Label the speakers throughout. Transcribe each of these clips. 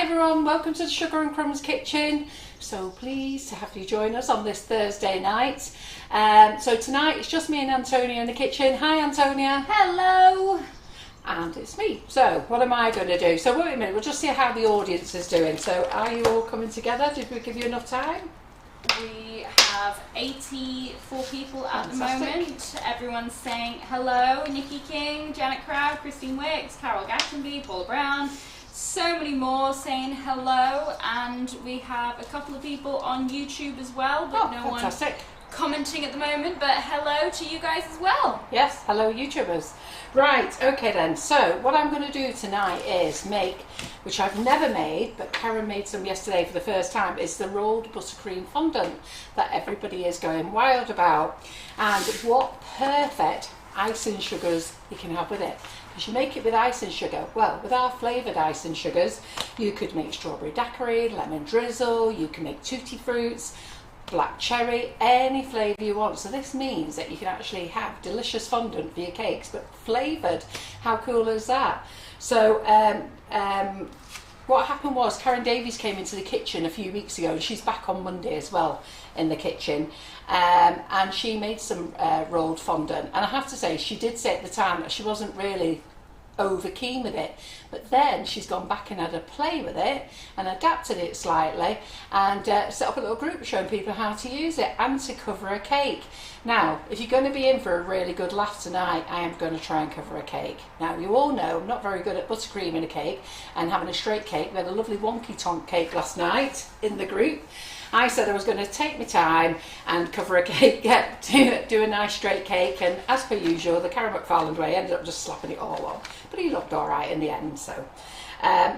Speaker 1: everyone, welcome to the Sugar and Crumbs Kitchen. So pleased to have you join us on this Thursday night. So tonight it's just me and Antonia in the kitchen. Hi Antonia.
Speaker 2: Hello.
Speaker 1: And it's me. So what am I going to do? So wait a minute, we'll just see how the audience is doing. So are you all coming together? Did we give you enough time?
Speaker 2: We have 84 people at
Speaker 1: Fantastic.
Speaker 2: the moment. Everyone's saying hello. Nikki King, Janet Crowd, Christine Wicks, Carol Gastonby, Paula Brown. So many more saying hello, and we have a couple of people on YouTube as well, but no
Speaker 1: fantastic.
Speaker 2: one commenting at the moment. But hello to you guys as well.
Speaker 1: Yes, hello YouTubers. Right, okay then. So what I'm going to do tonight is make, which I've never made, but Karen made some yesterday for the first time, is the rolled buttercream fondant that everybody is going wild about. And what perfect icing sugars you can have with it. Because you make it with icing sugar. Well, with our flavoured icing sugars, you could make strawberry daiquiri, lemon drizzle, you can make tutti fruits, black cherry, any flavour you want. So this means that you can actually have delicious fondant for your cakes, but flavoured. How cool is that? So what happened was Karen Davies came into the kitchen a few weeks ago, and she's back on Monday as well in the kitchen, and she made some rolled fondant, and I have to say, she did say at the time that she wasn't really over keen with it, but then she's gone back and had a play with it and adapted it slightly, and set up a little group showing people how to use it and to cover a cake. Now if you're going to be in for a really good laugh tonight, I am going to try and cover a cake. Now you all know I'm not very good at buttercream in a cake and having a straight cake. We had a lovely wonky tonk cake last night in the group. I said I was going to take my time and cover a cake, do a nice straight cake, and as per usual, the Karen McFarland way, ended up just slapping it all on. But he looked all right in the end. So,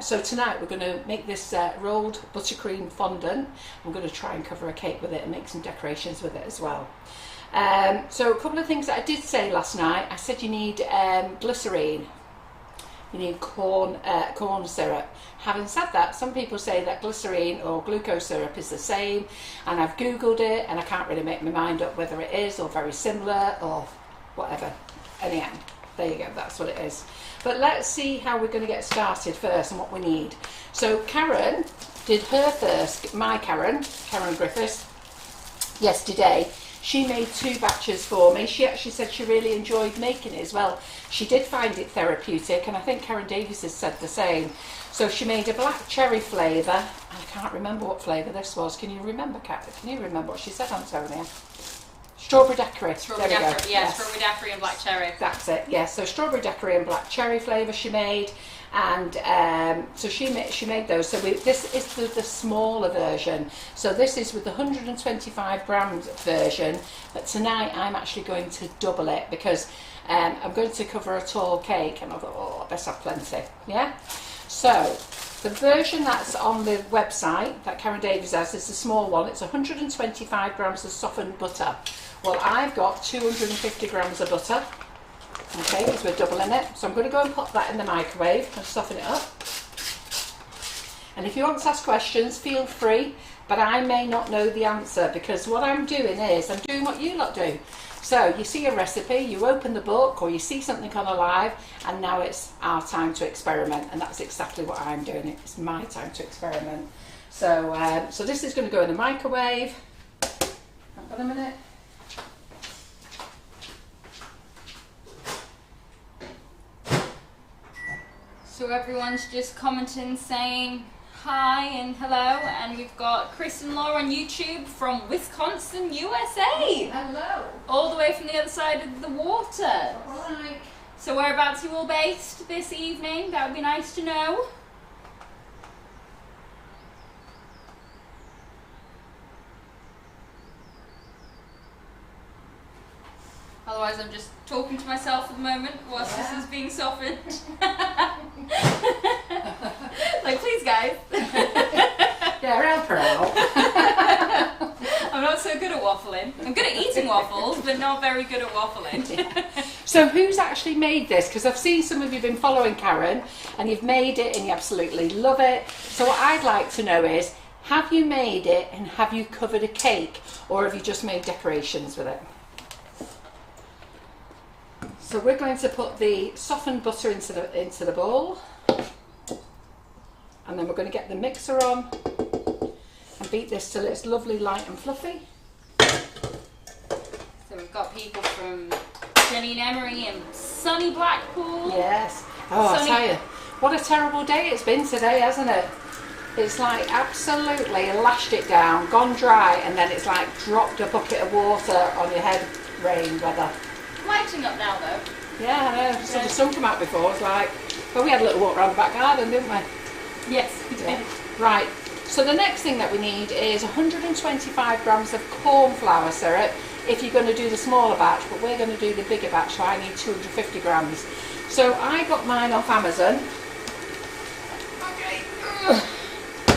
Speaker 1: so tonight we're going to make this rolled buttercream fondant. I'm going to try and cover a cake with it and make some decorations with it as well. So a couple of things that I did say last night. I said you need glycerine. You need corn syrup. Having said that, some people say that glycerine or glucose syrup is the same, and I've googled it and I can't really make my mind up whether it is or very similar or whatever. Anyhow, there you go, that's what it is. But let's see how we're going to get started first and what we need. So Karen did her first, my Karen Griffiths, yesterday. She made 2 batches for me. She actually said she really enjoyed making it as well. She did find it therapeutic, and I think Karen Davies has said the same. So she made a black cherry flavour, and I can't remember what flavour this was. Can you remember, Kat? Can you remember what she said, Antonia? Strawberry daiquiri.
Speaker 2: Strawberry daiquiri, yeah, yes. Strawberry daiquiri and black cherry.
Speaker 1: That's it, yes. So strawberry daiquiri and black cherry flavour she made, and so she made those. So this is the smaller version. So this is with the 125 grams version, but tonight I'm actually going to double it because I'm going to cover a tall cake, and I thought, oh, I best have plenty, yeah? So the version that's on the website that Karen Davies has is the small one. It's 125 grams of softened butter. Well, I've got 250 grams of butter, okay, because we're doubling it. So I'm going to go and pop that in the microwave and soften it up. And if you want to ask questions, feel free, but I may not know the answer, because what I'm doing is I'm doing what you lot do. So you see a recipe, you open the book, or you see something on a live, and now it's our time to experiment, and that's exactly what I'm doing. It's my time to experiment. So, so this is going to go in the microwave. Hang on a minute.
Speaker 2: So everyone's just commenting, saying hi and hello, and we've got Chris and Laura on YouTube from Wisconsin, USA.
Speaker 1: Hello.
Speaker 2: All the way from the other side of the water.
Speaker 1: Alright.
Speaker 2: So whereabouts are you all based this evening? That would be nice to know. Otherwise I'm just talking to myself at the moment whilst this is being softened. Like, please guys.
Speaker 1: Yeah, help her out.
Speaker 2: I'm not so good at waffling. I'm good at eating waffles, but not very good at waffling.
Speaker 1: Yeah. So who's actually made this? Because I've seen some of you have been following Karen, and you've made it and you absolutely love it. So what I'd like to know is, have you made it and have you covered a cake, or have you just made decorations with it? So we're going to put the softened butter into the bowl. And And then we're going to get the mixer on and beat this till it's lovely, light and fluffy.
Speaker 2: So we've got people from Jenny and Emery in sunny Blackpool.
Speaker 1: Yes. Oh, I tell you, what a terrible day it's been today, hasn't it? It's like absolutely lashed it down, gone dry, and then it's like dropped a bucket of water on your head, rain weather.
Speaker 2: Lighting up now though.
Speaker 1: Yeah, I know. So the sun came out before. It's like, well, we had a little walk around the back garden, didn't we?
Speaker 2: Yes, we did.
Speaker 1: Yeah. Right. So the next thing that we need is 125 grams of corn flour syrup if you're going to do the smaller batch, but we're going to do the bigger batch, so I need 250 grams. So I got mine off Amazon. Okay.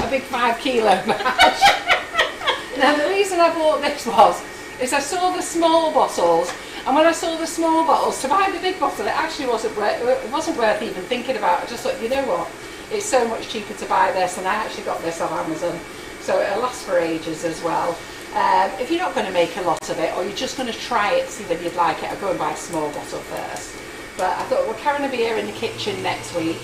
Speaker 1: A big 5 kilo batch. Now the reason I bought this is I saw the small bottles, and when I saw the small bottles, to buy the big bottle, it actually wasn't worth even thinking about. I just thought, you know what, it's so much cheaper to buy this, and I actually got this on Amazon, so it'll last for ages as well. If you're not going to make a lot of it, or you're just going to try it, see whether you'd like it, I'll go and buy a small bottle first. But I thought, well, Karen will be here in the kitchen next week,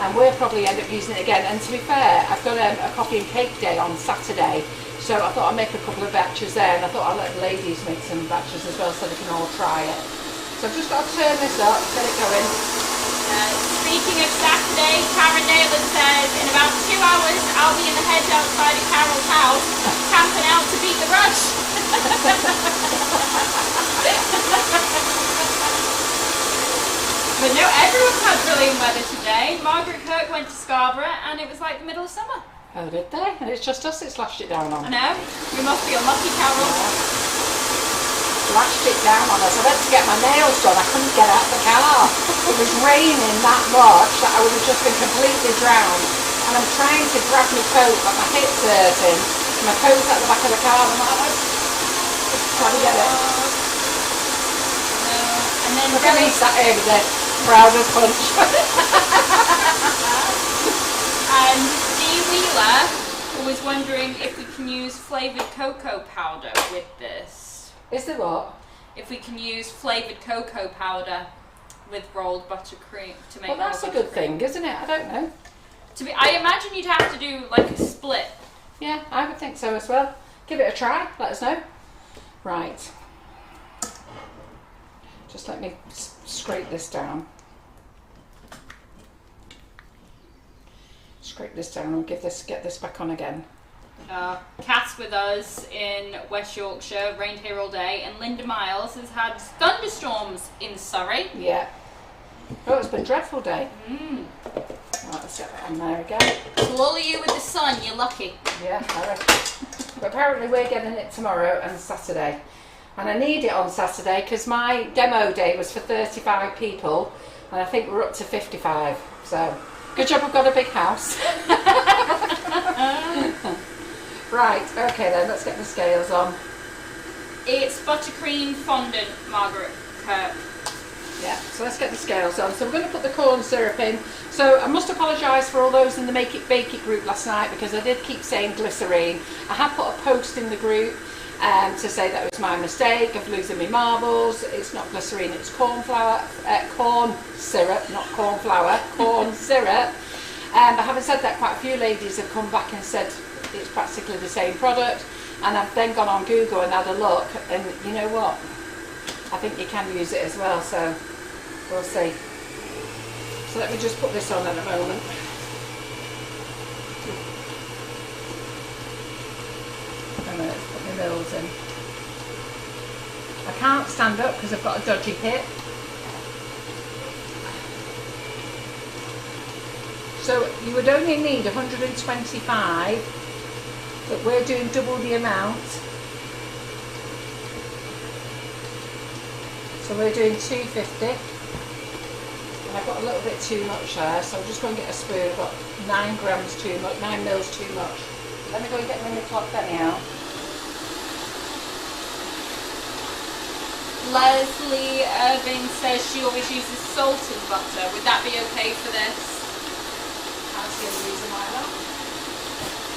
Speaker 1: and we'll probably end up using it again. And to be fair, I've got a coffee and cake day on Saturday, so I thought I'd make a couple of batches there, and I thought I'll let the ladies make some batches as well, so they can all try it. So I've just got to turn this up, get it going.
Speaker 2: Speaking of Saturday, Karen Nayland says, in about 2 hours I'll be in the hedge outside of Carol's house, camping out to beat the rush. But no, everyone's had brilliant weather today. Margaret Kirk went to Scarborough and it was like the middle of summer.
Speaker 1: Oh, did they? And it's just us it's lashed it down on.
Speaker 2: I know. You must be unlucky, Carol.
Speaker 1: Lashed it down on us. I went to get my nails done. I couldn't get out of the car. It was raining that much that I would have just been completely drowned. And I'm trying to grab my coat, but my hip's hurting. My coat's at the back of the car, and I'm like, trying to get it.
Speaker 2: And then
Speaker 1: look at me sat here with the browser's punch.
Speaker 2: And Dee Wheeler was wondering if we can use flavoured cocoa powder with this.
Speaker 1: Is there what?
Speaker 2: If we can use flavoured cocoa powder with rolled buttercream to make.
Speaker 1: Well, that's a good thing, isn't it? I don't know.
Speaker 2: I imagine you'd have to do like a split.
Speaker 1: Yeah, I would think so as well. Give it a try. Let us know. Right. Just let me scrape this down. Scrape this down and get this back on again.
Speaker 2: Kath's with us in West Yorkshire, rained here all day, and Linda Miles has had thunderstorms in Surrey.
Speaker 1: Yeah. Oh, it's been a dreadful day. Right, let's get that on there again.
Speaker 2: To lull you with the sun, you're lucky.
Speaker 1: Yeah, I reckon. But apparently we're getting it tomorrow and Saturday. And I need it on Saturday because my demo day was for 35 people, and I think we're up to 55. So, good job we've got a big house. Right, okay then, let's get the scales on.
Speaker 2: It's buttercream fondant, Margaret Kirk.
Speaker 1: Yeah, so let's get the scales on. So we're going to put the corn syrup in. So I must apologise for all those in the Make It Bake It group last night because I did keep saying glycerine. I have put a post in the group to say that it was my mistake of losing my marbles. It's not glycerine, it's corn flour, corn syrup, not corn flour, corn syrup. But having said that, quite a few ladies have come back and said it's practically the same product, and I've then gone on Google and had a look, and you know what, I think you can use it as well, so we'll see. So let me just put this on at the moment. And then let's put my mils in. I can't stand up because I've got a dodgy hip. So you would only need 125, but we're doing double the amount. So we're doing 250. And I've got a little bit too much there, so I'm just going to get a spoon. I've got 9 grams too much, 9 mils too much. Let me go and get my clock anyhow.
Speaker 2: Leslie Irving says she always uses salted butter. Would that be okay for this?
Speaker 1: Can't see any reason why not.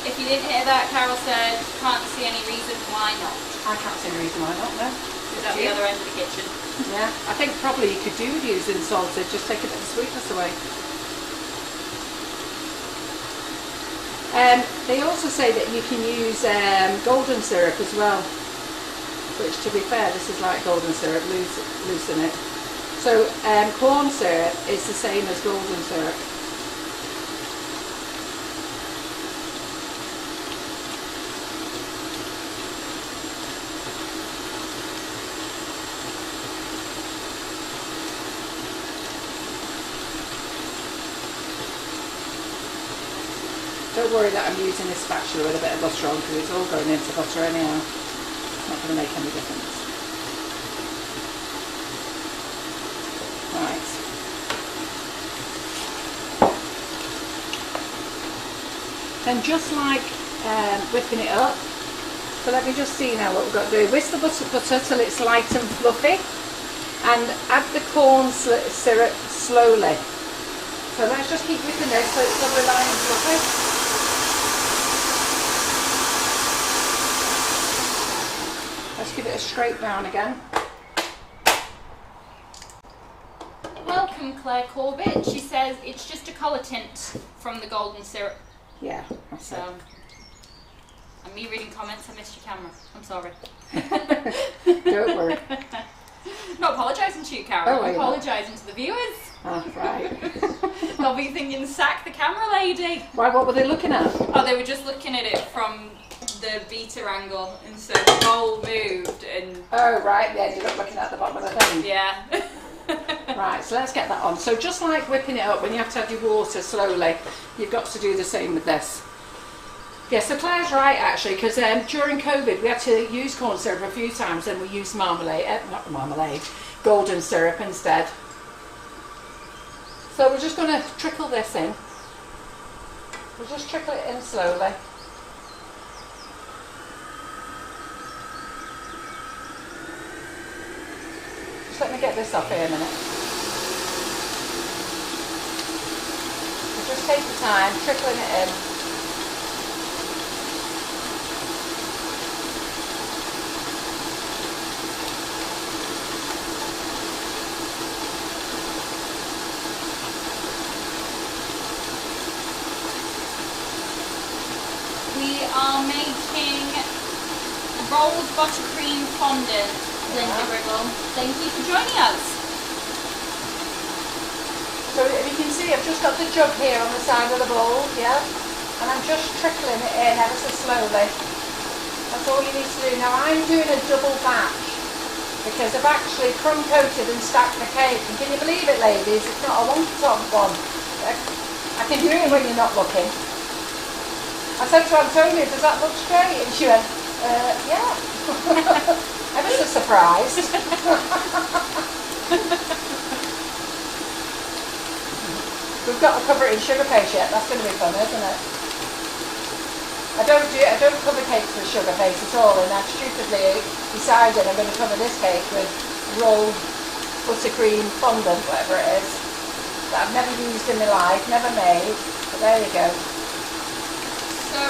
Speaker 2: If you didn't hear that, Carol said, can't see any reason why not.
Speaker 1: I can't see any reason why not, no.
Speaker 2: Is that the other end of the kitchen?
Speaker 1: Yeah, I think probably you could do with using salted, just take a bit of sweetness away. They also say that you can use golden syrup as well, which, to be fair, this is like golden syrup, loosen it. So corn syrup is the same as golden syrup. Don't worry that I'm using this spatula with a bit of butter on, because it's all going into butter anyhow. It's not going to make any difference. Right. Then just like whipping it up, so let me just see now what we've got to do. Whisk the butter till it's light and fluffy, and add the corn syrup slowly. So let's just keep whipping this so it's lovely light and fluffy. Let's give it a scrape down again.
Speaker 2: Welcome, Claire Corbett. She says it's just a colour tint from the golden syrup.
Speaker 1: Yeah, that's it.
Speaker 2: And me reading comments, I missed your camera. I'm sorry.
Speaker 1: Don't worry.
Speaker 2: Not apologising to you, Carol.
Speaker 1: Oh,
Speaker 2: I'm apologising to the viewers.
Speaker 1: Oh, right.
Speaker 2: They'll be thinking, sack the camera lady.
Speaker 1: Why, what were they looking at?
Speaker 2: Oh, they were just looking at it from the beta angle, and so the bowl moved and...
Speaker 1: Oh, right, they ended up looking at the bottom of the thing.
Speaker 2: Yeah.
Speaker 1: Right, so let's get that on. So just like whipping it up, when you have to add your water slowly, you've got to do the same with this. Yeah, so Claire's right actually, because during COVID we had to use corn syrup a few times, and we used golden syrup instead. So we're just going to trickle this in. We'll just trickle it in slowly. Just let me get this off here a minute. So just take your time, trickling it in.
Speaker 2: We are making rolled buttercream fondant, Linda Gribble. Thank you for joining us.
Speaker 1: So if you can see, I've just got the jug here on the side of the bowl, yeah? And I'm just trickling it in ever so slowly. That's all you need to do. Now I'm doing a double batch because I've actually crumb coated and stacked the cake. And can you believe it, ladies? It's not a one-top one. I can do it when you're not looking. I said to Antonia, does that look straight? And she went, yeah. I was so surprised. We've got to cover it in sugar paste yet. That's going to be fun, isn't it? I don't cover cakes with sugar paste at all, and I've stupidly decided I'm going to cover this cake with rolled buttercream fondant, whatever it is, that I've never used in my life, never made. But there you go.
Speaker 2: So,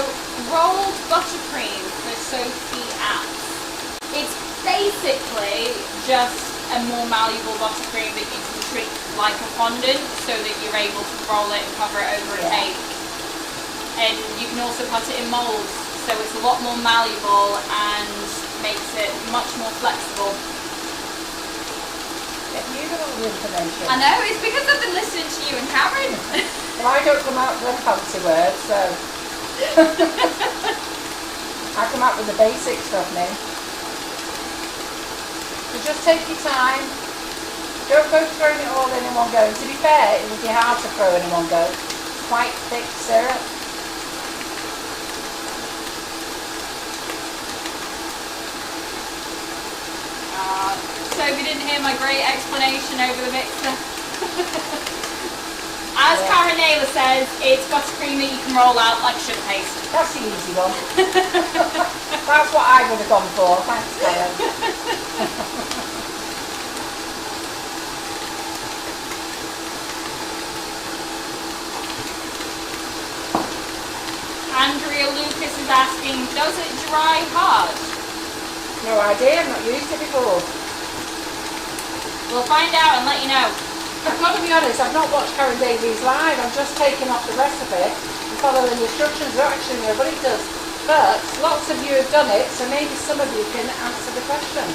Speaker 2: rolled buttercream for Sophie Apps. It's basically just a more malleable buttercream that you can treat like a fondant, so that you're able to roll it and cover it over a cake. And you can also put it in moulds, so it's a lot more malleable and makes it much more flexible.
Speaker 1: Yeah, you got all the information.
Speaker 2: I know, it's because I've been listening to you and Karen.
Speaker 1: Well, I don't come out with fancy words, so... I come out with the basic stuff now. So just take your time. Don't go throwing it all in one go. And to be fair, it would be hard to throw in one go. It's quite thick syrup.
Speaker 2: So if you didn't hear my great explanation over the mixer. As Karen Naylor says, it's buttercream that you can roll out like sugar paste.
Speaker 1: That's the easy one. That's what I would have gone for. Thanks, Karen.
Speaker 2: Andrea Lucas is asking, does it dry hard?
Speaker 1: No idea, I've not used it before.
Speaker 2: We'll find out and let you know.
Speaker 1: I've got to be honest, I've not watched Karen Davies live. I'm just taking off the recipe and follow the instructions. Actually, nobody does. But lots of you have done it, so maybe some of you can answer the question.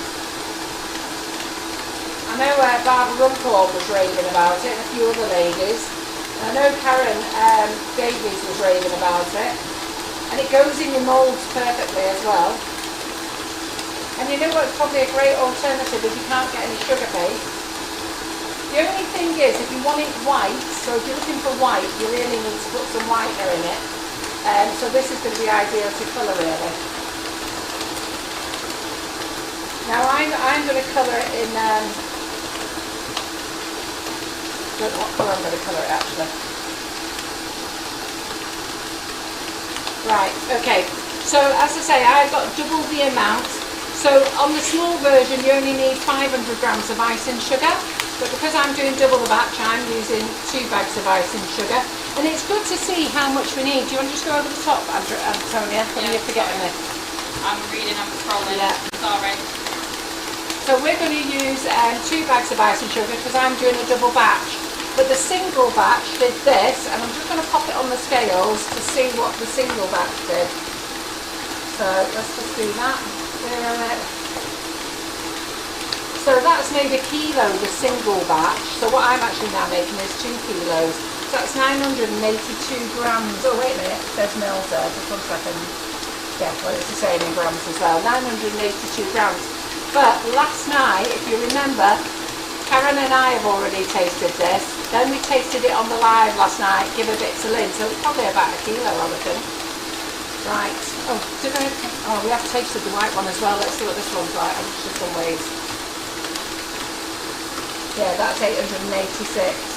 Speaker 1: I know Barbara Rumpole was raving about it, and a few other ladies. And I know Karen Davies was raving about it. And it goes in your moulds perfectly as well. And you know what's probably a great alternative if you can't get any sugar paste? The only thing is, if you want it white, so if you're looking for white, you really need to put some whitener in it. So this is going to be ideal to colour really. Now I'm going to colour it in, I don't know what colour I'm going to colour it actually. Right, okay, so as I say, I've got double the amount. So on the small version you only need 500 grams of icing sugar, but because I'm doing double the batch I'm using 2 bags of icing sugar. And it's good to see how much we need. Do you want to just go over the top, Antonia? You're forgetting it.
Speaker 2: I'm reading, I'm scrolling.
Speaker 1: Yeah.
Speaker 2: Sorry.
Speaker 1: So we're going to use 2 bags of icing sugar because I'm doing a double batch. But the single batch did this, and I'm just going to pop it on the scales to see what the single batch did. So let's just do that. So that's made a kilo, the single batch. So what I'm actually now making is 2 kilos. So that's 982 grams. Oh wait a minute, it says mils there, just 1 second. Yeah, well it's the same in grams as well, 982 grams. But last night, if you remember, Karen and I have already tasted this. Then we tasted it on the live last night, give a bit to Lynn, so it's probably about a kilo I would think. Right, we have tasted the white one as well. Let's see what this one's like. I've just done waves. Yeah, that's 886.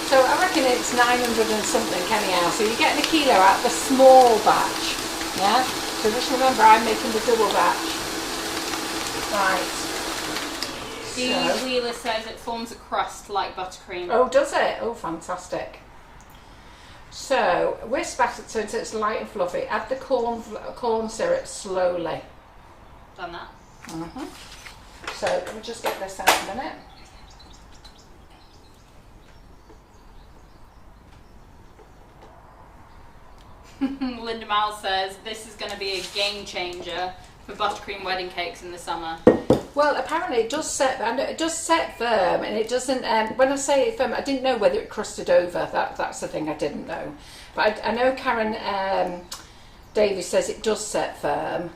Speaker 1: So I reckon it's 900 and something anyhow. So you're getting a kilo out of the small batch. Yeah? So just remember I'm making the double batch. Right.
Speaker 2: The Wheeler says it forms a crust like buttercream.
Speaker 1: Oh, does it? Oh, fantastic. So whisk batter so it's light and fluffy. Add the corn syrup slowly.
Speaker 2: Done that.
Speaker 1: So let me just get this out in a minute.
Speaker 2: Linda Miles says this is going to be a game changer for buttercream wedding cakes in the summer.
Speaker 1: Well, apparently it does set. I know it does set firm, and it doesn't. When I say it firm, I didn't know whether it crusted over. That's the thing I didn't know. But I know Karen Davies says it does set firm.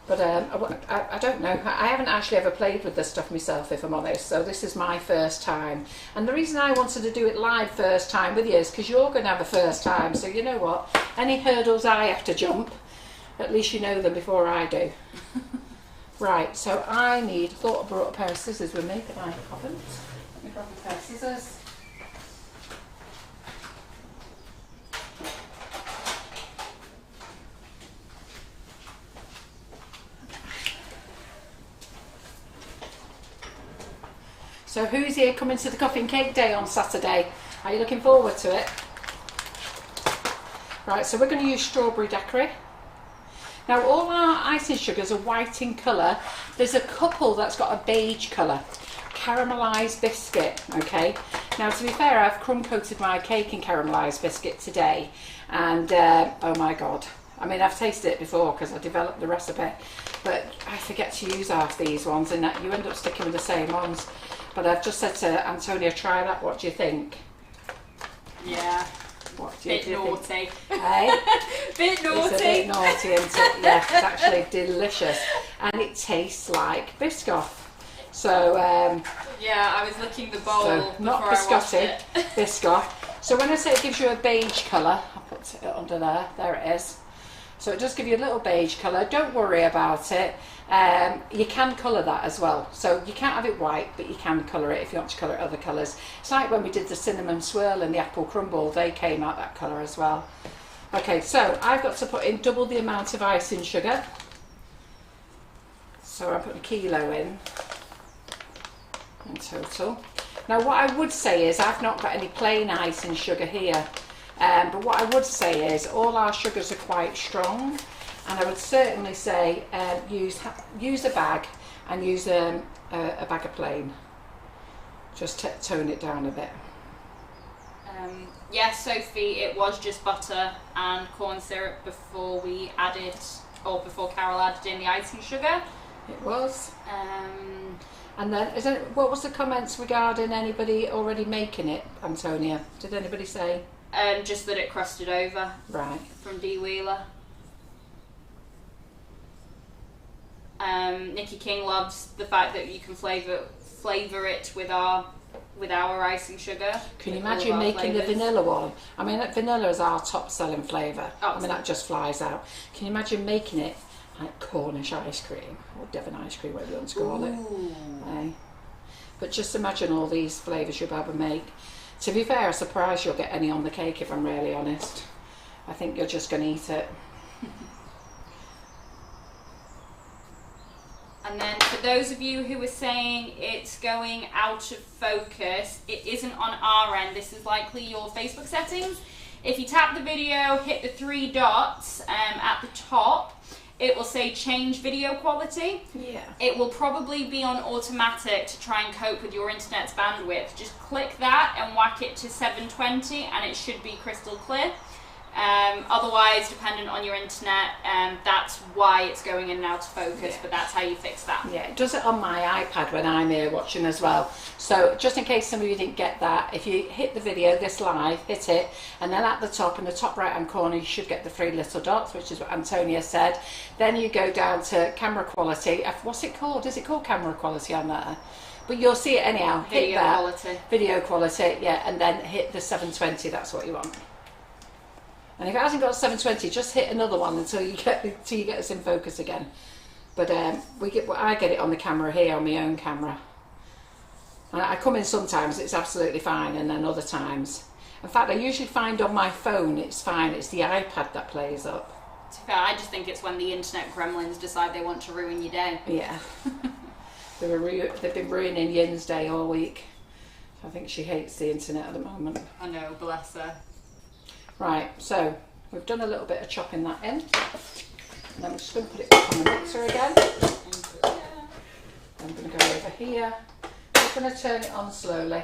Speaker 1: But I don't know. I haven't actually ever played with this stuff myself, if I'm honest. So this is my first time. And the reason I wanted to do it live first time with you is because you're going to have a first time. So you know what? Any hurdles I have to jump, at least you know them before I do. Right, so I thought I brought a pair of scissors with me, but I haven't. Let me grab a pair of scissors. So who's here coming to the Coffee and Cake Day on Saturday? Are you looking forward to it? Right, so we're going to use strawberry daiquiri. Now all our icing sugars are white in colour. There's a couple that's got a beige colour. Caramelised biscuit, okay? Now to be fair, I've crumb coated my cake in caramelised biscuit today. And oh my God. I mean, I've tasted it before because I developed the recipe. But I forget to use half these ones and you end up sticking with the same ones. But I've just said to Antonia, try that, what do you think?
Speaker 2: Yeah.
Speaker 1: What do you
Speaker 2: Bit naughty.
Speaker 1: Hey?
Speaker 2: Bit naughty.
Speaker 1: It's a bit naughty, isn't it? Yeah, it's actually delicious. And it tastes like Biscoff. So,
Speaker 2: yeah, I was looking the bowl
Speaker 1: so
Speaker 2: before
Speaker 1: not
Speaker 2: I washed
Speaker 1: biscotti,
Speaker 2: it.
Speaker 1: Biscoff. So when I say it gives you a beige colour, I'll put it under there, there it is. So it does give you a little beige colour, don't worry about it. You can colour that as well. So you can't have it white, but you can colour it if you want to colour it other colours. It's like when we did the cinnamon swirl and the apple crumble, they came out that colour as well. Okay, so I've got to put in double the amount of icing sugar. So I'm putting a kilo in total. Now what I would say is I've not got any plain icing sugar here. But what I would say is all our sugars are quite strong, and I would certainly say use a bag and use a bag of plain. Just tone it down a bit.
Speaker 2: Yes, Sophie, it was just butter and corn syrup before we added, or before Carol added in the icing sugar.
Speaker 1: It was. And then, what was the comments regarding anybody already making it, Antonia? Did anybody say?
Speaker 2: Just that it crusted over.
Speaker 1: Right.
Speaker 2: From D Wheeler. Nikki King loves the fact that you can flavour it with our icing sugar.
Speaker 1: Can you imagine making the vanilla one? I mean, vanilla is our top selling flavour. I mean, that just flies out. Can you imagine making it like Cornish ice cream or Devon ice cream, whatever you want to call it? But just imagine all these flavours you'll be able to make. To be fair, I'm surprised you'll get any on the cake, if I'm really honest. I think you're just going to eat it.
Speaker 2: And then for those of you who are saying it's going out of focus, it isn't on our end. This is likely your Facebook settings. If you tap the video, hit the 3 dots at the top, it will say change video quality.
Speaker 1: Yeah.
Speaker 2: It will probably be on automatic to try and cope with your internet's bandwidth. Just click that and whack it to 720 and it should be crystal clear. Otherwise, dependent on your internet, that's why it's going in and out of focus, but that's how you fix that.
Speaker 1: Yeah, it does it on my iPad when I'm here watching as well. So just in case some of you didn't get that, if you hit the video, this live, hit it, and then at the top, in the top right hand corner, you should get the 3 little dots, which is what Antonia said. Then you go down to camera quality. What's it called? Is it called camera quality on there? But you'll see it anyhow. Hit that.
Speaker 2: Quality.
Speaker 1: Video quality, yeah, and then hit the 720, that's what you want. And if it hasn't got 720, just hit another one until you get us in focus again. But I get it on the camera here, on my own camera. And I come in sometimes, it's absolutely fine, and then other times. In fact, I usually find on my phone it's fine, it's the iPad that plays up.
Speaker 2: To be fair, I just think it's when the internet gremlins decide they want to ruin your day.
Speaker 1: Yeah. They've been ruining Yin's day all week. I think she hates the internet at the moment.
Speaker 2: I know, bless her.
Speaker 1: Right, so we've done a little bit of chopping that in. And then I'm just going to put it back on the mixer again. I'm going to go over here. I'm going to turn it on slowly.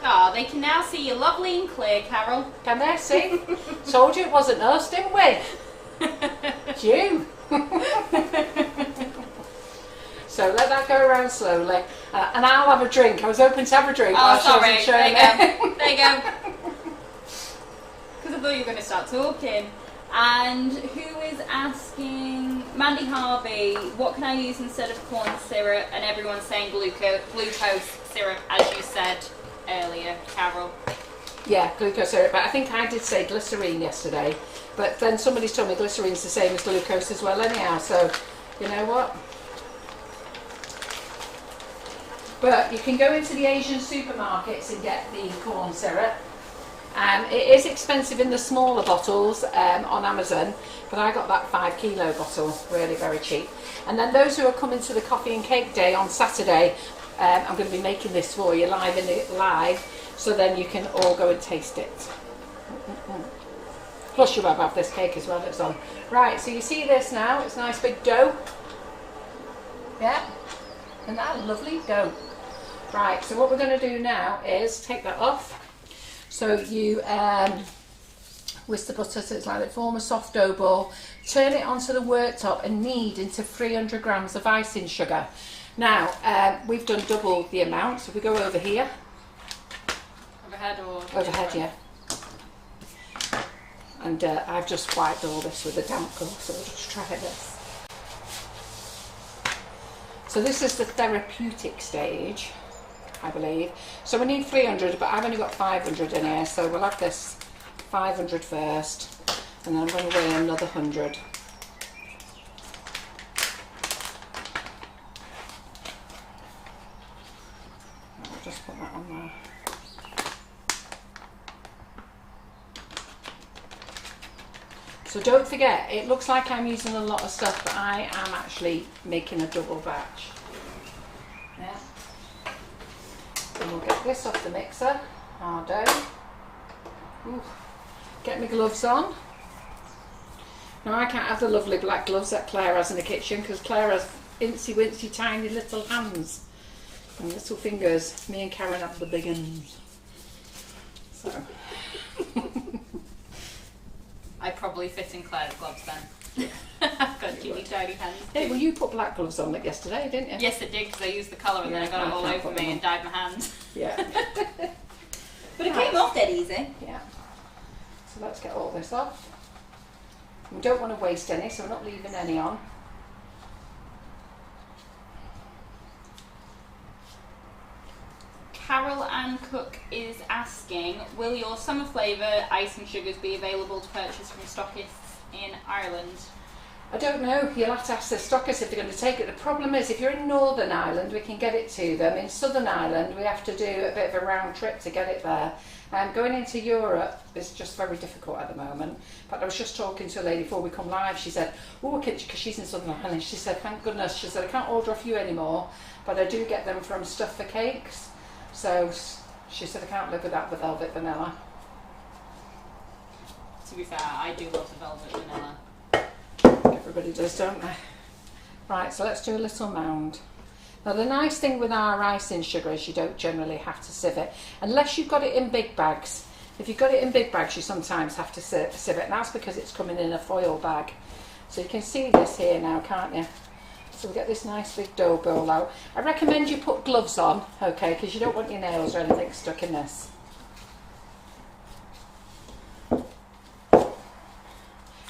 Speaker 2: Oh, they can now see you lovely and clear, Carol.
Speaker 1: Can they see? Told you it wasn't us, didn't we? It's you. So let that go around slowly. And I'll have a drink. I was hoping to have a drink.
Speaker 2: Oh, sorry. There you go. There you go. Because I thought you were going to start talking. And who is asking? Mandy Harvey, what can I use instead of corn syrup? And everyone's saying glucose syrup, as you said earlier, Carol.
Speaker 1: Yeah, glucose syrup. But I think I did say glycerine yesterday. But then somebody's told me glycerine's the same as glucose as well anyhow. So, you know what? But you can go into the Asian supermarkets and get the corn syrup. It is expensive in the smaller bottles on Amazon, but I got that 5 kilo bottle, really very cheap. And then those who are coming to the coffee and cake day on Saturday, I'm going to be making this for you live, so then you can all go and taste it. Plus you will have this cake as well that's on. Right, so you see this now, it's a nice big dough. Yeah, and that lovely dough. Right, so what we're going to do now is take that off. So you whisk the butter so it's like that, form a soft dough ball, turn it onto the worktop and knead into 300 grams of icing sugar. Now, we've done double the amount, so we go over here.
Speaker 2: Overhead or?
Speaker 1: Overhead, yeah. And I've just wiped all this with a damp cloth, so we'll just try this. So this is the therapeutic stage, I believe. So we need 300, but I've only got 500 in here, so we'll have this 500 first, and then I'm going to weigh another 100. I'll just put that on there. So don't forget, it looks like I'm using a lot of stuff, but I am actually making a double batch. Yeah. And we'll get this off the mixer, our dough. Ooh. Get my gloves on. Now I can't have the lovely black gloves that Claire has in the kitchen, because Claire has incy wincy tiny little hands and little fingers. Me and Karen have the big ones. So.
Speaker 2: I probably fit in Claire's gloves then. I've got teeny tiny hands.
Speaker 1: Hey, well, you put black gloves on like yesterday, didn't you?
Speaker 2: Yes, I did, because I used the colour and then I got it all over me and dyed my hands.
Speaker 1: Yeah.
Speaker 2: But it came off dead easy.
Speaker 1: Yeah. So let's get all this off. We don't want to waste any, so we're not leaving any on.
Speaker 2: Carol Ann Cook is asking, will your summer flavour icing sugars be available to purchase from stockists in Ireland?
Speaker 1: I don't know. You'll have to ask the stockists if they're going to take it. The problem is, if you're in Northern Ireland, we can get it to them. In Southern Ireland, we have to do a bit of a round trip to get it there. Going into Europe is just very difficult at the moment. But I was just talking to a lady before we come live. She said, oh, because she's in Southern Ireland, she said, thank goodness. She said, I can't order off you anymore, but I do get them from Stuff for Cakes. So she said, I can't live without the velvet vanilla.
Speaker 2: To be fair, I do love the velvet vanilla.
Speaker 1: Everybody does, don't they? Right, so let's do a little mound. Now the nice thing with our icing sugar is you don't generally have to sieve it, unless you've got it in big bags. If you've got it in big bags, you sometimes have to sieve it, and that's because it's coming in a foil bag. So you can see this here now, can't you? So we get this nice big dough ball out. I recommend you put gloves on, okay, because you don't want your nails or anything stuck in this.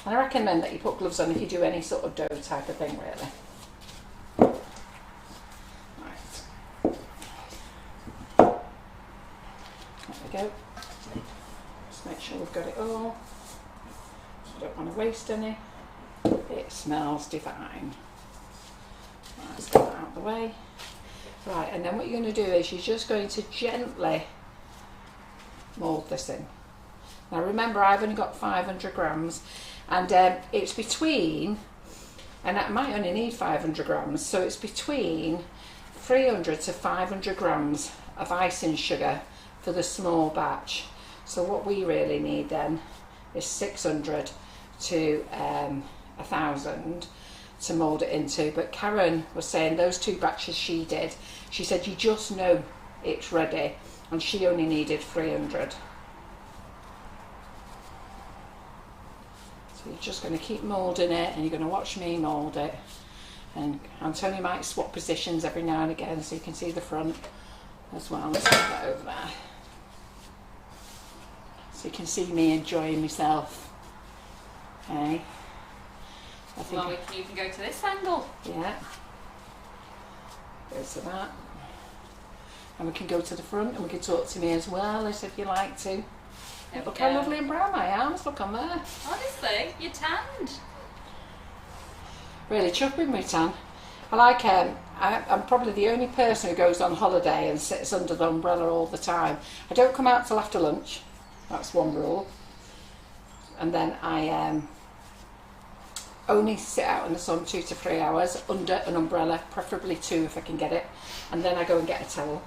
Speaker 1: And I recommend that you put gloves on if you do any sort of dough type of thing, really. Right. There we go. Just make sure we've got it all. I don't want to waste any. It smells divine. Let's get that out of the way. Right, and then what you're going to do is you're just going to gently mould this in. Now remember, I've only got 500 grams, and it's between, and I might only need 500 grams, so it's between 300 to 500 grams of icing sugar for the small batch. So what we really need then is 600 to 1,000 to mould it into. But Karen was saying those two batches she did, she said you just know it's ready, and she only needed 300. So you're just going to keep moulding it, and you're going to watch me mould it. And Antonia might swap positions every now and again so you can see the front as well. Let's put that over there so you can see me enjoying myself. Okay. I think
Speaker 2: well, we can even go to this angle.
Speaker 1: Yeah. Go to that. And we can go to the front, and we can talk to me as well, as if you like to. Look how lovely and brown my arms look on there.
Speaker 2: Honestly, you're tanned.
Speaker 1: Really chuffed with my tan. I like I'm probably the only person who goes on holiday and sits under the umbrella all the time. I don't come out till after lunch. That's one rule. And then I only sit out in the sun 2 to 3 hours under an umbrella, preferably 2 if I can get it, and then I go and get a towel.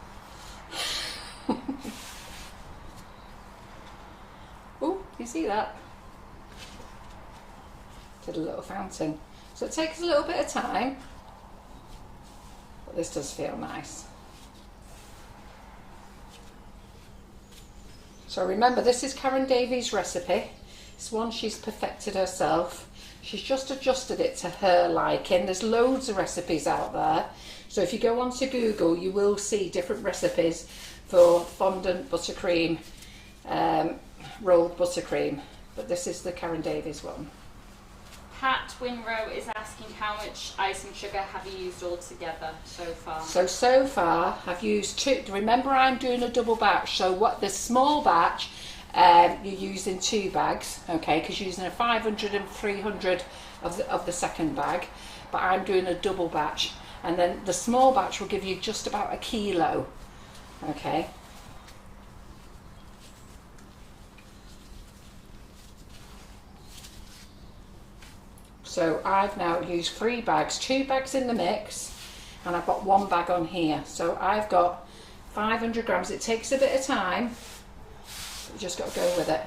Speaker 1: Oh, you see that? Did a little fountain. So it takes a little bit of time, but this does feel nice. So remember, this is Karen Davies' recipe. It's one she's perfected herself. She's just adjusted it to her liking. There's loads of recipes out there. So if you go onto Google, you will see different recipes for fondant buttercream, rolled buttercream. But this is the Karen Davies one.
Speaker 2: Pat Winrow is asking how much icing sugar have you used altogether so far?
Speaker 1: So far I've used 2. Remember, I'm doing a double batch. So what the small batch, you're using 2 bags, okay, because you're using a 500 and 300 of the second bag, but I'm doing a double batch, and then the small batch will give you just about 1 kilo, okay. So I've now used 3 bags, 2 bags in the mix, and I've got 1 bag on here. So I've got 500 grams. It takes a bit of time. You just got to go with it.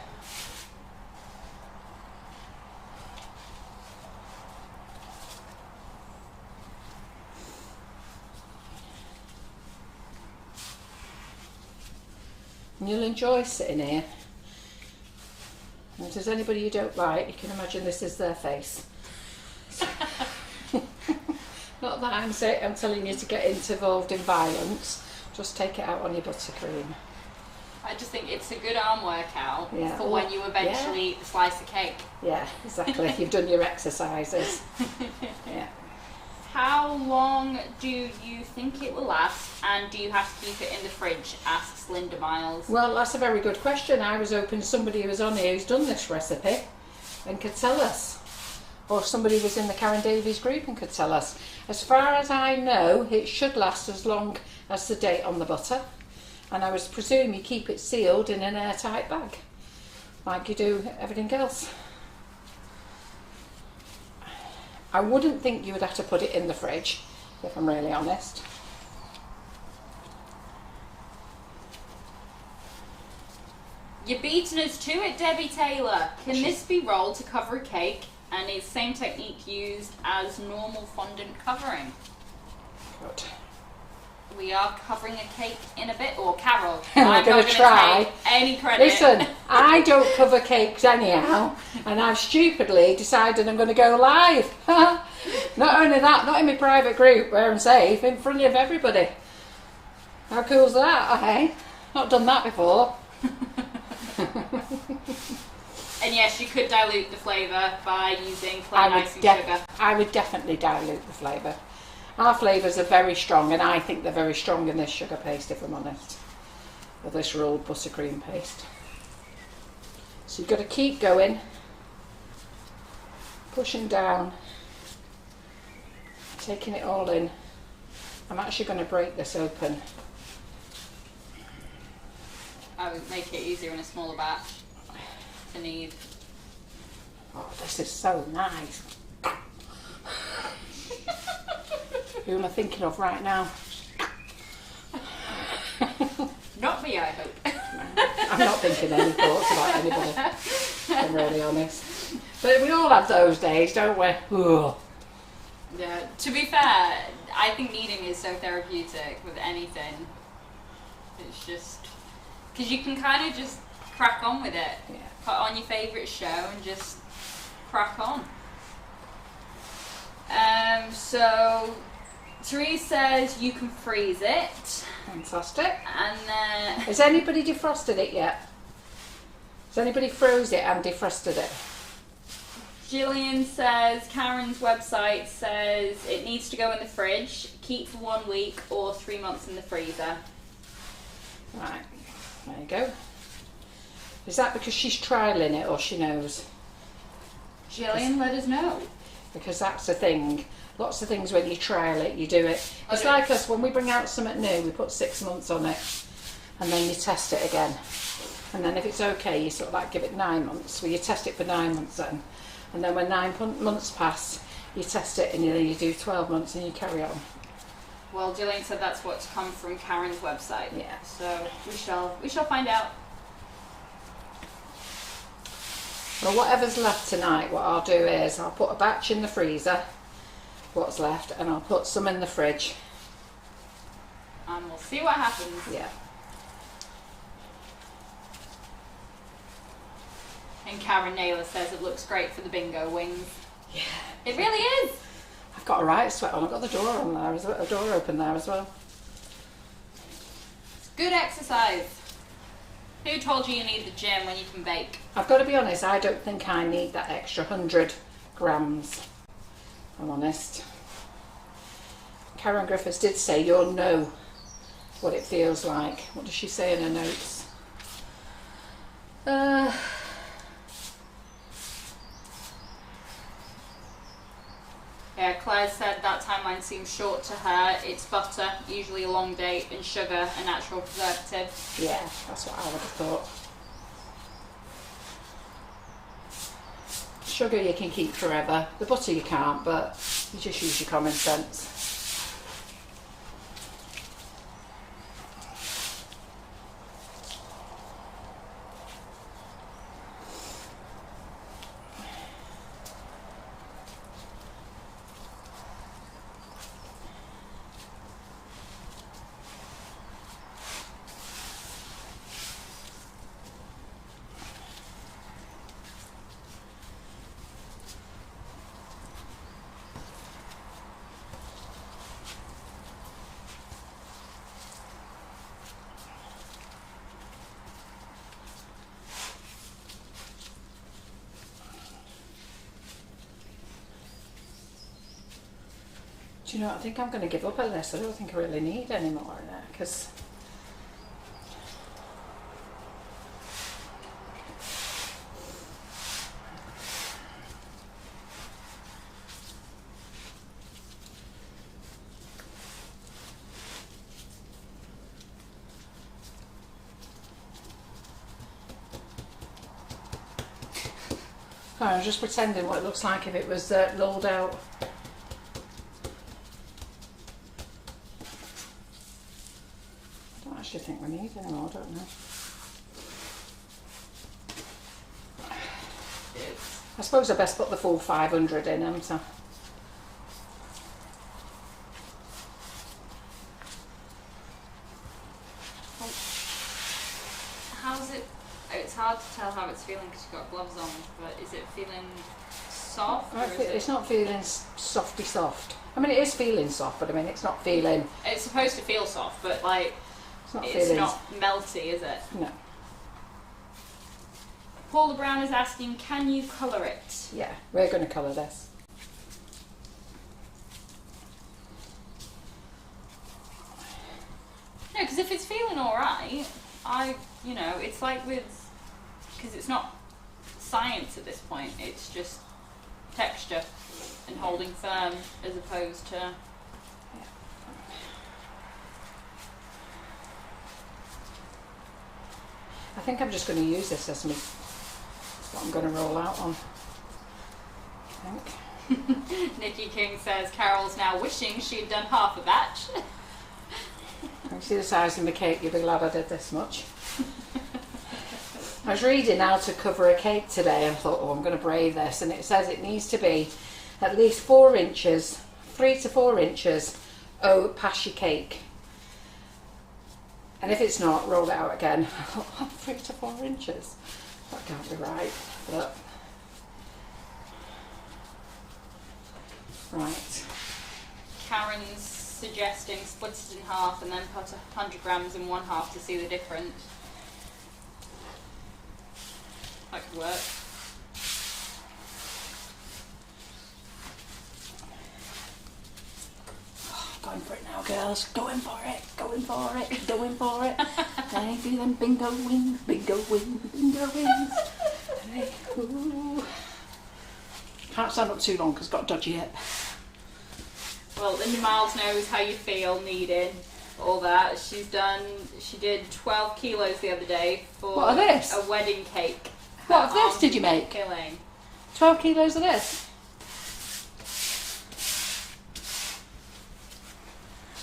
Speaker 1: And you'll enjoy sitting here. And if there's anybody you don't like, you can imagine this is their face. Not that I'm telling you to get involved in violence, just take it out on your buttercream.
Speaker 2: I just think it's a good arm workout for when you eventually eat the slice of cake.
Speaker 1: Yeah, exactly. You've done your exercises. Yeah.
Speaker 2: How long do you think it will last, and do you have to keep it in the fridge? Asks Linda Miles.
Speaker 1: Well, that's a very good question. I was hoping somebody who was on here who's done this recipe and could tell us. Or somebody was in the Karen Davies group and could tell us. As far as I know, it should last as long as the date on the butter. And I would presume you keep it sealed in an airtight bag, like you do everything else. I wouldn't think you would have to put it in the fridge, if I'm really honest.
Speaker 2: You're beating us to it, Debbie Taylor. Can this be rolled to cover a cake, and is same technique used as normal fondant covering?
Speaker 1: Good.
Speaker 2: We are covering a cake in a bit, or Carol.
Speaker 1: I'm going to try.
Speaker 2: Take any credit.
Speaker 1: Listen, I don't cover cakes anyhow, and I've stupidly decided I'm going to go live. Not only that, not in my private group where I'm safe, in front of everybody. How cool's that, eh? Not done that before.
Speaker 2: And yes, you could dilute the flavour by using plain icing sugar.
Speaker 1: I would definitely dilute the flavour. Our flavours are very strong, and I think they're very strong in this sugar paste, if I'm honest, or this rolled buttercream paste. So you've got to keep going, pushing down, taking it all in. I'm actually going to break this open.
Speaker 2: I would make it easier in a smaller batch to knead.
Speaker 1: Oh, this is so nice. Who am I thinking of right now?
Speaker 2: Not me, I hope.
Speaker 1: I'm not thinking any thoughts about anybody, if I'm really honest. But we all have those days, don't we? Ugh.
Speaker 2: Yeah, to be fair, I think kneading is so therapeutic with anything. It's just... because you can kind of just crack on with it.
Speaker 1: Yeah.
Speaker 2: Put on your favourite show and just crack on. So... Therese says you can freeze it.
Speaker 1: Fantastic.
Speaker 2: And then...
Speaker 1: has anybody defrosted it yet? Has anybody froze it and defrosted it?
Speaker 2: Gillian says Karen's website says it needs to go in the fridge, keep for 1 week or 3 months in the freezer.
Speaker 1: Right, there you go. Is that because she's trialling it or she knows?
Speaker 2: Gillian, let us know.
Speaker 1: Because that's the thing. Lots of things when you trial it, you do it. It's like us, when we bring out something new, we put 6 months on it and then you test it again. And then if it's okay, you sort of like give it 9 months. Well, you test it for 9 months then. And then when 9 months pass, you test it and then you do 12 months and you carry on.
Speaker 2: Well, Gillian said that's what's come from Karen's website.
Speaker 1: Yeah.
Speaker 2: So we shall find out.
Speaker 1: Well, whatever's left tonight, what I'll do is I'll put a batch in the freezer, what's left, and I'll put some in the fridge.
Speaker 2: And we'll see what happens.
Speaker 1: Yeah.
Speaker 2: And Karen Naylor says it looks great for the bingo wings.
Speaker 1: Yeah.
Speaker 2: It really is.
Speaker 1: I've got a right sweat on. I've got the door on there as well, a door open there as well.
Speaker 2: It's good exercise. Who told you you need the gym when you can bake?
Speaker 1: I've got to be honest, I don't think I need that extra 100 grams. I'm honest. Karen Griffiths did say you'll know what it feels like. What does she say in her notes?
Speaker 2: Yeah, Claire said that timeline seems short to her. It's butter, usually a long date, and sugar, a natural preservative.
Speaker 1: Yeah, that's what I would have thought. Sugar you can keep forever. The butter you can't, but you just use your common sense. Do you know what? I think I'm going to give up at this. I don't think I really need any more in it because I was just pretending what it looks like if it was rolled out. I don't actually think we need any more, don't know. I suppose I best put the full 500 in, haven't I?
Speaker 2: How's it? It's hard to tell how it's feeling because you've got gloves on, but is it feeling soft?
Speaker 1: It's not feeling softy soft. I mean, it is feeling soft, but I mean, it's not feeling...
Speaker 2: It's supposed to feel soft, but like,
Speaker 1: it's
Speaker 2: not melty, is it?
Speaker 1: No.
Speaker 2: Paula Brown is asking, can you colour it?
Speaker 1: Yeah, we're going to colour this.
Speaker 2: No, because if it's feeling alright, you know, it's like with... Because it's not science at this point, it's just texture and holding firm as opposed to...
Speaker 1: I think I'm just going to use this as me. That's what I'm going to roll out on. I think.
Speaker 2: Nikki King says Carol's now wishing she'd done half a batch.
Speaker 1: You see the size of my cake, you'll be glad I did this much. I was reading how to cover a cake today and thought, oh, I'm going to brave this, and it says it needs to be at least 4 inches, 3 to 4 inches past your cake. And if it's not, roll it out again. 3 to 4 inches. That can't be right. But right.
Speaker 2: Karen's suggesting split it in half and then put 100 grams in one half to see the difference. That could work.
Speaker 1: Going for it now, girls. Going for it. Going for it. Going for it. Hey, do them bingo wings, bingo wings, bingo wings. Hey, ooh. Can't stand up too long because I've got a dodgy hip.
Speaker 2: Well, Linda Miles knows how you feel needing all that. She did 12 kilos the other day for a wedding cake.
Speaker 1: What of this did you make?
Speaker 2: Filling.
Speaker 1: 12 kilos of this?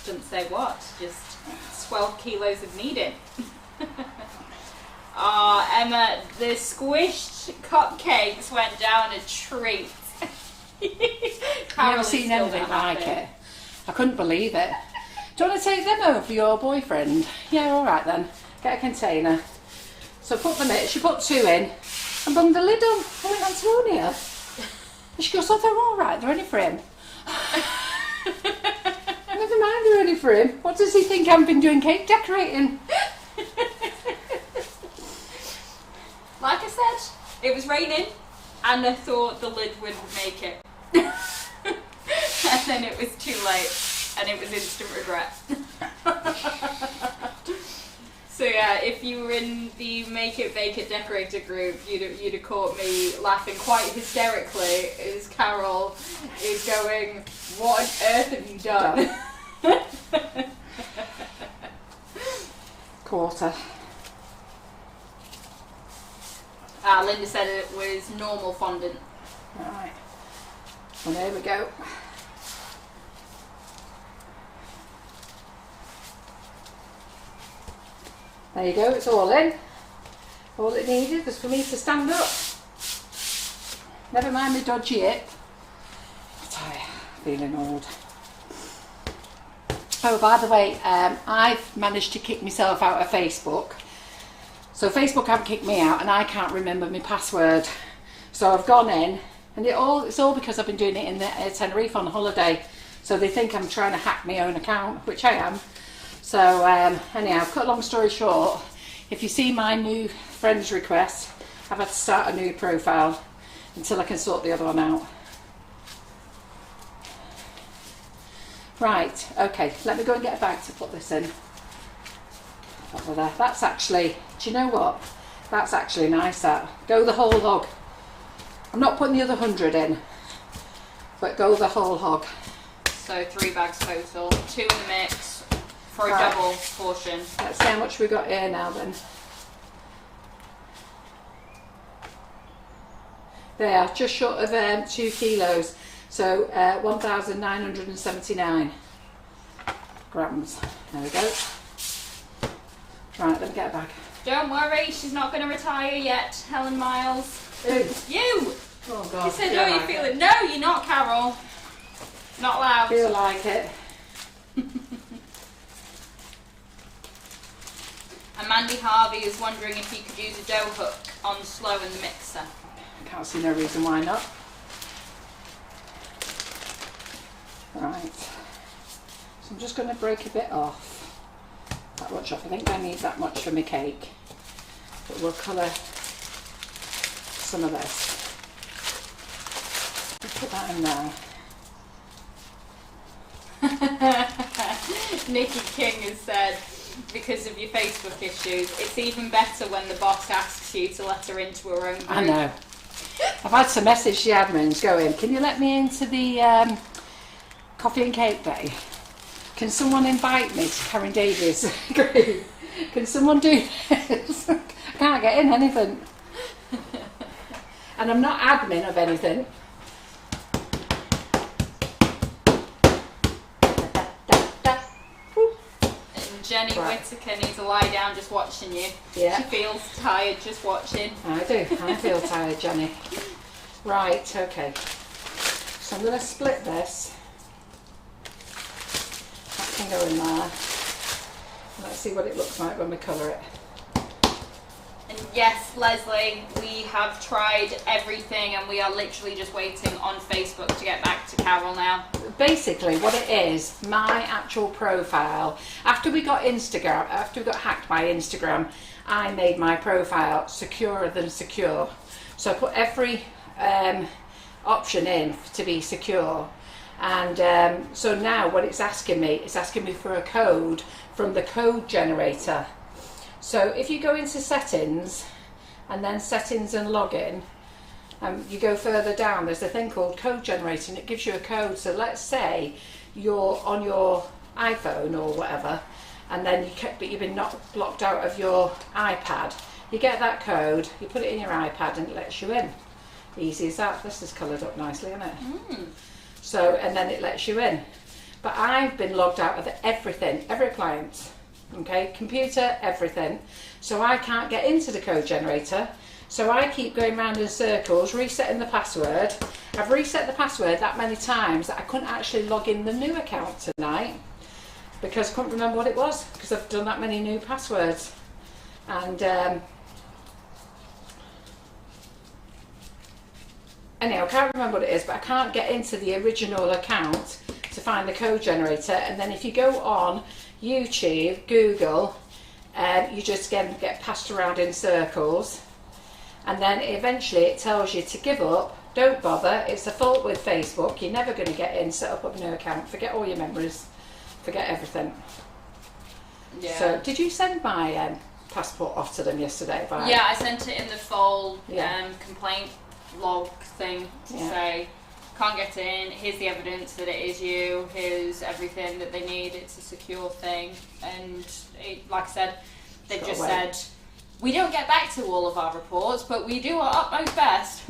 Speaker 2: Didn't say what, just 12 kilos of kneading. Emma, the squished cupcakes went down a treat.
Speaker 1: I've never seen anything like it. I couldn't believe it. Do you want to take them over for your boyfriend? Yeah, alright then. Get a container. So put them in. She put 2 in and bung the lid on. I went, Antonia. And she goes, oh, they're alright, they're only for him. Never mind, they're only for him. What does he think I've been doing cake decorating?
Speaker 2: Like I said, it was raining and I thought the lid would make it. And then it was too late and it was instant regret. So yeah, if you were in the Make It Bake It Decorator group, you'd have caught me laughing quite hysterically as Carol is going, what on earth have you done?
Speaker 1: Quarter.
Speaker 2: Linda said it was normal fondant.
Speaker 1: Right. Well, there we go. There you go, it's all in. All it needed was for me to stand up. Never mind my dodgy hip. I'm feeling old. Oh, by the way, I've managed to kick myself out of Facebook. So Facebook haven't kicked me out and I can't remember my password. So I've gone in and it's all because I've been doing it in Tenerife on holiday. So they think I'm trying to hack my own account, which I am. So anyhow, cut a long story short, if you see my new friends request, I've had to start a new profile until I can sort the other one out. Right, okay, let me go and get a bag to put this in. Over there. That's actually, do you know what? That's actually nice, that. Go the whole hog. I'm not putting the other 100 in, but go the whole hog.
Speaker 2: So 3 bags total, 2 in the mix for a
Speaker 1: Right.
Speaker 2: double portion.
Speaker 1: Let's see how much we got here now then. They are just short of 2 kilos, so 1,979 grams. There we go. Right, let me get a bag.
Speaker 2: Don't worry, she's not going to retire yet, Helen Miles.
Speaker 1: Who?
Speaker 2: You!
Speaker 1: Oh God.
Speaker 2: You said,
Speaker 1: feel
Speaker 2: oh, you
Speaker 1: like
Speaker 2: feel
Speaker 1: it.
Speaker 2: it. No, you're not, Carol. Not allowed.
Speaker 1: Feel like it.
Speaker 2: And Mandy Harvey is wondering if you could use a dough hook on slow in the mixer.
Speaker 1: Can't see no reason why not. Right. So I'm just going to break a bit off. That much off. I think I need that much for my cake. But we'll colour some of this. Put that in there.
Speaker 2: Nikki King has said, because of your Facebook issues, it's even better when the boss asks you to let her into her own group.
Speaker 1: I know. I've had some message to the admins going, can you let me into the coffee and cake day? Can someone invite me to Karen Davies' group? Can someone do this? I can't get in anything. And I'm not admin of anything.
Speaker 2: And Jenny
Speaker 1: Right.
Speaker 2: Whittaker needs to lie down just watching you.
Speaker 1: Yeah.
Speaker 2: She feels tired just watching.
Speaker 1: I do. I feel tired, Jenny. Right, okay. So I'm going to split this. That can go in there. Let's see what it looks like when we colour it.
Speaker 2: And yes, Leslie, we have tried everything and we are literally just waiting on Facebook to get back to Carol now.
Speaker 1: Basically, what it is, my actual profile, after we got hacked by Instagram, I made my profile securer than secure. So I put every option in to be secure. And so now what it's asking me for a code from the code generator. So if you go into settings and then settings and login, you go further down, there's a thing called code generator and it gives you a code. So let's say you're on your iPhone or whatever, and then but you've been blocked out of your iPad. You get that code, you put it in your iPad and it lets you in. Easy as that. This is coloured up nicely, isn't it?
Speaker 2: Mm.
Speaker 1: So, and then it lets you in. But I've been logged out of everything, every appliance, okay, computer, everything. So I can't get into the code generator. So I keep going round in circles, resetting the password. I've reset the password that many times that I couldn't actually log in the new account tonight because I couldn't remember what it was because I've done that many new passwords. And anyhow, I can't remember what it is, but I can't get into the original account to find the code generator. And then if you go on YouTube, Google, you just get passed around in circles. And then eventually it tells you to give up, don't bother, it's a fault with Facebook, you're never going to get in, set up a new account, forget all your memories, forget everything.
Speaker 2: Yeah.
Speaker 1: So, did you send my passport off to them yesterday?
Speaker 2: Yeah, I sent it in the full
Speaker 1: Yeah.
Speaker 2: complaint log thing to
Speaker 1: Yeah.
Speaker 2: say, can't get in, here's the evidence that it is you, here's everything that they need, it's a secure thing. And it, like I said, they've
Speaker 1: Got
Speaker 2: just
Speaker 1: away.
Speaker 2: said, we don't get back to all of our reports, but we do our utmost best.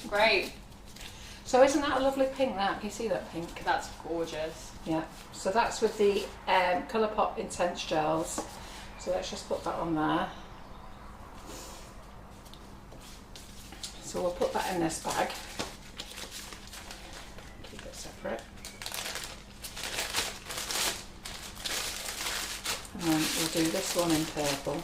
Speaker 2: Great.
Speaker 1: So isn't that a lovely pink, that? Can you see that pink?
Speaker 2: That's gorgeous.
Speaker 1: Yeah. So that's with the Colourpop Intense Gels. So let's just put that on there. So we'll put that in this bag. Keep it separate. And then we'll do this one in purple.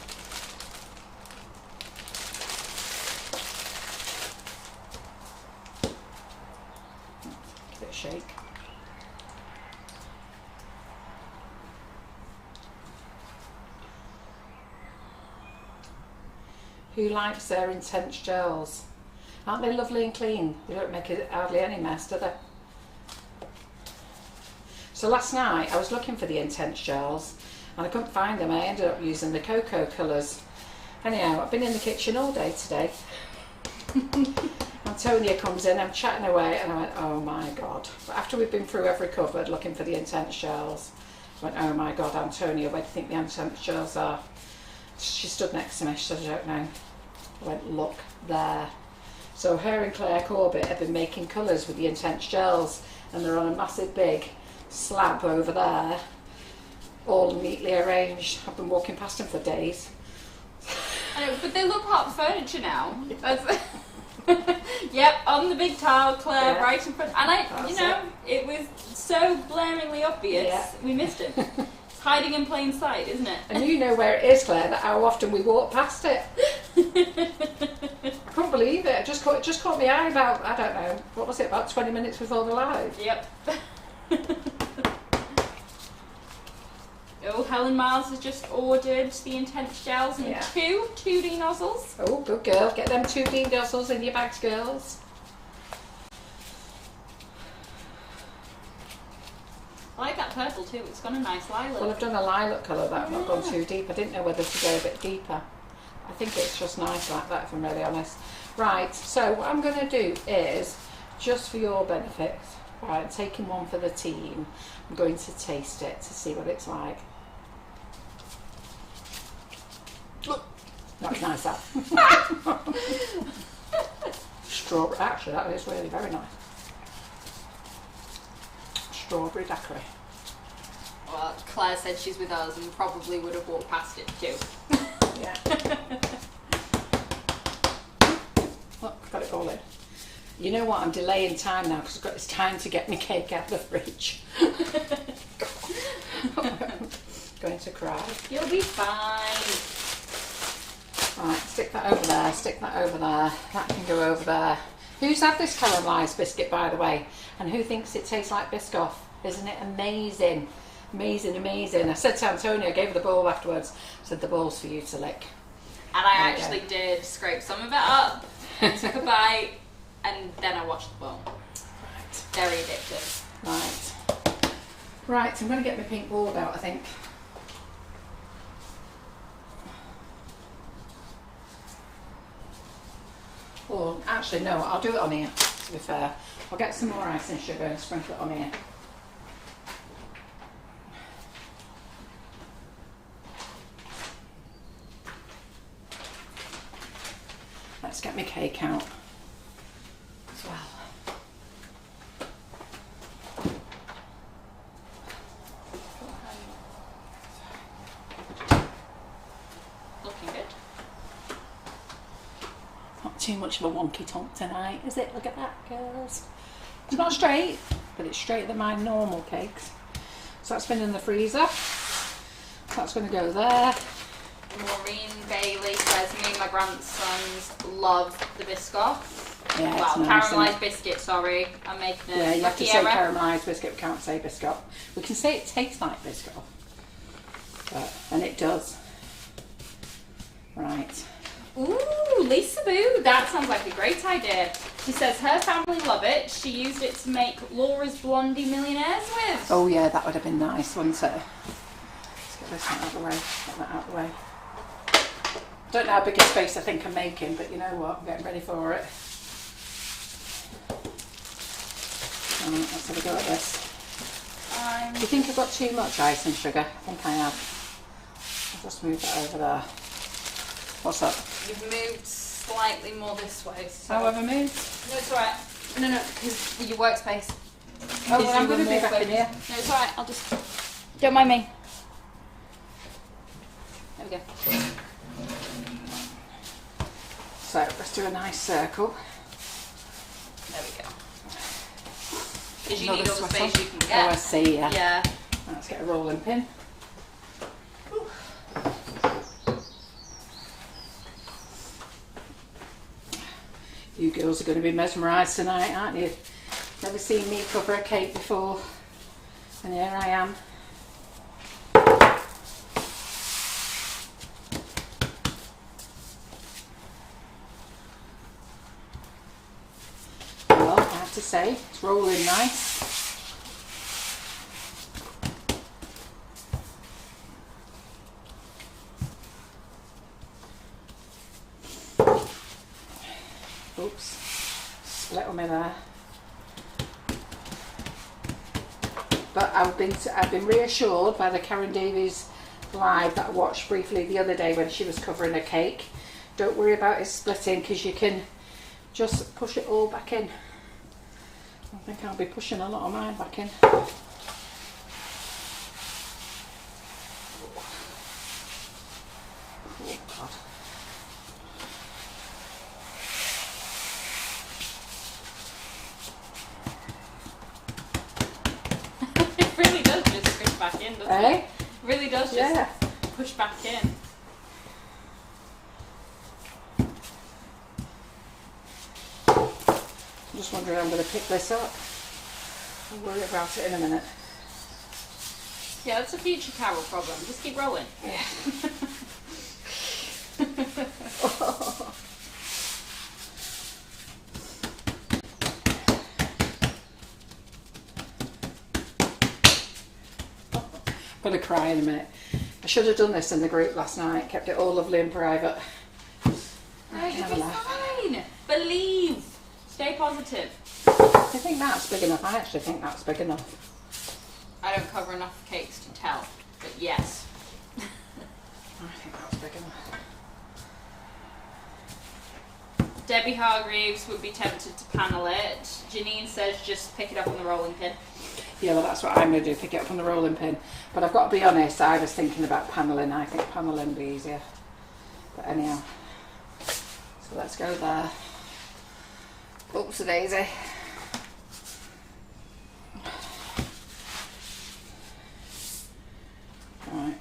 Speaker 1: Give it a shake. Who likes their intense gels? Aren't they lovely and clean? They don't make hardly any mess, do they? So last night I was looking for the intense gels and I couldn't find them. I ended up using the cocoa colours. Anyhow, I've been in the kitchen all day today. Antonia comes in, I'm chatting away, and I went, oh my God. But after we've been through every cupboard looking for the intense gels, I went, oh my God, Antonia, where do you think the intense gels are? She stood next to me, she said, I don't know. I went, look there. So her and Claire Corbett have been making colours with the intense gels, and they're on a massive big slab over there, all neatly arranged. I've been walking past them for days.
Speaker 2: I know, but they look hot furniture now. That's yep, on the big tile, Claire,
Speaker 1: Yeah.
Speaker 2: right in front. And it was so blaringly obvious.
Speaker 1: Yeah.
Speaker 2: We missed it. It's hiding in plain sight, isn't it?
Speaker 1: And you know where it is, Claire, that how often we walk past it. I couldn't believe it. It just caught my eye about, I don't know, what was it, about 20 minutes before the live?
Speaker 2: Yep. Oh, Helen Miles has just ordered the intense gels and two 2D nozzles.
Speaker 1: Oh, good girl. Get them 2D nozzles in your bags, girls.
Speaker 2: I like that purple too. It's got a nice lilac.
Speaker 1: Well, I've done a lilac colour that I've not gone too deep. I didn't know whether to go a bit deeper. I think it's just nice like that, if I'm really honest. Right, so what I'm going to do is, just for your benefit, right, I'm taking one for the team. I'm going to taste it to see what it's like. That's nice, that. Strawberry, actually that is really very nice. Strawberry daiquiri.
Speaker 2: Well, Claire said she's with us and probably would have walked past it too.
Speaker 1: Yeah. Look, got it all in. You know what, I'm delaying time now because it's time to get my cake out of the fridge. Going to cry.
Speaker 2: You'll be fine.
Speaker 1: Right, stick that over there, stick that over there. That can go over there. Who's had this caramelised biscuit, by the way? And who thinks it tastes like Biscoff? Isn't it amazing? Amazing, amazing. I said to Antonia, I gave her the bowl afterwards, I said the bowl's for you to lick.
Speaker 2: And I actually did scrape some of it up, took a bite, and then I watched the bowl.
Speaker 1: Right.
Speaker 2: Very addictive.
Speaker 1: Right. Right, I'm going to get my pink board out, I think. Or, actually, no, I'll do it on here, to be fair. I'll get some more ice and sugar and sprinkle it on here. Let's get my cake out as well.
Speaker 2: Looking good.
Speaker 1: Not too much of a wonky tonk tonight, is it? Look at that, girls. It's not straight, but it's straighter than my normal cakes. So that's been in the freezer. That's going to go there.
Speaker 2: Maureen Bailey says, me and my grandsons love the Biscoff.
Speaker 1: Yeah,
Speaker 2: Well,
Speaker 1: it's nice,
Speaker 2: caramelised biscuit, sorry. I'm making it.
Speaker 1: yeah, you have to say caramelised biscuit, we can't say Biscoff. We can say it tastes like Biscoff. And it does. Right.
Speaker 2: Ooh, Lisa Boo, that sounds like a great idea. She says her family love it. She used it to make Laura's Blondie Millionaires with.
Speaker 1: Oh yeah, that would have been nice, wouldn't it? Let's get this one out of the way. Get that out of the way. I don't know how big a space I think I'm making, but you know what? I'm getting ready for it. Let's have a go at this. Do you think I've got too much ice and sugar? I think I have. I'll just move that over there. What's up?
Speaker 2: You've moved slightly more this way. So.
Speaker 1: How have I moved?
Speaker 2: No, it's alright. No, because with your workspace.
Speaker 1: Oh, well, I'm going to be back in here.
Speaker 2: No, it's alright. I'll just... Don't mind me. There we go.
Speaker 1: So, let's do a nice circle.
Speaker 2: There we go. Because you
Speaker 1: Another
Speaker 2: need all the
Speaker 1: sweat
Speaker 2: space
Speaker 1: on.
Speaker 2: you can get.
Speaker 1: Oh, I see, yeah.
Speaker 2: Yeah.
Speaker 1: Let's get a rolling pin. You girls are going to be mesmerised tonight, aren't you? Never seen me cover a cake before. And here I am. Well, I have to say, it's rolling nice. Split them in there. But I've been reassured by the Karen Davies live that I watched briefly the other day when she was covering a cake. Don't worry about it splitting, because you can just push it all back in. I think I'll be pushing a lot of mine back in. Oh God.
Speaker 2: It really does just push back in, doesn't it? It really does just push back in.
Speaker 1: I'm just wondering how I'm going to pick this up. I'll worry about it in a minute.
Speaker 2: Yeah, that's a future Carol problem. Just keep rolling.
Speaker 1: Yeah. I'm going to cry in a minute. I should have done this in the group last night, kept it all lovely and private.
Speaker 2: No, you'll be fine. Believe. Stay positive.
Speaker 1: I think that's big enough. I actually think that's big enough.
Speaker 2: I don't cover enough cakes to tell, but yes.
Speaker 1: I think that's big enough.
Speaker 2: Debbie Hargreaves would be tempted to panel it. Janine says just pick it up on the rolling pin.
Speaker 1: Yeah, well, that's what I'm going to do, pick it up on the rolling pin. But I've got to be honest, I was thinking about panelling. I think panelling would be easier. But anyhow, so let's go there. Oops, a daisy. Right.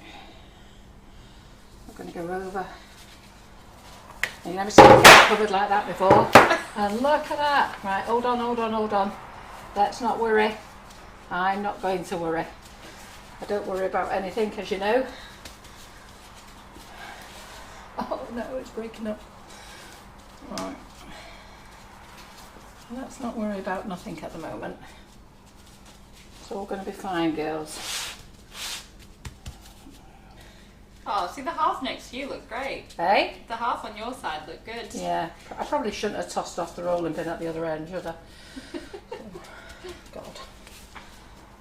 Speaker 1: I'm going to go over. You've never seen it covered like that before. And look at that. Right, hold on, hold on, hold on. Let's not worry. I'm not going to worry. I don't worry about anything, as you know. Oh no, it's breaking up. Right. Let's not worry about nothing at the moment. It's all going to be fine, girls.
Speaker 2: Oh, see, the half next to you looked great.
Speaker 1: Hey?
Speaker 2: The half on your side looked good.
Speaker 1: Yeah, I probably shouldn't have tossed off the rolling pin at the other end, should I? God.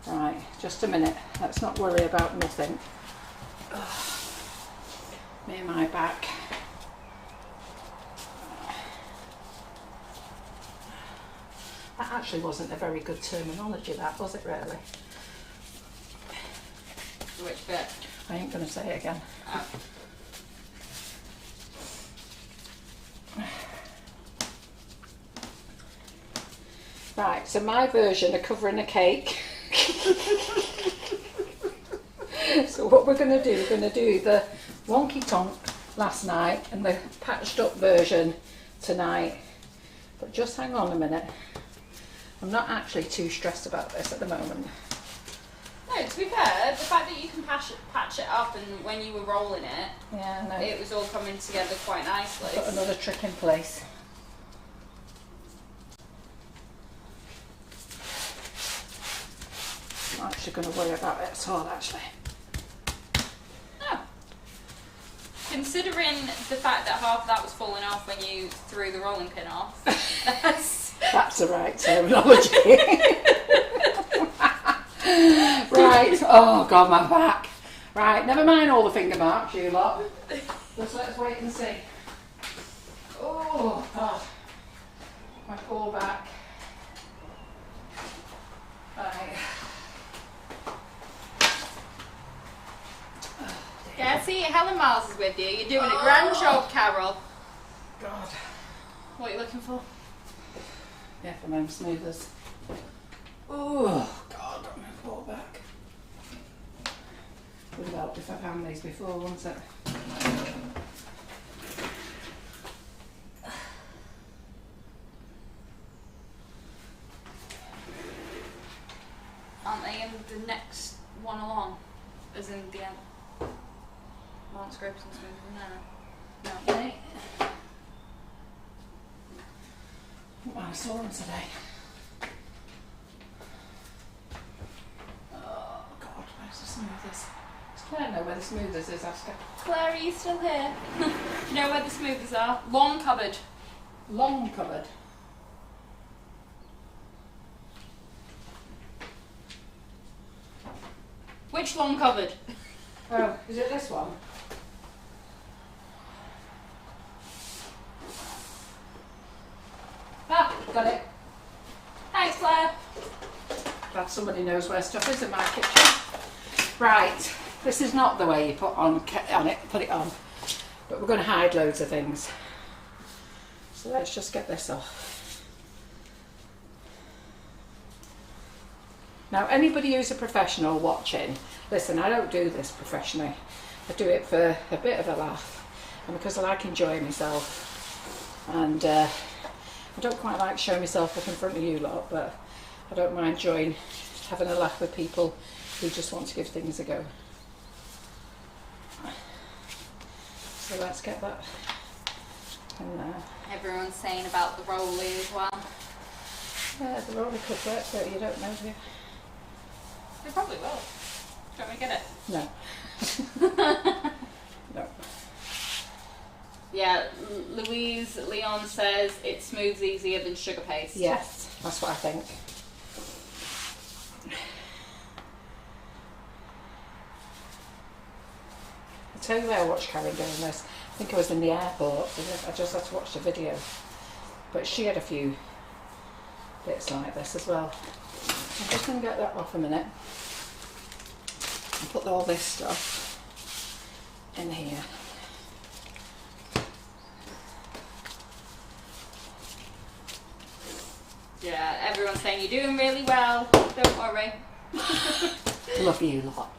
Speaker 1: Right, just a minute. Let's not worry about nothing. Ugh. Me and my back. That actually wasn't a very good terminology, that, was it, really?
Speaker 2: Which bit?
Speaker 1: I ain't going to say it again.
Speaker 2: Oh.
Speaker 1: Right, so my version of covering a cake. So what we're going to do, we're going to do the wonky tonk last night and the patched up version tonight. But just hang on a minute. I'm not actually too stressed about this at the moment.
Speaker 2: No, to be fair, the fact that you can patch it up, and when you were rolling it,
Speaker 1: Yeah, no.
Speaker 2: it was all coming together quite nicely.
Speaker 1: Got another trick in place. I'm not actually going to worry about it at all, actually.
Speaker 2: No. Considering the fact that half of that was falling off when you threw the rolling pin off,
Speaker 1: That's the right terminology. Right, oh God, my back. Right, never mind all the finger marks, you lot. Just let's wait and see. Oh God, my poor back. Right.
Speaker 2: yeah, see, Helen Miles is with you. You're doing a grand job, Carol.
Speaker 1: God.
Speaker 2: What are you looking for?
Speaker 1: Yeah, for them smoothers. Oh God, got my poor back. Would have helped if I've had these before, wouldn't it?
Speaker 2: Aren't they in the next one along? As in the end? Aren't scrapes and smooth from there? No.
Speaker 1: Okay. I saw them today. Oh God, where's the smoothers? Does Claire know where the smoothers is, ask her?
Speaker 2: Claire, are you still here? Do you know where the smoothers are? Long cupboard.
Speaker 1: Long cupboard.
Speaker 2: which long cupboard?
Speaker 1: Oh, is it this one? Ah, got it.
Speaker 2: Thanks, Claire.
Speaker 1: Glad somebody knows where stuff is in my kitchen. Right, this is not the way you put it on, but we're going to hide loads of things. So let's just get this off. Now, anybody who's a professional watching, listen, I don't do this professionally. I do it for a bit of a laugh, and because I like enjoying myself, and I don't quite like showing myself up in front of you lot, but I don't mind enjoying having a laugh with people who just want to give things a go. So let's get that in there.
Speaker 2: Everyone's saying about the rolly as well.
Speaker 1: Yeah, the roller could work, but you don't know, do you?
Speaker 2: They probably will. Do you want me to get it?
Speaker 1: No. No.
Speaker 2: Yeah, Louise Leon says it smooths easier than sugar paste.
Speaker 1: Yes, that's what I think. I'll tell you where I watched Karen doing this. I think I was in the airport. I just had to watch the video. But she had a few bits like this as well. I'm just going to get that off a minute and put all this stuff in here.
Speaker 2: Yeah, everyone's saying you're doing really well. Don't worry.
Speaker 1: Love you lot.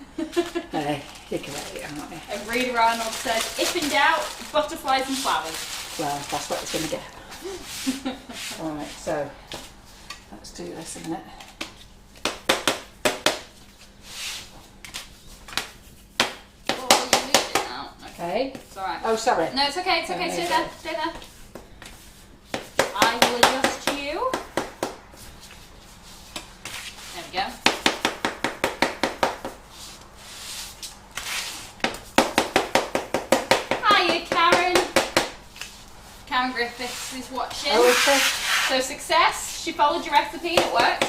Speaker 1: Hey, you're great, aren't you?
Speaker 2: And Rita Arnold says, if in doubt, butterflies and flowers.
Speaker 1: Well, that's what it's going to get. Alright, so let's do this a minute.
Speaker 2: Oh, you moved it now.
Speaker 1: Okay.
Speaker 2: It's alright.
Speaker 1: Oh, sorry.
Speaker 2: No, it's okay, it's okay.
Speaker 1: No,
Speaker 2: Stay
Speaker 1: no,
Speaker 2: there,
Speaker 1: no.
Speaker 2: stay there. I will adjust to you. There we go. Hiya, Karen. Karen Griffiths is watching.
Speaker 1: Oh, okay.
Speaker 2: So success. She followed your recipe and it worked.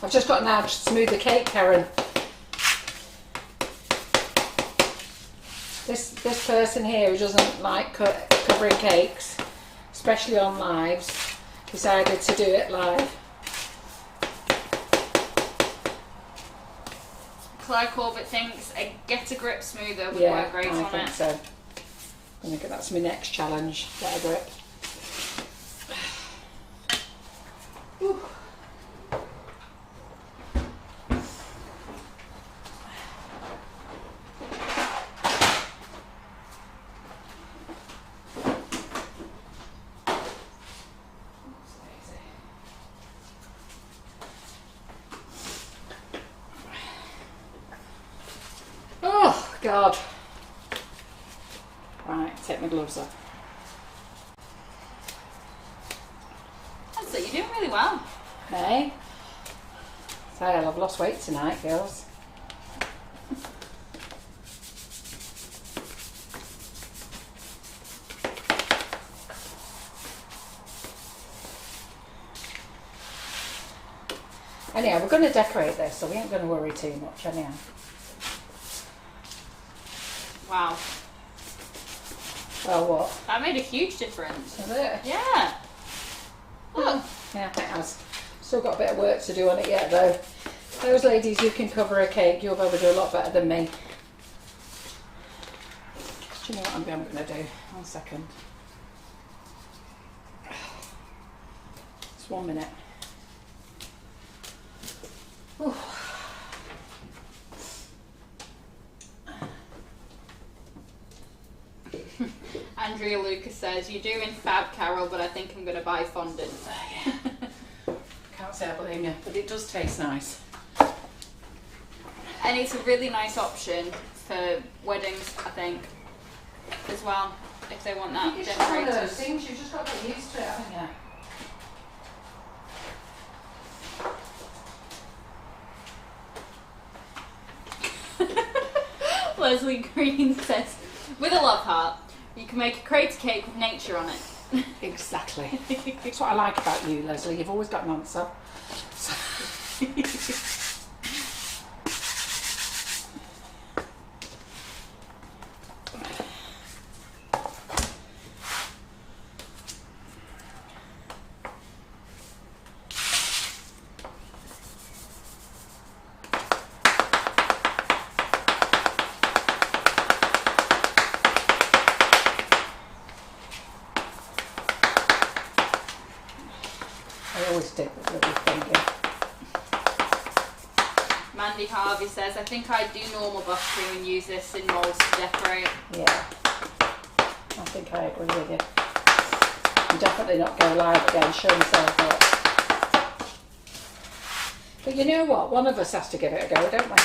Speaker 1: I've just got now to smooth the cake, Karen. This person here who doesn't like covering cakes, especially on lives, decided to do it live.
Speaker 2: Claire Corbett thinks a get a grip smoother would
Speaker 1: Yeah,
Speaker 2: work great
Speaker 1: I
Speaker 2: on
Speaker 1: think
Speaker 2: it.
Speaker 1: so. I think that's my next challenge. Get a grip. Whew. Oh, God. Right, take my gloves off.
Speaker 2: That's it, you're doing really well.
Speaker 1: Hey? So I've lost weight tonight, girls. Anyhow, we're going to decorate this, so we ain't going to worry too much anyhow.
Speaker 2: Wow.
Speaker 1: Well, what?
Speaker 2: That made a huge difference.
Speaker 1: Is it?
Speaker 2: Yeah. Look.
Speaker 1: Yeah, it has. Still got a bit of work to do on it yet, though. Those ladies who can cover a cake, you'll be able to do a lot better than me. Do you know what I'm going to do? 1 second. Just 1 minute. Ooh.
Speaker 2: Andrea Lucas says, you're doing fab, Carol, but I think I'm going to buy fondant.
Speaker 1: Can't say I blame you, but it does taste nice.
Speaker 2: And it's a really nice option for weddings, I think, as well, if they want that
Speaker 1: It's just one of those
Speaker 2: decorated.
Speaker 1: things, you've just got to get used to it, haven't you?
Speaker 2: Leslie Green says, with a love heart, you can make a crater cake with nature on it.
Speaker 1: Exactly. That's what I like about you, Leslie. You've always got an answer. I always stick with the little finger.
Speaker 2: Mandy Harvey says, I think I'd do normal buttercream and use this in molds to decorate.
Speaker 1: Yeah, I think I agree with you. I'm definitely not go live again, show myself up. But you know what? One of us has to give it a go, don't we?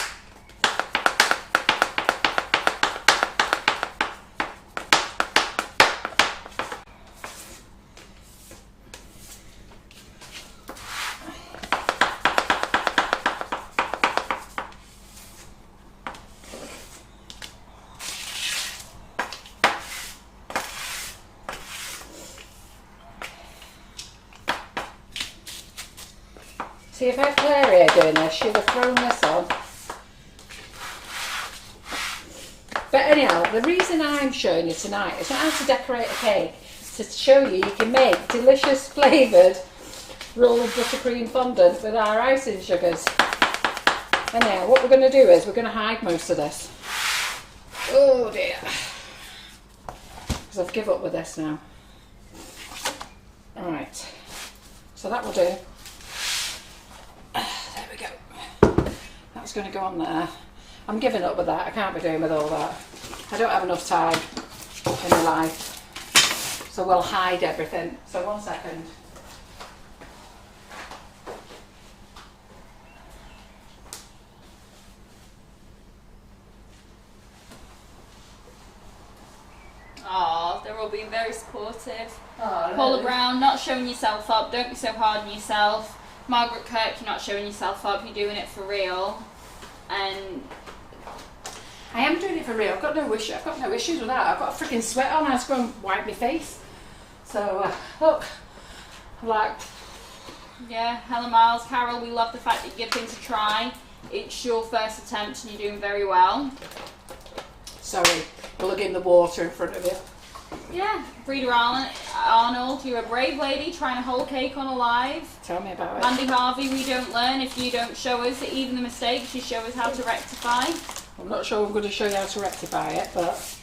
Speaker 1: See, if I had Claire here doing this, she'd have thrown this on. But anyhow, the reason I'm showing you tonight is not how to decorate a cake, it's to show you can make delicious flavoured rolled buttercream fondant with our icing sugars. Anyhow, what we're going to do is we're going to hide most of this. Oh dear. Because I've given up with this now. Alright, so that will do. There we go. That's going to go on there. I'm giving up with that. I can't be doing with all that. I don't have enough time in my life. So we'll hide everything. So 1 second.
Speaker 2: Oh, they're all being very supportive.
Speaker 1: Oh,
Speaker 2: Paula Brown, not showing yourself up. Don't be so hard on yourself. Margaret Kirk, you're not showing yourself up. You're doing it for real. And
Speaker 1: I am doing it for real. I've got no issue. I've got no issues with that. I've got a freaking sweat on. I have to go and wipe my face. So look, I'm like,
Speaker 2: yeah, Helen Miles, Carol, we love the fact that you give things a try. It's your first attempt and you're doing very well.
Speaker 1: sorry, plugging the water in front of you.
Speaker 2: Yeah, Frida Arnold, you're a brave lady trying to hold cake on alive.
Speaker 1: Tell me about it.
Speaker 2: Mandy Harvey, we don't learn if you don't show us even the mistakes, you show us how to rectify.
Speaker 1: I'm not sure I'm going to show you how to rectify it, but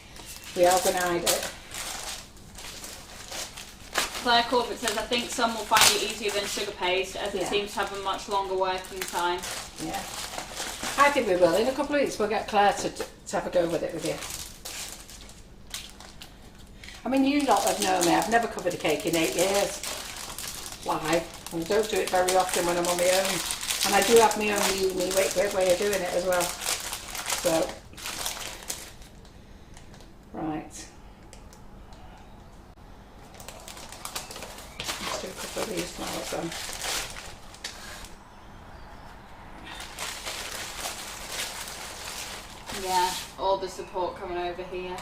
Speaker 1: we are going to hide it.
Speaker 2: Claire Corbett says, I think some will find it easier than sugar paste as it
Speaker 1: Yeah.
Speaker 2: seems to have a much longer working time.
Speaker 1: Yeah. I think we will. In a couple of weeks we'll get Claire to have a go with it with you. I mean, you lot have known me. I've never covered a cake in 8 years live. And I don't do it very often when I'm on my own. And I do have my own unique way of doing it as well. So, right. Let's do a couple of these flowers then.
Speaker 2: Yeah, all the support coming over here.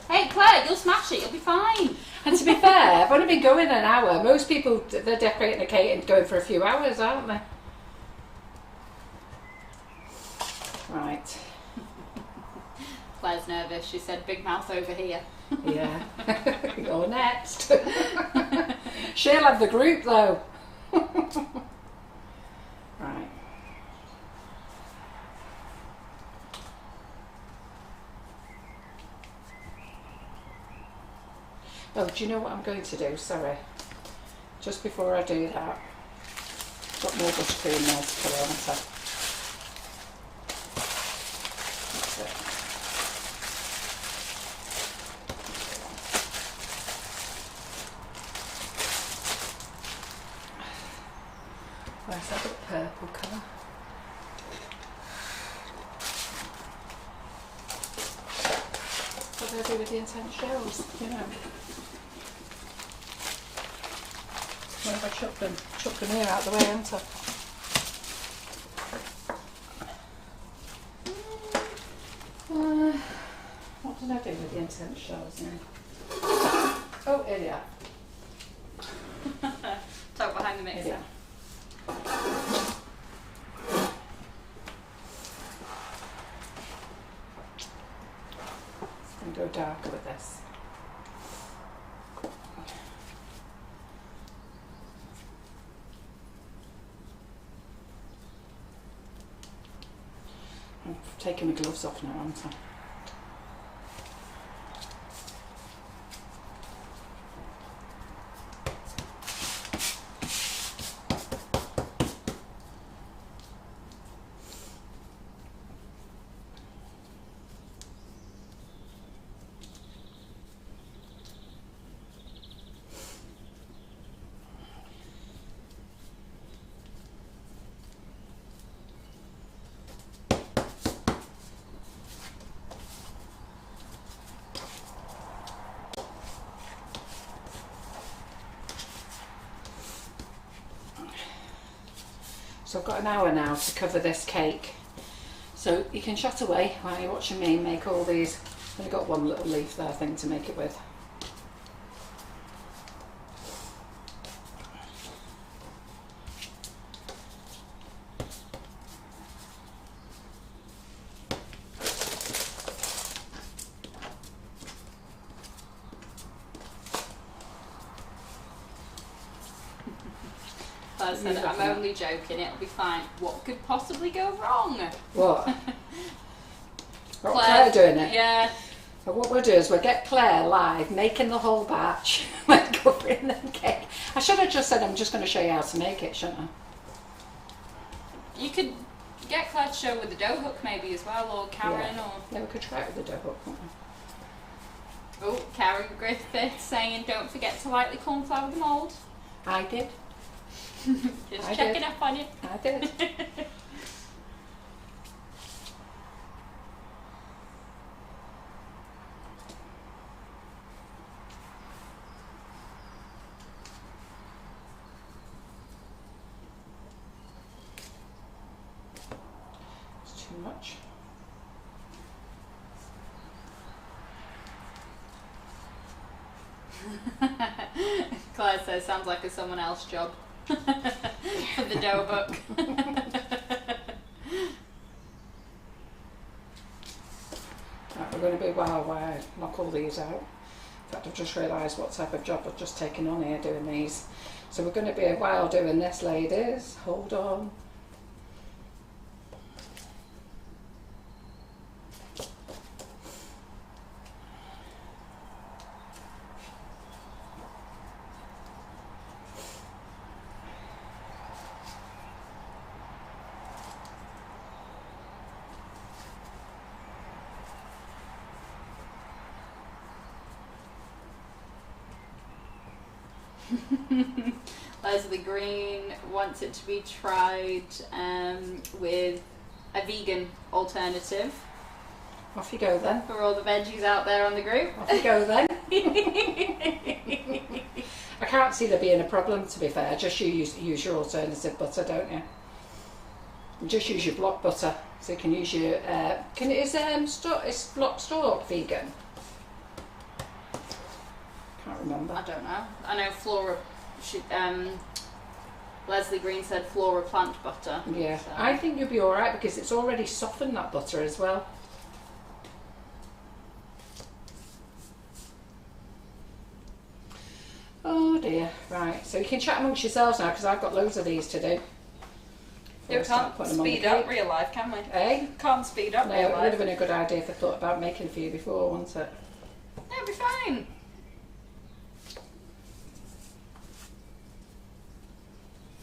Speaker 2: Hey Claire, you'll smash it, you'll be fine.
Speaker 1: And to be fair, I've only been going an hour. Most people, they're decorating a cake and going for a few hours, aren't they? Right.
Speaker 2: Claire's nervous, she said big mouth over here.
Speaker 1: Yeah. You're next. She'll have the group though. Right. Oh, do you know what I'm going to do? Sorry. Just before I do that, got more buttercream there to put on, haven't I? That's it. Where's that little purple colour? What do I do with the intense shells? You know. What if I chuck them here out the way, haven't I? What did I do with the intense shells now? Oh, here they are.
Speaker 2: Tuck behind the mixer.
Speaker 1: Here they are. I'm going to go darker with this. I'm taking my gloves off now, aren't I? So I've got an hour now to cover this cake. So you can chat away while you're watching me make all these. I've only got one little leaf there thing to make it with.
Speaker 2: I said, I'm only joking, it'll be fine. What could possibly go wrong?
Speaker 1: What? Claire doing it?
Speaker 2: Yeah.
Speaker 1: So what we'll do is we'll get Claire live making the whole batch. We're covering the cake. I should have just said I'm just going to show you how to make it, shouldn't I?
Speaker 2: You could get Claire to show with the dough hook maybe as well, or Karen, or...
Speaker 1: Yeah, we could try it with the dough hook, couldn't we?
Speaker 2: Oh, Karen Griffith saying don't forget to lightly cornflour the mould.
Speaker 1: I did.
Speaker 2: Just checking up on you.
Speaker 1: I did. It's too much.
Speaker 2: Claire says sounds like a someone else job. For the dough hook.
Speaker 1: Right, we're going to be while I knock all these out. In fact, I've just realised what type of job I've just taken on here doing these. So we're going to be a while doing this, ladies. Hold on.
Speaker 2: Leslie Green wants it to be tried with a vegan alternative.
Speaker 1: Off you go then.
Speaker 2: For all the veggies out there on the group.
Speaker 1: Off you go then. I can't see there being a problem, to be fair. Just use your alternative butter, don't you? And just use your block butter. So you can use your... is block stalk vegan? Can't remember.
Speaker 2: I don't know. I know Flora... Leslie Green said Flora plant butter.
Speaker 1: Yeah,
Speaker 2: so.
Speaker 1: I think you'll be alright because it's already softened that butter as well. Oh dear, right, so you can chat amongst yourselves now because I've got loads of these to do.
Speaker 2: You can't speed up real life, can we?
Speaker 1: Eh?
Speaker 2: Can't speed up
Speaker 1: No,
Speaker 2: real
Speaker 1: it would
Speaker 2: life.
Speaker 1: have been a good idea if I thought about making for you before, wouldn't it?
Speaker 2: That'll be fine.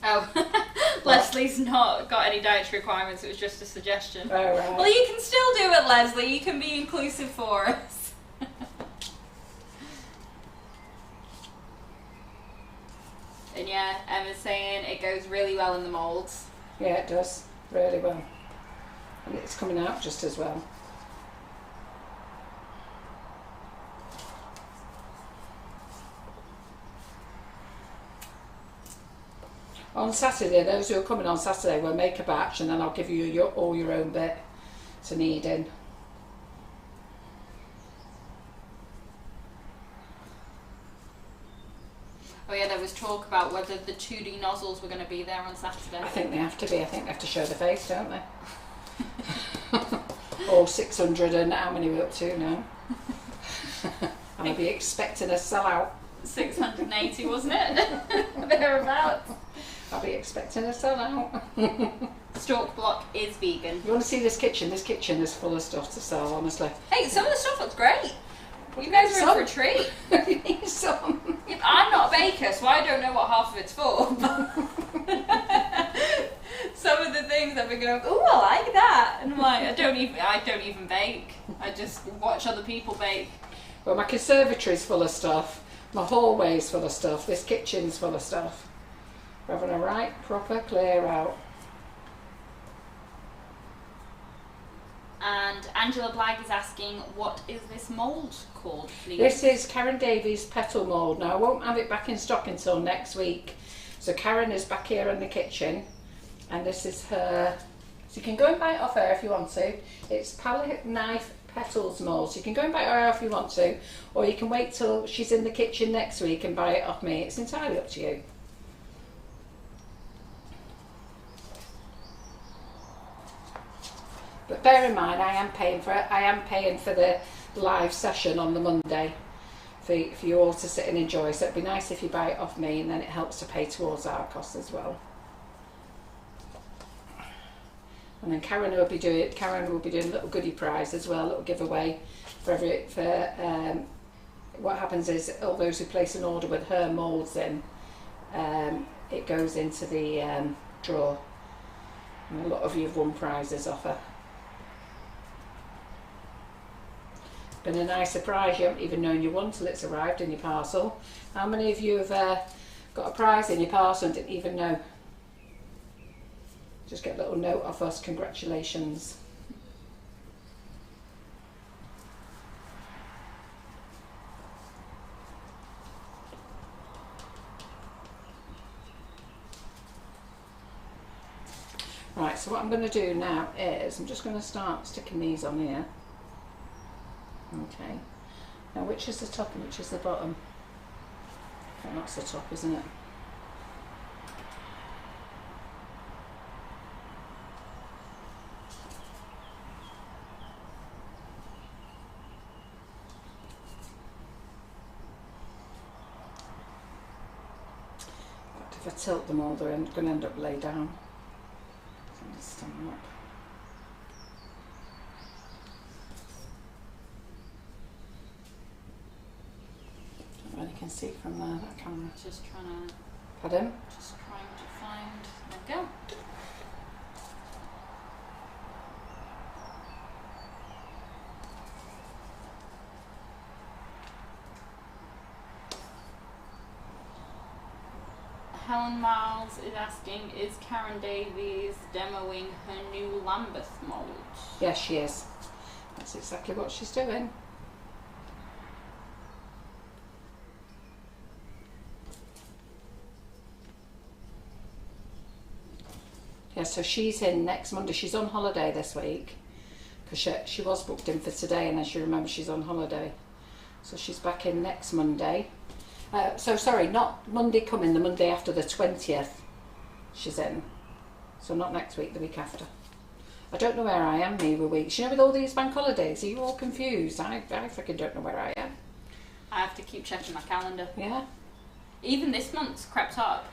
Speaker 2: Oh, Leslie's not got any dietary requirements, it was just a suggestion.
Speaker 1: Oh, right.
Speaker 2: Well, you can still do it, Leslie. You can be inclusive for us. And yeah, Emma's saying it goes really well in the moulds.
Speaker 1: Yeah, it does. Really well. And it's coming out just as well. On Saturday, those who are coming on Saturday, we'll make a batch and then I'll give you all your own bit to knead in.
Speaker 2: Oh yeah, there was talk about whether the 2D nozzles were going to be there on Saturday.
Speaker 1: I think they have to be. I think they have to show the face, don't they? All 600 and how many we're up to now? I'll be expecting a sellout.
Speaker 2: 680, wasn't it? Thereabouts.
Speaker 1: I'll be expecting a sellout.
Speaker 2: Stalk block is vegan.
Speaker 1: You want to see this kitchen? This kitchen is full of stuff to sell, honestly.
Speaker 2: Hey, some of the stuff looks great. You guys are in for a treat.
Speaker 1: You need some.
Speaker 2: I'm not a baker, so I don't know what half of it's for. Some of the things I've been going, oh, I like that, and I'm like, I don't even bake. I just watch other people bake.
Speaker 1: Well, my conservatory's full of stuff. My hallway's full of stuff. This kitchen's full of stuff. We're having a right proper clear out.
Speaker 2: And Angela Blag is asking, what is this mould called, please?
Speaker 1: This is Karen Davies petal mould. Now, I won't have it back in stock until next week. So Karen is back here in the kitchen And this is her, so you can go and buy it off her if you want to. It's palette knife petals mold, so you can go and buy it off her if you want to, or you can wait till she's in the kitchen next week and buy it off me. It's entirely up to you. But bear in mind, I am paying for it. I am paying for the live session on the Monday for you all to sit and enjoy. So it'd be nice if you buy it off me, and then it helps to pay towards our costs as well. And then Karen will be doing a little goodie prize as well, a little giveaway for what happens is all those who place an order with her moulds in, it goes into the draw. And a lot of you have won prizes off her. Been a nice surprise. You haven't even known you won till it's arrived in your parcel. How many of you have got a prize in your parcel and didn't even know? Just get a little note off us, congratulations. Right, so what I'm going to do now is I'm just going to start sticking these on here. Okay, now which is the top and which is the bottom? Well, that's the top, isn't it? If I tilt them all, they're going to end up lay down. So I'm just stand them up. You can see from there, that camera.
Speaker 2: Just trying to.
Speaker 1: Pardon?
Speaker 2: Just trying to find. There we go. Helen Miles is asking, is Karen Davies demoing her new Lambeth mould?
Speaker 1: Yes, she is. That's exactly what she's doing. Yeah, so she's in next Monday. She's on holiday this week because she was booked in for today, and as you remember, she's on holiday. So she's back in next Monday. So sorry, not Monday coming, the Monday after the 20th she's in. So not next week, the week after. I don't know where I am either week. You know, with all these bank holidays, are you all confused? I freaking don't know where I am.
Speaker 2: I have to keep checking my calendar.
Speaker 1: Yeah.
Speaker 2: Even this month's crept up.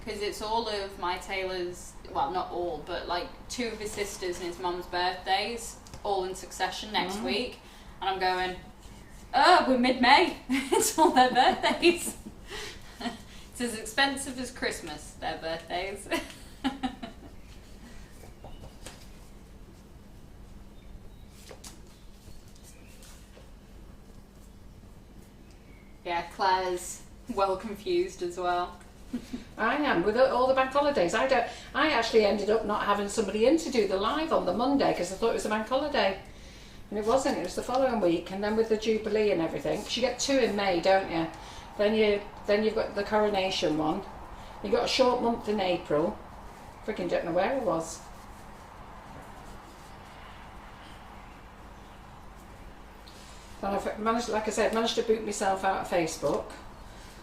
Speaker 2: Because it's all of my tailor's, well, not all, but like 2 of his sisters and his mum's birthdays, all in succession next week. And I'm going, oh, we're mid-May. It's all their birthdays. It's as expensive as Christmas, their birthdays. Yeah, Claire's well confused as well.
Speaker 1: I am with all the bank holidays. I actually ended up not having somebody in to do the live on the Monday because I thought it was a bank holiday, and it wasn't. It was the following week, and then with the Jubilee and everything, 'cause you get 2 in May, don't you? Then you've got the coronation one. You got a short month in April. Freaking don't know where it was. And I've managed, like I said, managed to boot myself out of Facebook.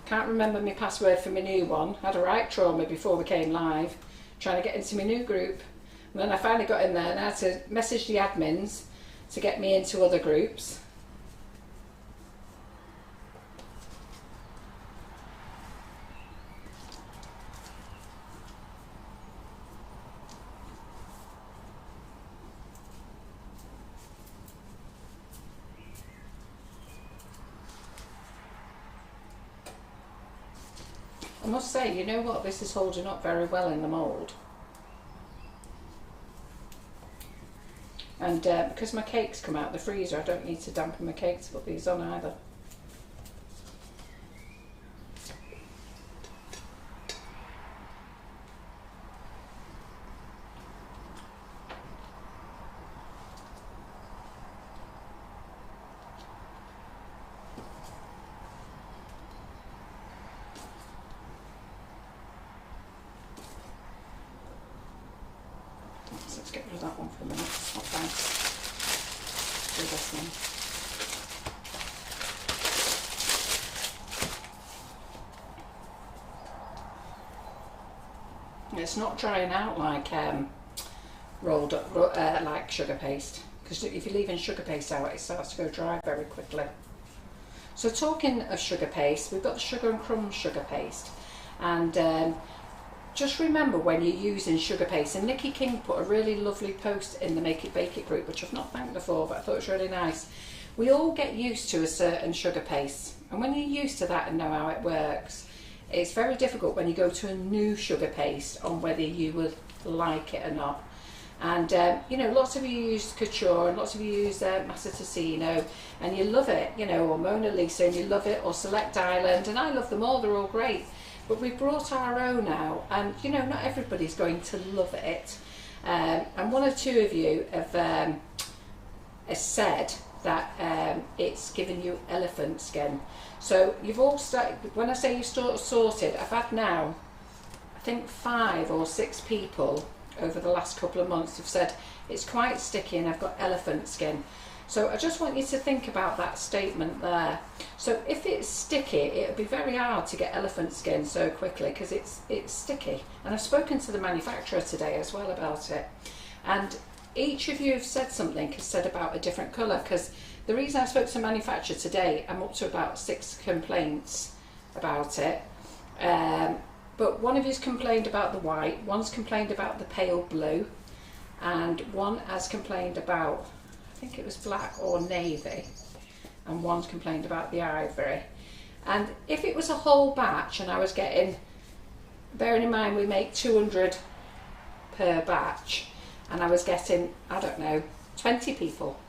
Speaker 1: Can't remember my password for my new one. Had a right trauma before we came live, trying to get into my new group. And then I finally got in there and I had to message the admins to get me into other groups. I must say, you know what, this is holding up very well in the mould. And because my cakes come out of the freezer, I don't need to dampen my cakes to put these on either. that one for a minute. Not bad. Do this one. It's not drying out like rolled up, like sugar paste, because if you're leaving sugar paste out, it starts to go dry very quickly. So talking of sugar paste, we've got the Sugar and Crumbs sugar paste, and just remember when you're using sugar paste, and Nikki King put a really lovely post in the Make It Bake It group, which I've not thanked before, but I thought it was really nice. We all get used to a certain sugar paste, and when you're used to that and know how it works, it's very difficult when you go to a new sugar paste on whether you would like it or not. And you know, lots of you use Couture and lots of you use Massaticino and you love it, you know, or Mona Lisa and you love it, or Select Island, and I love them all, they're all great. But we brought our own out, and you know, not everybody's going to love it. And one or two of you have said that it's giving you elephant skin. So you've all started, when I say you sorted, I've had now, I think 5 or 6 people over the last couple of months have said it's quite sticky and I've got elephant skin. So I just want you to think about that statement there. So if it's sticky, it'll be very hard to get elephant skin so quickly because it's sticky. And I've spoken to the manufacturer today as well about it. And each of you have said something, has said about a different colour, because the reason I spoke to the manufacturer today, I'm up to about 6 complaints about it. But one of you's complained about the white, one's complained about the pale blue, and one has complained about, I think it was black or navy, and one's complained about the ivory. And if it was a whole batch and I was getting, bearing in mind we make 200 per batch, and I was getting, I don't know, 20 people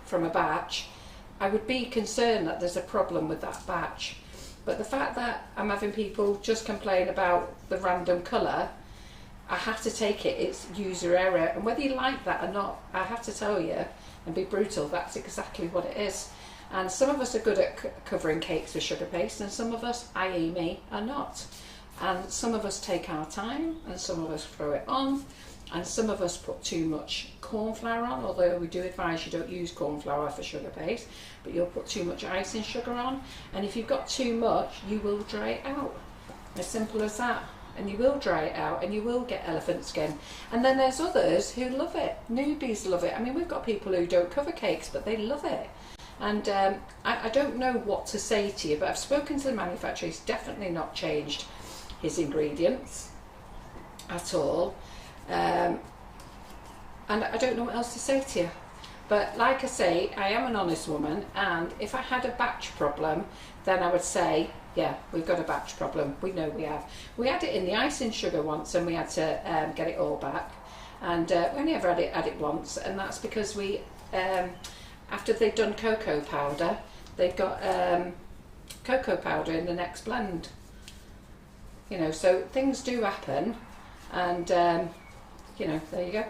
Speaker 1: from a batch, I would be concerned that there's a problem with that batch. But the fact that I'm having people just complain about the random colour, I have to take it, it's user error. And whether you like that or not, I have to tell you and be brutal, that's exactly what it is. And some of us are good at covering cakes with sugar paste, and some of us, i.e. me, are not. And some of us take our time, and some of us throw it on, and some of us put too much corn flour on, although we do advise you don't use corn flour for sugar paste, but you'll put too much icing sugar on, and if you've got too much, you will dry it out. As simple as that. And you will dry it out and you will get elephant skin. And then there's others who love it. Newbies love it. I mean, we've got people who don't cover cakes, but they love it. And I don't know what to say to you, but I've spoken to the manufacturer. He's definitely not changed his ingredients at all. And I don't know what else to say to you. But like I say, I am an honest woman, and if I had a batch problem, then I would say, yeah, we've got a batch problem. We know we have. We had it in the icing sugar once, and we had to get it all back. And we only ever had it once, and that's because we, after they'd done cocoa powder, they've got cocoa powder in the next blend. You know, so things do happen, and you know, there you go.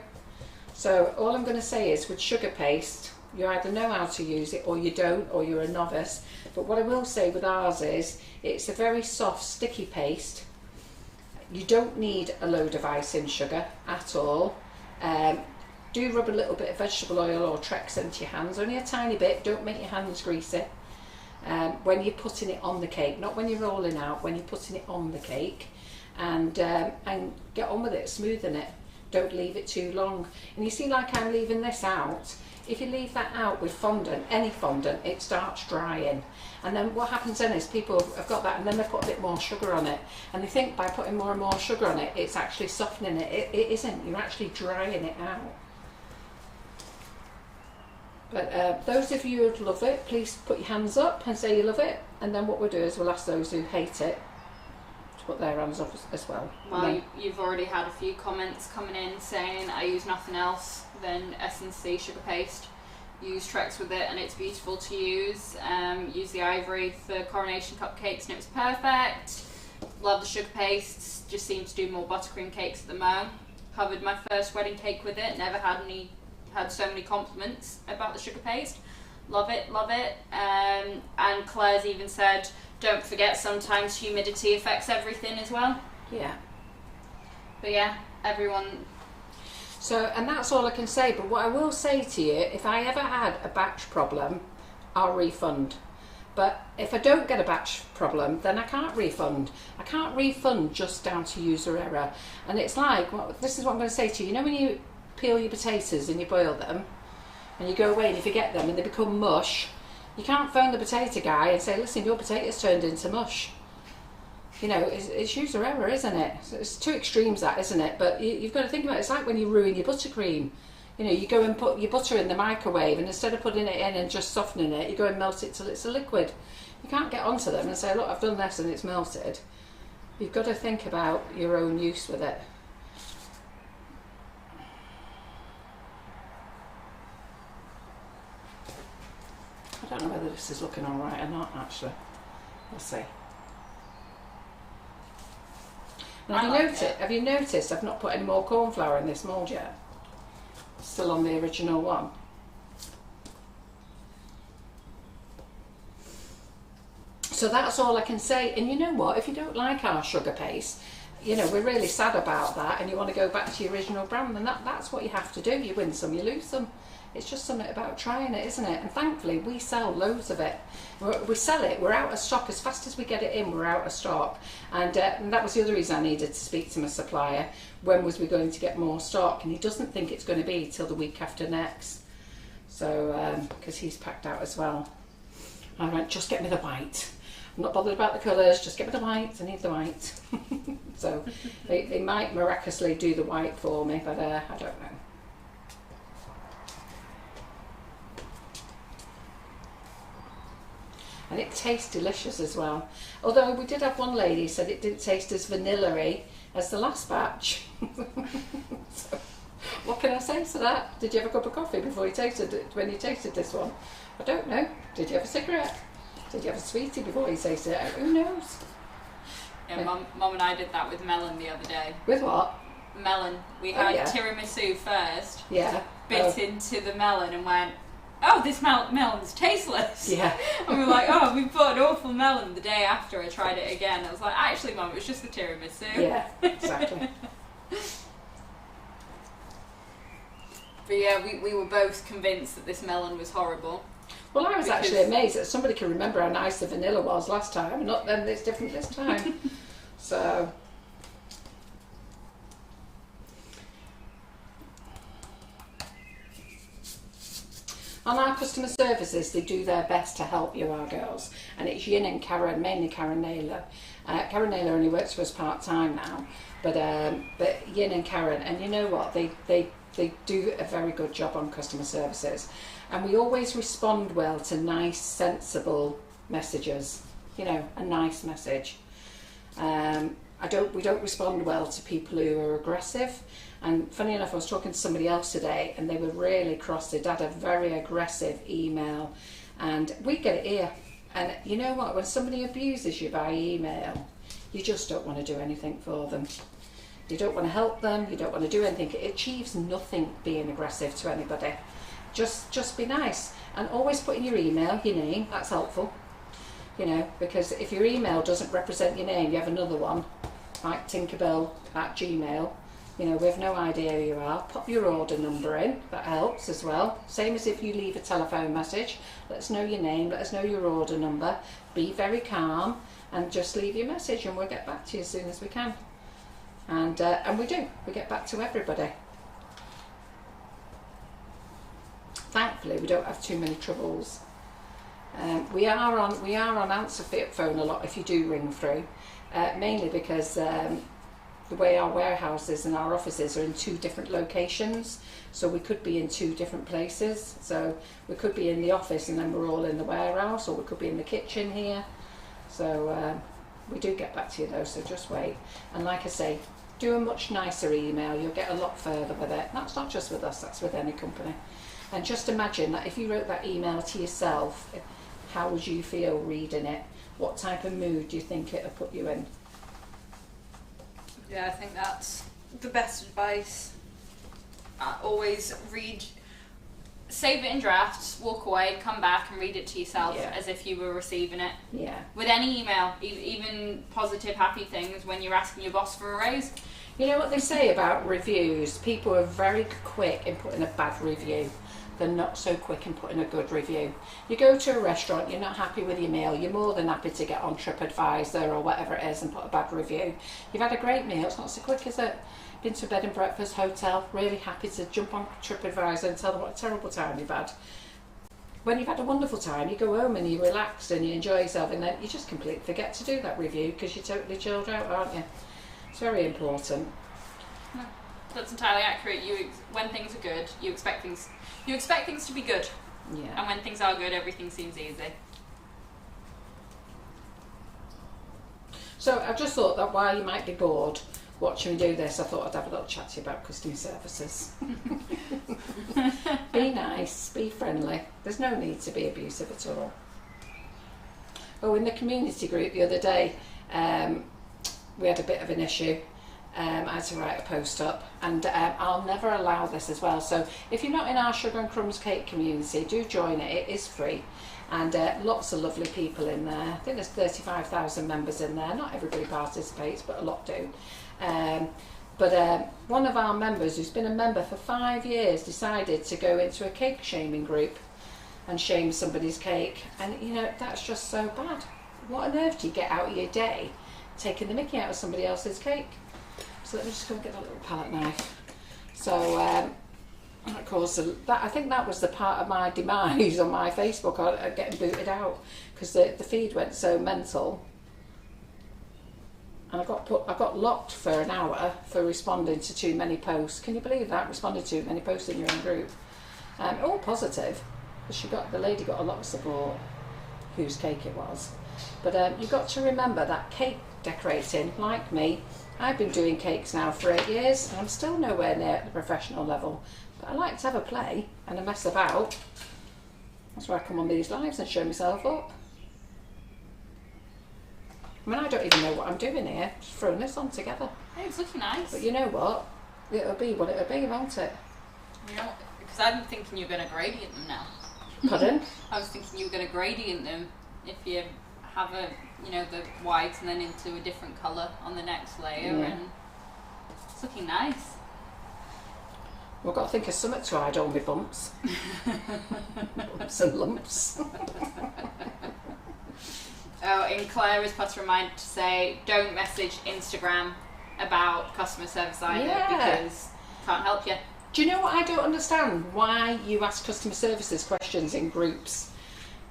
Speaker 1: So all I'm going to say is, with sugar paste, you either know how to use it or you don't, or you're a novice. But what I will say with ours is, it's a very soft, sticky paste. You don't need a load of icing sugar at all. Do rub a little bit of vegetable oil or Trex into your hands, only a tiny bit, don't make your hands greasy. When you're putting it on the cake, not when you're rolling out, when you're putting it on the cake, and get on with it, smoothing it. Don't leave it too long. And you see, like I'm leaving this out, if you leave that out with fondant, any fondant, it starts drying. And then what happens then is people have got that and then they put a bit more sugar on it. And they think by putting more and more sugar on it, it's actually softening it. It isn't. You're actually drying it out. But those of you who love it, please put your hands up and say you love it. And then what we'll do is we'll ask those who hate it to put their hands up as well.
Speaker 2: Well, you've already had a few comments coming in saying I use nothing else than S&C sugar paste. Use Trex with it and it's beautiful to use. Use the ivory for coronation cupcakes and it was perfect. Love the sugar pastes, just seem to do more buttercream cakes at the moment. Covered my first wedding cake with it, never had so many compliments about the sugar paste. Love it, love it. And Claire's even said, don't forget sometimes humidity affects everything as well.
Speaker 1: Yeah.
Speaker 2: But yeah, everyone.
Speaker 1: So, and that's all I can say. But what I will say to you, if I ever had a batch problem, I'll refund. But if I don't get a batch problem, then I can't refund. I can't refund just down to user error. And it's like, well, this is what I'm going to say to you. You know when you peel your potatoes and you boil them, and you go away and you forget them and they become mush, you can't phone the potato guy and say, listen, your potatoes turned into mush. You know, it's user error, isn't it? So it's two extremes, that, isn't it? But you've got to think about it. It's like when you ruin your buttercream. You know, you go and put your butter in the microwave, and instead of putting it in and just softening it, you go and melt it till it's a liquid. You can't get onto them and say, look, I've done this and it's melted. You've got to think about your own use with it. I don't know whether this is looking all right or not, actually. We'll see. Now, have you noticed I've not put any more corn flour in this mould yet? Still on the original one. So that's all I can say. And you know what, if you don't like our sugar paste, you know, we're really sad about that, and you want to go back to your original brand, then that's what you have to do. You win some, you lose some. It's just something about trying it, isn't it? And thankfully we sell loads of it. We sell it, we're out of stock. As fast as we get it in, we're out of stock. And that was the other reason I needed to speak to my supplier. When was we going to get more stock? And he doesn't think it's going to be till the week after next. So, because he's packed out as well. I went, just get me the white. I'm not bothered about the colours, just get me the white, I need the white. So they might miraculously do the white for me, but I don't know. And it tastes delicious as well. Although we did have one lady said it didn't taste as vanilla-y as the last batch. So, what can I say to that? Did you have a cup of coffee before you tasted it, when you tasted this one? I don't know. Did you have a cigarette? Did you have a sweetie before you tasted it? Who knows?
Speaker 2: Yeah, Mum and I did that with melon the other day.
Speaker 1: With what?
Speaker 2: Melon. We had tiramisu first.
Speaker 1: Yeah.
Speaker 2: Bit into the melon and went, oh, this melon's tasteless.
Speaker 1: Yeah.
Speaker 2: And we were like, oh, we put an awful melon. The day after I tried it again, I was like, actually, Mum, it was just the tiramisu.
Speaker 1: Yeah, exactly.
Speaker 2: But yeah, we were both convinced that this melon was horrible.
Speaker 1: Well, I was actually amazed that somebody can remember how nice the vanilla was last time, not then it's different this time. So, on our customer services, they do their best to help you, our girls, and it's Yin and Karen, mainly Karen Naylor. Karen Naylor only works for us part-time now, but Yin and Karen, and you know what, they do a very good job on customer services. And we always respond well to nice, sensible messages. You know, a nice message. We don't respond well to people who are aggressive. And funny enough, I was talking to somebody else today, and they were really cross. They'd had a very aggressive email, and we get it here. And you know what? When somebody abuses you by email, you just don't want to do anything for them. You don't want to help them. You don't want to do anything. It achieves nothing being aggressive to anybody. Just be nice, and always put in your email your name. That's helpful, you know, because if your email doesn't represent your name, you have another one like Tinkerbell@gmail. You know, we have no idea who you are. Pop your order number in, that helps as well. Same as if you leave a telephone message. Let us know your name, let us know your order number. Be very calm and just leave your message, and we'll get back to you as soon as we can. And we do. We get back to everybody. Thankfully, we don't have too many troubles. We are on answer phone a lot if you do ring through, mainly because the way our warehouses and our offices are in two different locations, so we could be in two different places. So we could be in the office and then we're all in the warehouse, or we could be in the kitchen here. So we do get back to you though, so just wait. And like I say, do a much nicer email, you'll get a lot further with it. That's not just with us, that's with any company. And just imagine that if you wrote that email to yourself, how would you feel reading it? What type of mood do you think it would put you in?
Speaker 2: Yeah, I think that's the best advice. Always read save it in drafts, walk away, come back and read it to yourself
Speaker 1: Yeah.
Speaker 2: as if you were receiving it.
Speaker 1: Yeah.
Speaker 2: With any email, even positive, happy things when you're asking your boss for a raise.
Speaker 1: You know what they say about reviews? People are very quick in putting a bad review. They're not so quick in putting a good review. You go to a restaurant, you're not happy with your meal, you're more than happy to get on TripAdvisor or whatever it is and put a bad review. You've had a great meal, it's not so quick, is it? Been to a bed and breakfast, hotel, really happy to jump on TripAdvisor and tell them what a terrible time you've had. When you've had a wonderful time, you go home and you relax and you enjoy yourself, and then you just completely forget to do that review because you're totally chilled out, aren't you? It's very important.
Speaker 2: No, that's entirely accurate. When things are good, you expect things to be good.
Speaker 1: Yeah.
Speaker 2: And when things are good, everything seems easy.
Speaker 1: So I just thought that while you might be bored watching me do this, I thought I'd have a little chat to you about customer services. Be nice, be friendly. There's no need to be abusive at all. Oh, in the community group the other day, we had a bit of an issue. I had to write a post up, and I'll never allow this as well. So if you're not in our Sugar and Crumbs cake community, do join it. It is free, and lots of lovely people in there. I think there's 35,000 members in there. Not everybody participates, but a lot do. But one of our members, who's been a member for 5 years, decided to go into a cake shaming group and shame somebody's cake, and you know, that's just so bad. What on earth do you get out of your day taking the mickey out of somebody else's cake? So let me just go and get a little palette knife. So of course, I think that was the part of my demise on my Facebook, getting booted out, because the feed went so mental. And I got locked for an hour for responding to too many posts. Can you believe that? Responded to too many posts in your own group. All positive. The lady got a lot of support, whose cake it was. But you've got to remember that cake decorating, like me, I've been doing cakes now for 8 years, and I'm still nowhere near the professional level. But I like to have a play and a mess about. That's why I come on these lives and show myself up. I mean, I don't even know what I'm doing here, just throwing this on together.
Speaker 2: Hey, it's looking nice.
Speaker 1: But you know what? It'll be what it'll be, won't it?
Speaker 2: You know, because I'm thinking you're going to gradient them now.
Speaker 1: Pardon?
Speaker 2: I was thinking you were going to gradient them if you have the white and then into a different colour on the next layer,
Speaker 1: Yeah.
Speaker 2: and it's looking nice.
Speaker 1: Well, I've got to think of something to hide all my bumps. Bumps and lumps.
Speaker 2: Oh, and Claire has put a reminder to say, don't message Instagram about customer service either,
Speaker 1: Yeah.
Speaker 2: because can't help you.
Speaker 1: Do you know what I don't understand? Why you ask customer services questions in groups,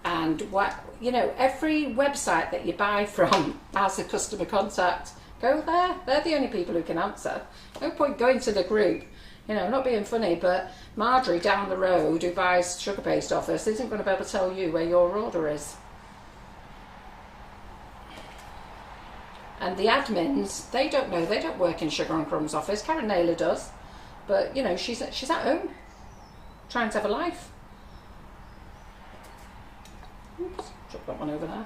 Speaker 1: and what, you know, every website that you buy from has a customer contact. Go there. They're the only people who can answer. No point going to the group. You know, not being funny, but Marjorie down the road who buys sugar paste off us isn't going to be able to tell you where your order is. And the admins, they don't know. They don't work in Sugar and Crumbs office. Karen Naylor does, but you know, she's at home, trying to have a life. Oops, drop that one over there.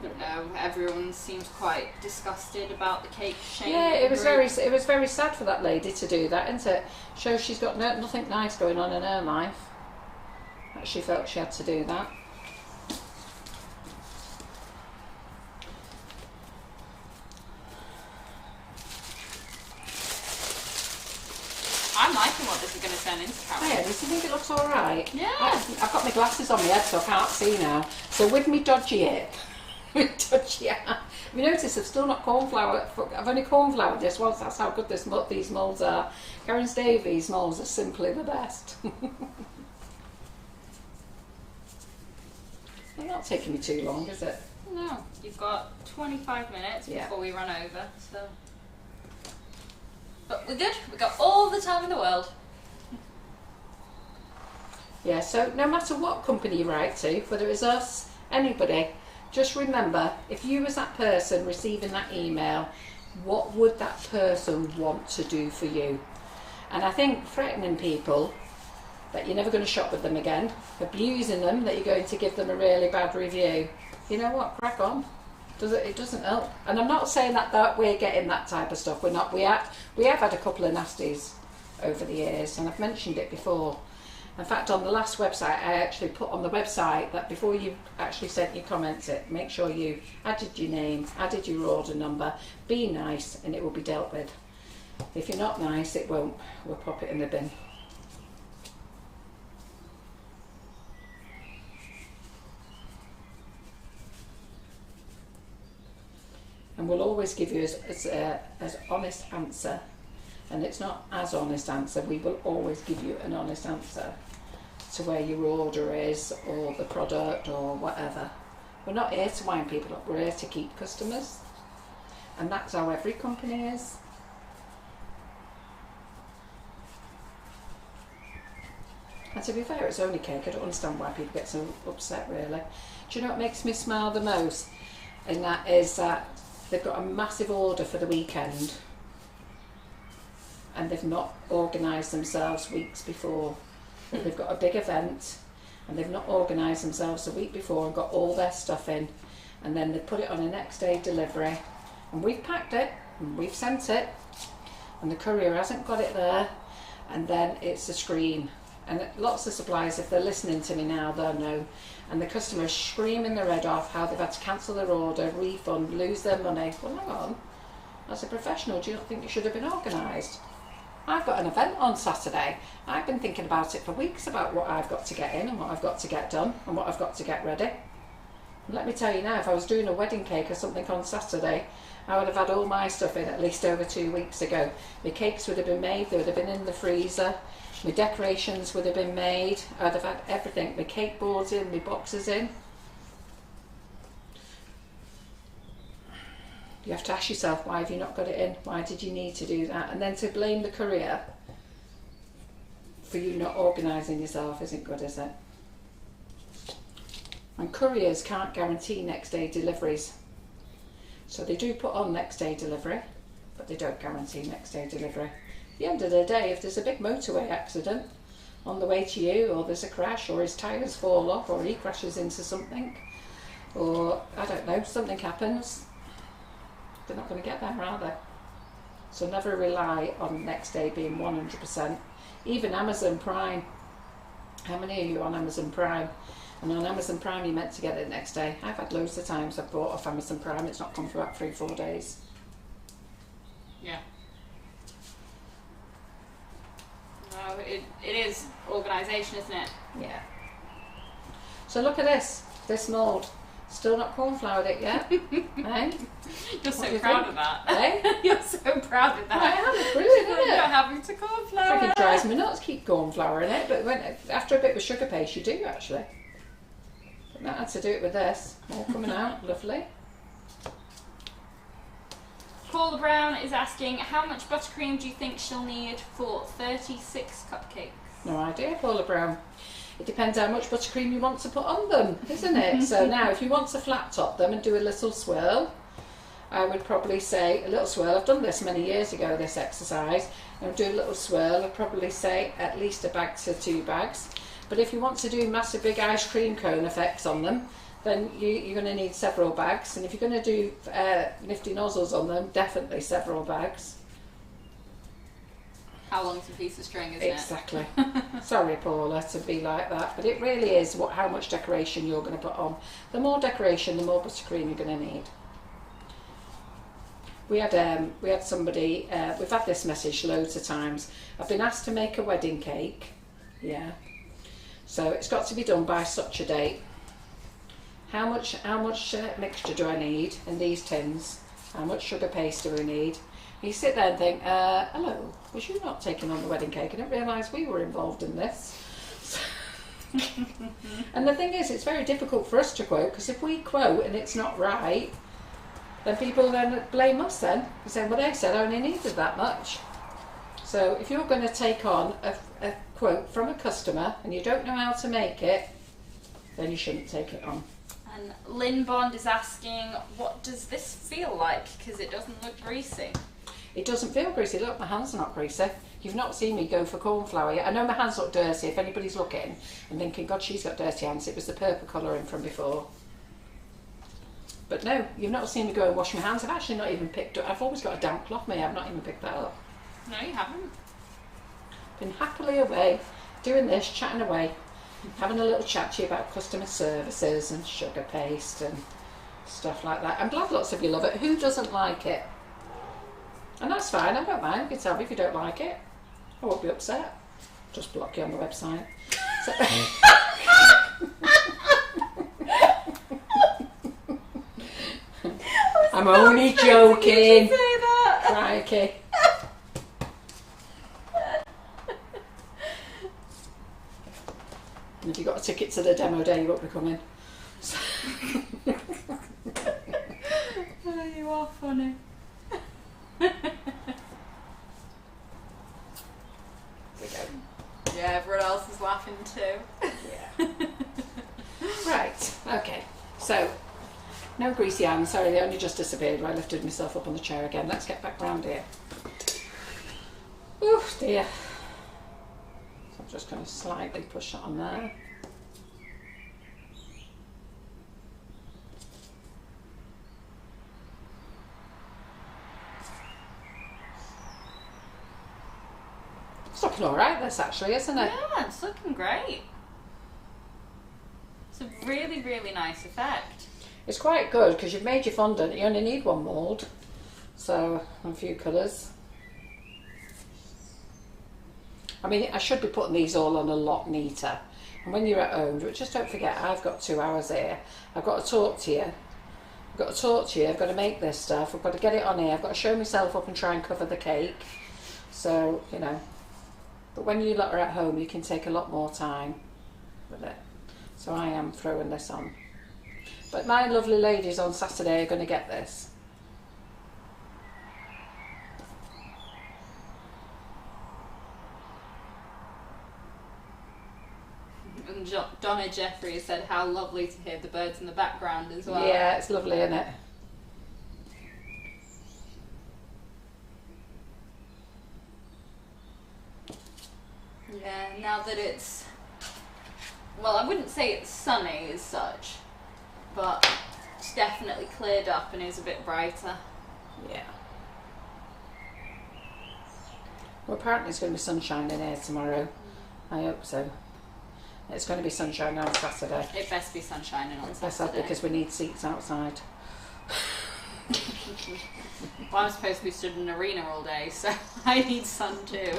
Speaker 2: No, everyone seems quite disgusted about the cake shaming.
Speaker 1: Yeah, it was
Speaker 2: group.
Speaker 1: very sad for that lady to do that, isn't it? Shows she's got nothing nice going on in her life. That she felt she had to do that.
Speaker 2: I'm liking what this is going to turn into, Carol.
Speaker 1: Yeah, do you think it looks alright?
Speaker 2: Yeah.
Speaker 1: I've got my glasses on my head so I can't see now. So with me dodgy it, dodgy eye, have you noticed I've still not cornflour, I've only cornfloured this once, that's how good these moulds are. Karen's Davies moulds are simply the best. They're not taking me too long, is it?
Speaker 2: No, you've got 25 minutes
Speaker 1: Yeah.
Speaker 2: before we run over, so. But we're good. We've got all the time in the world.
Speaker 1: Yeah, so no matter what company you write to, whether it's us, anybody, just remember, if you was that person receiving that email, what would that person want to do for you? And I think threatening people that you're never going to shop with them again, abusing them that you're going to give them a really bad review, you know what, crack on. It doesn't help. And I'm not saying that we're getting that type of stuff. We're not. We have had a couple of nasties over the years, and I've mentioned it before. In fact, on the last website, I actually put on the website that before you actually sent your comments, make sure you added your name, added your order number, be nice, and it will be dealt with. If you're not nice, it won't. We'll pop it in the bin. And we'll always give you as honest answer. And it's not as honest answer, we will always give you an honest answer to where your order is or the product or whatever. We're not here to wind people up, we're here to keep customers. And that's how every company is. And to be fair, it's only cake. I don't understand why people get so upset, really. Do you know what makes me smile the most? And that is that they've got a massive order for the weekend and they've not organised themselves weeks before. They've got a big event and they've not organised themselves a week before and got all their stuff in, and then they put it on a next day delivery, and we've packed it and we've sent it and the courier hasn't got it there, and then it's a scream. And lots of suppliers, if they're listening to me now, they'll know. And the customer's screaming their head off how they've had to cancel their order, refund, lose their money. Well, hang on. As a professional, do you not think it should have been organised? I've got an event on Saturday. I've been thinking about it for weeks about what I've got to get in and what I've got to get done and what I've got to get ready. And let me tell you now, if I was doing a wedding cake or something on Saturday, I would have had all my stuff in at least over 2 weeks ago. My cakes would have been made, they would have been in the freezer. My decorations would have been made. I'd have had everything. My cake boards in, my boxes in. You have to ask yourself, why have you not got it in? Why did you need to do that? And then to blame the courier for you not organising yourself isn't good, is it? And couriers can't guarantee next day deliveries. So they do put on next day delivery, but they don't guarantee next day delivery. At the end of the day, if there's a big motorway accident on the way to you, or there's a crash, or his tyres fall off, or he crashes into something, or I don't know, something happens, they're not going to get there, are they? So never rely on next day being 100%. Even Amazon Prime. How many of you on Amazon Prime? And on Amazon Prime you're meant to get it next day. I've had loads of times I've bought off Amazon Prime, it's not come for about 3-4 days.
Speaker 2: Yeah. No, it is organisation, isn't it?
Speaker 1: Yeah. So look at this mould. Still not cornfloured it yet. Eh?
Speaker 2: You're so proud of that.
Speaker 1: Eh?
Speaker 2: You're so proud of that.
Speaker 1: I am, it's brilliant, isn't it?
Speaker 2: You're having to cornflour
Speaker 1: Freaking
Speaker 2: it.
Speaker 1: drives me nuts, keep cornflouring it, but after a bit of sugar paste you do actually. But not had to do it with this. All coming out, lovely.
Speaker 2: Paula Brown is asking, how much buttercream do you think she'll need for 36 cupcakes?
Speaker 1: No idea, Paula Brown. It depends how much buttercream you want to put on them, isn't it? So now, if you want to flat top them and do a little swirl, I would probably say a little swirl. I've done this many years ago, this exercise. And do a little swirl, I'd probably say at least a bag to 2 bags. But if you want to do massive big ice cream cone effects on them, then you're going to need several bags. And if you're going to do nifty nozzles on them, definitely several bags.
Speaker 2: How long's a piece of string, isn't
Speaker 1: Exactly. Sorry, Paula, to be like that, but it really is how much decoration you're going to put on. The more decoration, the more buttercream you're going to need. We had somebody. We've had this message loads of times. I've been asked to make a wedding cake. Yeah. So it's got to be done by such a date. How much mixture do I need in these tins? How much sugar paste do we need? You sit there and think, hello, was you not taking on the wedding cake? I didn't realise we were involved in this. And the thing is, it's very difficult for us to quote, because if we quote and it's not right, then people then blame us then. They say, well, they said I only needed that much. So if you're going to take on a quote from a customer and you don't know how to make it, then you shouldn't take it on.
Speaker 2: And Lynn Bond is asking, what does this feel like? Because it doesn't look greasy.
Speaker 1: It doesn't feel greasy. Look, my hands are not greasy. You've not seen me go for cornflour yet. I know my hands look dirty. If anybody's looking and thinking, God, she's got dirty hands, it was the purple colouring from before. But no, you've not seen me go and wash my hands. I've actually not even picked up. I've always got a damp cloth, me. I've not even picked that up.
Speaker 2: No, you haven't.
Speaker 1: been happily away, doing this, chatting away, having a little chat to you about customer services and sugar paste and stuff like that. I'm glad lots of you love it. Who doesn't like it? And that's fine, I don't mind. You can tell me if you don't like it. I won't be upset. Just block you on the website. So I'm only joking. Crikey. And if you got a ticket to the demo day, you won't be coming.
Speaker 2: Oh, you are funny. Yeah, everyone else is laughing too.
Speaker 1: Yeah. Right, okay. So, no greasy hands. Sorry, they only just disappeared when I lifted myself up on the chair again. Let's get back round here. Oh dear. So I'm just going to slightly push it on there. It's looking alright this actually, isn't it?
Speaker 2: Yeah, it's looking great. It's a really, really nice effect.
Speaker 1: It's quite good because you've made your fondant. You only need one mould. So, a few colours. I mean, I should be putting these all on a lot neater. And when you're at home, just don't forget, I've got 2 hours here. I've got to talk to you. I've got to talk to you. I've got to make this stuff. I've got to get it on here. I've got to show myself up and try and cover the cake. So, you know. But when you lot are at home, you can take a lot more time with it. So I am throwing this on. But my lovely ladies on Saturday are going to get this.
Speaker 2: And Donna Jeffrey said how lovely to hear the birds in the background as well.
Speaker 1: Yeah, it's lovely, isn't it?
Speaker 2: Yeah, now that it's, well, I wouldn't say it's sunny as such, but it's definitely cleared up and is a bit brighter.
Speaker 1: Yeah. Well, apparently it's going to be sunshine in here tomorrow. I hope so. It's going to be sunshine on Saturday.
Speaker 2: It best be sunshining on
Speaker 1: That's
Speaker 2: Saturday.
Speaker 1: because we need seats outside.
Speaker 2: Well, I'm supposed to be stood in an arena all day, so I need sun too.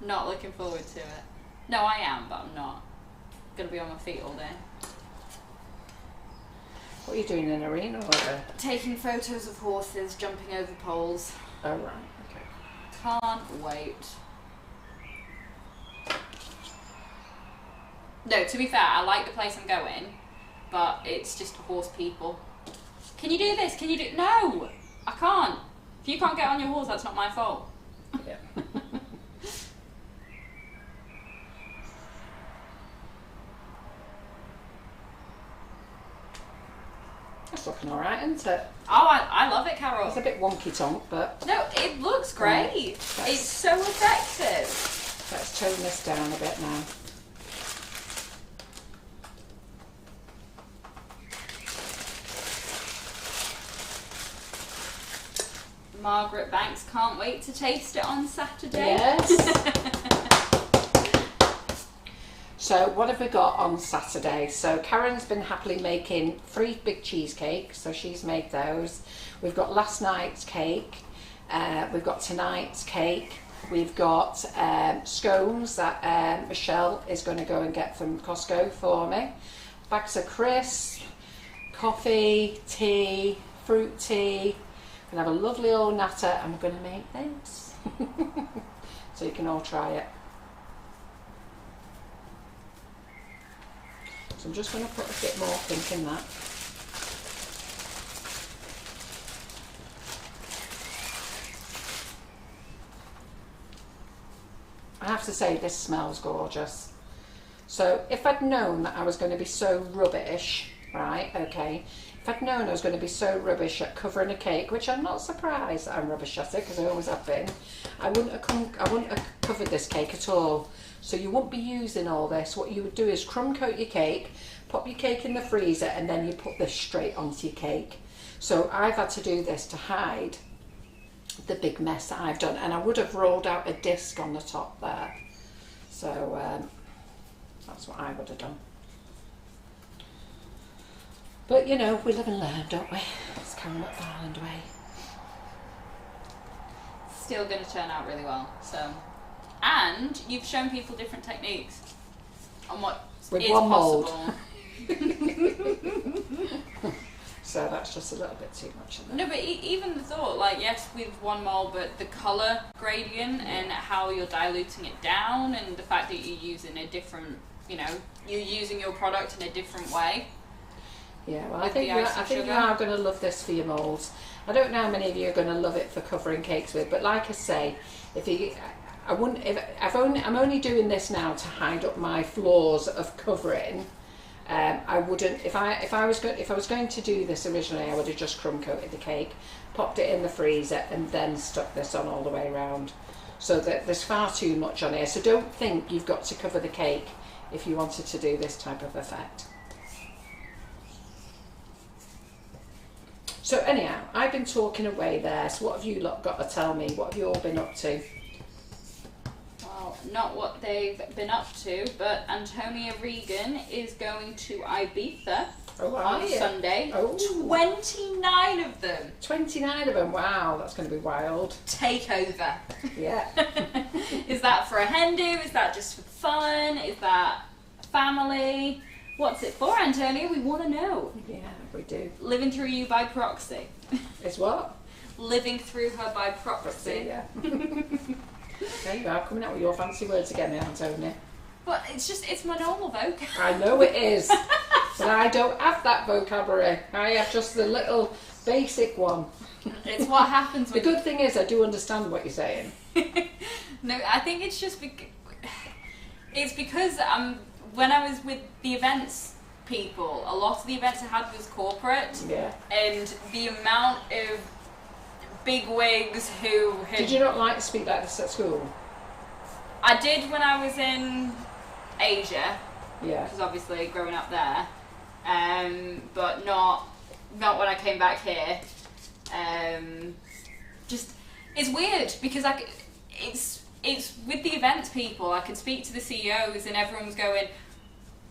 Speaker 2: Not looking forward to it. No, I am, but I'm not. Gonna be on my feet all day.
Speaker 1: What are you doing in an arena or
Speaker 2: Taking photos of horses jumping over poles.
Speaker 1: Oh, right, okay.
Speaker 2: Can't wait. No, to be fair, I like the place I'm going, but it's just horse people. Can you do this? Can you do... No! I can't. If you can't get on your horse, that's not my fault.
Speaker 1: Yeah. That's looking alright, isn't it?
Speaker 2: Oh, I love it, Carol.
Speaker 1: It's a bit wonky tonk, but...
Speaker 2: No, it looks great. It's so effective.
Speaker 1: Let's tone this down a bit now.
Speaker 2: Margaret Banks can't wait to taste it on Saturday.
Speaker 1: Yes. So what have we got on Saturday? So Karen's been happily making 3 big cheesecakes, so she's made those. We've got last night's cake, we've got tonight's cake, we've got scones that Michelle is going to go and get from Costco for me, bags of crisps, coffee, tea, fruit tea. We're going to have a lovely old natter and we're going to make this. So you can all try it. So I'm just going to put a bit more pink in that. I have to say this smells gorgeous. So if I'd known that I was going to be so rubbish, right, okay, if I'd known I was going to be so rubbish at covering a cake, which I'm not surprised that I'm rubbish at it because I always have been, I wouldn't have covered this cake at all. So you won't be using all this. What you would do is crumb coat your cake, pop your cake in the freezer, and then you put this straight onto your cake. So I've had to do this to hide the big mess that I've done, and I would have rolled out a disc on the top there. So that's what I would have done. But you know, we live and learn, don't we? It's Karen McFarland way.
Speaker 2: Still going to turn out really well. So, and you've shown people different techniques on what
Speaker 1: with
Speaker 2: is
Speaker 1: one
Speaker 2: possible.
Speaker 1: So that's just a little bit too much. Isn't it?
Speaker 2: No, but even the thought, like, yes, with one mold, but the colour gradient and how you're diluting it down, and the fact that you're using a different, you know, you're using your product in a different way.
Speaker 1: Yeah, well, I think you are going to love this for your moulds. I don't know how many of you are going to love it for covering cakes with, but like I say, I'm only doing this now to hide up my flaws of covering. I wouldn't, if I was going to do this originally, I would have just crumb coated the cake, popped it in the freezer, and then stuck this on all the way around. So that there's far too much on here. So don't think you've got to cover the cake if you wanted to do this type of effect. So anyhow, I've been talking away there. So what have you lot got to tell me? What have you all been up to?
Speaker 2: Well, not what they've been up to, but Antonia Regan is going to Ibiza on Sunday.
Speaker 1: Oh.
Speaker 2: 29 of them.
Speaker 1: 29 of them. Wow, that's going to be wild.
Speaker 2: Take over.
Speaker 1: Yeah.
Speaker 2: Is that for a hen do? Is that just for fun? Is that family? What's it for, Antonia? We want to know.
Speaker 1: Yeah, we do.
Speaker 2: Living through you by proxy.
Speaker 1: It's what?
Speaker 2: Living through her by proxy.
Speaker 1: Yeah. There you are, coming out with your fancy words again, Antonia.
Speaker 2: But it's my normal vocab.
Speaker 1: I know it is, but I don't have that vocabulary. I have just the little basic one.
Speaker 2: It's what happens
Speaker 1: The good thing is I do understand what you're saying.
Speaker 2: No, I think it's just because when I was with the events people, a lot of the events I had was corporate.
Speaker 1: Yeah.
Speaker 2: And the amount of big wigs who had...
Speaker 1: Did you not like to speak like this at school?
Speaker 2: I did when I was in Asia.
Speaker 1: Yeah.
Speaker 2: Because obviously growing up there. But not when I came back here. Just, it's weird because it's with the events people. I could speak to the CEOs and everyone's going,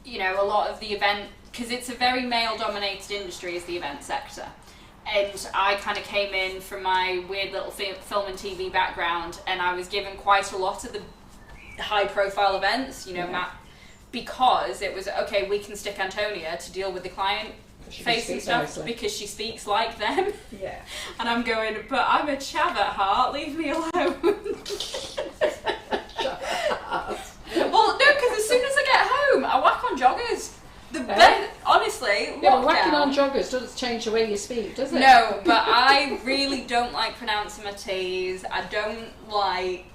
Speaker 2: you know, a lot of the event, because it's a very male-dominated industry, is the event sector. And I kind of came in from my weird little film and TV background, and I was given quite a lot of the high-profile events, you know,
Speaker 1: Yeah.
Speaker 2: because it was, okay, we can stick Antonia to deal with the client facing stuff
Speaker 1: nicely.
Speaker 2: Because she speaks like them.
Speaker 1: Yeah.
Speaker 2: And I'm going, but I'm a chav at heart, leave me alone. Well, no, because as soon as I get home, I whack on joggers. Honestly,
Speaker 1: Yeah, but
Speaker 2: lockdown.
Speaker 1: whacking on joggers doesn't change the way you speak, does it?
Speaker 2: No, but I really don't like pronouncing my T's. I don't like...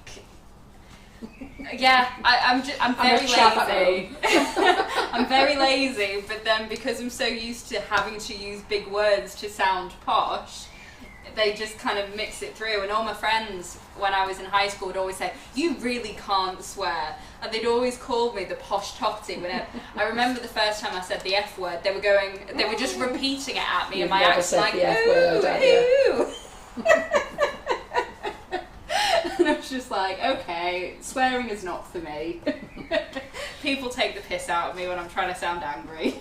Speaker 2: Yeah, I'm very lazy. I'm very lazy, but then because I'm so used to having to use big words to sound posh, they just kind of mix it through. And all my friends, when I was in high school, would always say, "You really can't swear," and they'd always call me the posh totty. I remember the first time I said the F word, they were just repeating it at me,
Speaker 1: You've
Speaker 2: and my
Speaker 1: never
Speaker 2: accent
Speaker 1: said
Speaker 2: like,
Speaker 1: the F word, have
Speaker 2: ooh. And I was just like, okay, swearing is not for me. People take the piss out of me when I'm trying to sound angry.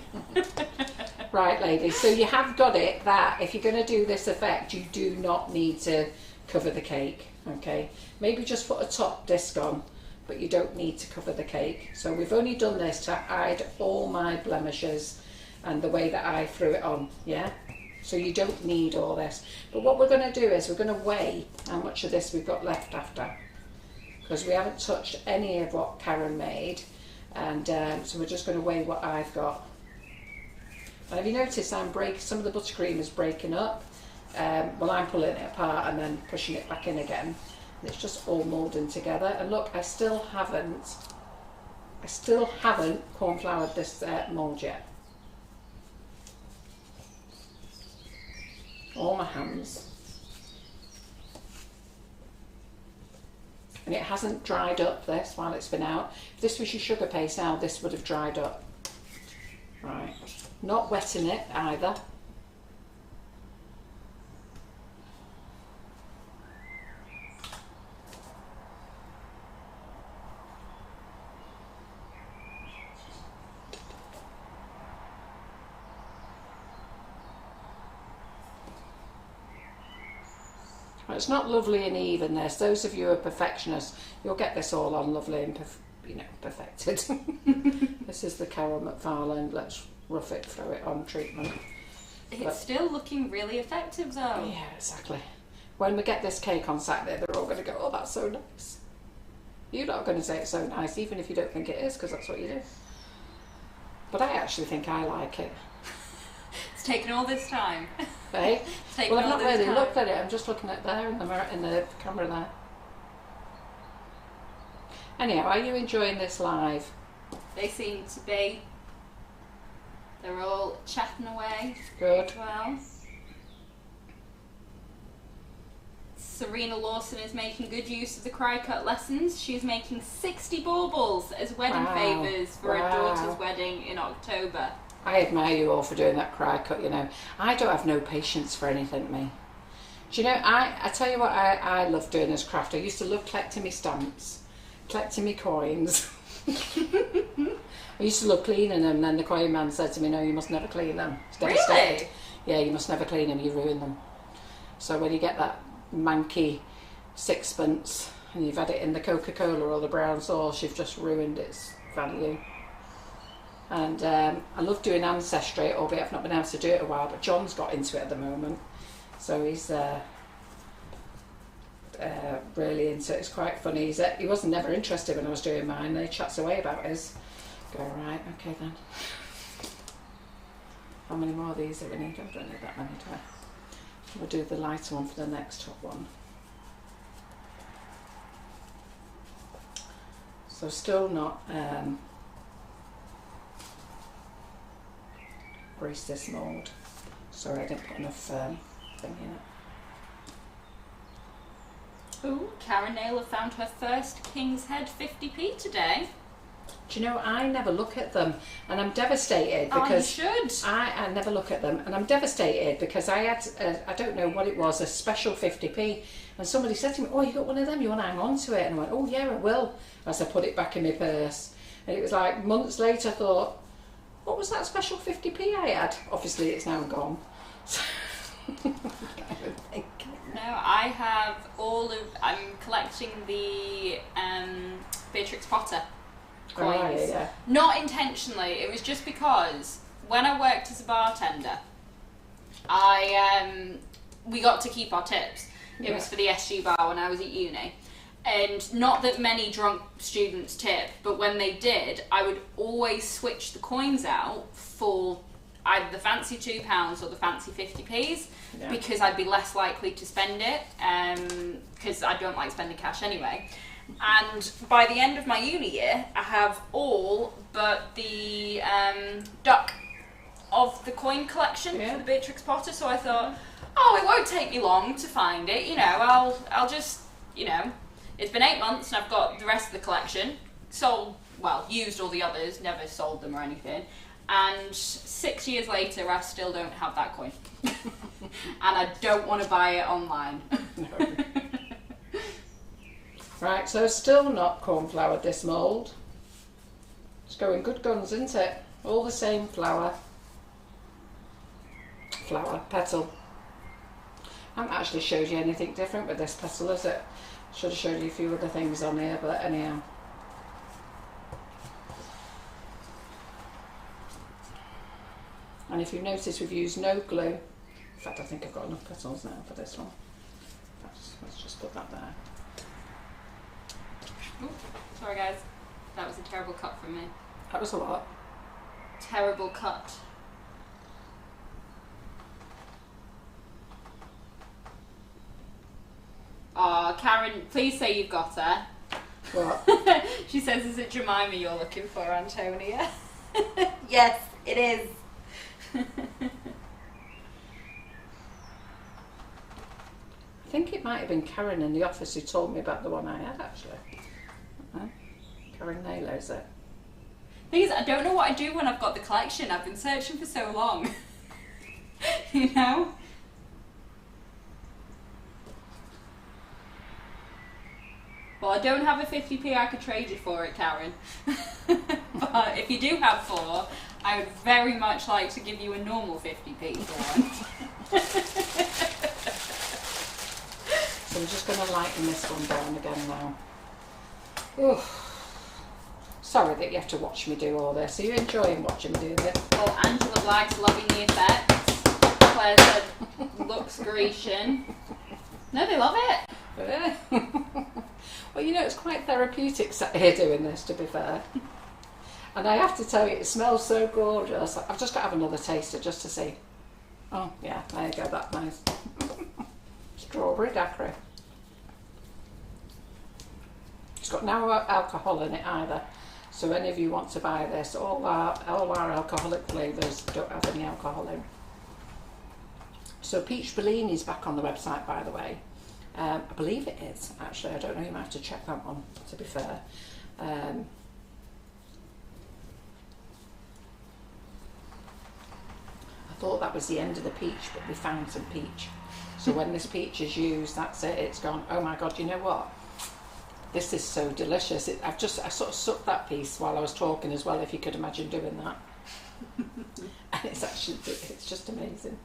Speaker 1: Right, ladies, so you have got it that if you're going to do this effect, you do not need to cover the cake, okay? Maybe just put a top disc on, but you don't need to cover the cake. So we've only done this to hide all my blemishes and the way that I threw it on, yeah? So you don't need all this. But what we're going to do is we're going to weigh how much of this we've got left after, because we haven't touched any of what Karen made, and so we're just going to weigh what I've got. And have you noticed some of the buttercream is breaking up? Well, I'm pulling it apart and then pushing it back in again, and it's just all moulding together. And look, I still haven't cornfloured this mould yet. All my hands. And it hasn't dried up this while it's been out. If this was your sugar paste now, this would have dried up. Right. Not wetting it either. It's not lovely and even this. Those of you who are perfectionists, you'll get this all on lovely and perfected. This is the Carol McFarlane. Let's rough it, throw it on treatment.
Speaker 2: It's still looking really effective though.
Speaker 1: Yeah, exactly. When we get this cake on Saturday, they're all going to go, oh, that's so nice. You're not going to say it's so nice, even if you don't think it is, because that's what you do. But I actually think I like it.
Speaker 2: It's taken all this time.
Speaker 1: Hey?
Speaker 2: Well,
Speaker 1: I've not really looked at it. I'm just looking at there in the mirror, in the camera there. Anyhow, are you enjoying this live?
Speaker 2: They seem to be. They're all chatting away.
Speaker 1: Good.
Speaker 2: Well. Serena Lawson is making good use of the cry cut lessons. She's making 60 baubles as wedding favours for her daughter's wedding in October.
Speaker 1: I admire you all for doing that cry cut, you know. I don't have no patience for anything, me. Do you know, I tell you what I love doing as craft. I used to love collecting me stamps, collecting me coins. I used to love cleaning them, and then the coin man said to me, no, you must never clean them. It's devastating.
Speaker 2: Really?
Speaker 1: Yeah, you must never clean them, you ruin them. So when you get that manky sixpence and you've had it in the Coca-Cola or the brown sauce, you've just ruined its value. And I love doing ancestry, albeit I've not been able to do it a while, but John's got into it at the moment, so he's really into it. It's quite funny. He wasn't never interested when I was doing mine, and he chats away about his. Go, right, okay then. How many more of these do we need? I don't need that many, do I? We'll do the lighter one for the next top one. So still not grease this mould. Sorry, I didn't put enough thing in it.
Speaker 2: Ooh, Karen Naylor found her first King's Head 50p today.
Speaker 1: Do you know, I never look at them, and I'm devastated because
Speaker 2: you should.
Speaker 1: I never look at them, and I'm devastated because I had I don't know what it was, a special 50p, and somebody said to me, oh, you got one of them, you want to hang on to it? And I went, oh yeah, I will, as I put it back in my purse. And it was like months later I thought, what was that special 50p I had? Obviously it's now gone.
Speaker 2: No, I have I'm collecting the Beatrix Potter coins.
Speaker 1: Oh, yeah.
Speaker 2: Not intentionally, it was just because when I worked as a bartender, we got to keep our tips. It was for the SG bar when I was at uni. And not that many drunk students tip, but when they did, I would always switch the coins out for either the fancy £2 or the fancy 50p's, because I'd be less likely to spend it, because I don't like spending cash anyway. And by the end of my uni year, I have all but the duck of the coin collection for the Beatrix Potter. So I thought, oh, it won't take me long to find it. You know, I'll just, you know, it's been 8 months and I've got the rest of the collection. Sold, well, used all the others, never sold them or anything. And 6 years later, I still don't have that coin. And I don't want to buy it online.
Speaker 1: No. Right, so still not cornfloured this mould. It's going good guns, isn't it? All the same flour, petal. I haven't actually showed you anything different with this petal, is it? Should have showed you a few other things on here, but anyhow. And if you notice, we've used no glue. In fact, I think I've got enough petals now for this one. Let's just put that there.
Speaker 2: Ooh, sorry guys, that was a terrible cut from me.
Speaker 1: That was a lot.
Speaker 2: Terrible cut. Aw, Karen, please say you've got her.
Speaker 1: What?
Speaker 2: She says, is it Jemima you're looking for, Antonia? Yes, it is.
Speaker 1: I think it might have been Karen in the office who told me about the one I had, actually. Karen Naylor, is it?
Speaker 2: Thing is, I don't know what I do when I've got the collection. I've been searching for so long. You know? Well, I don't have a 50p I could trade you for it, Karen. But if you do have 4, I would very much like to give you a normal 50p for it.
Speaker 1: to lighten this one down again now. Oof. Sorry that you have to watch me do all this. Are you enjoying watching me do this?
Speaker 2: Well, Angela Black's loving the effect. Claire said, looks Grecian. No, they love it.
Speaker 1: Well, you know, it's quite therapeutic sat here doing this, to be fair. And I have to tell you, it smells so gorgeous. I've just got to have another taster just to see. Oh, yeah, there you go, that's nice. Strawberry daiquiri. It's got no alcohol in it either. So any of you want to buy this, all our alcoholic flavours don't have any alcohol in. So Peach Bellini's back on the website, by the way. I believe it is, actually. I don't know, you might have to check that one, to be fair. I thought that was the end of the peach, but we found some peach. So when this peach is used, that's it, it's gone. Oh my God, you know what? This is so delicious. I sort of sucked that piece while I was talking as well, if you could imagine doing that. And it's just amazing.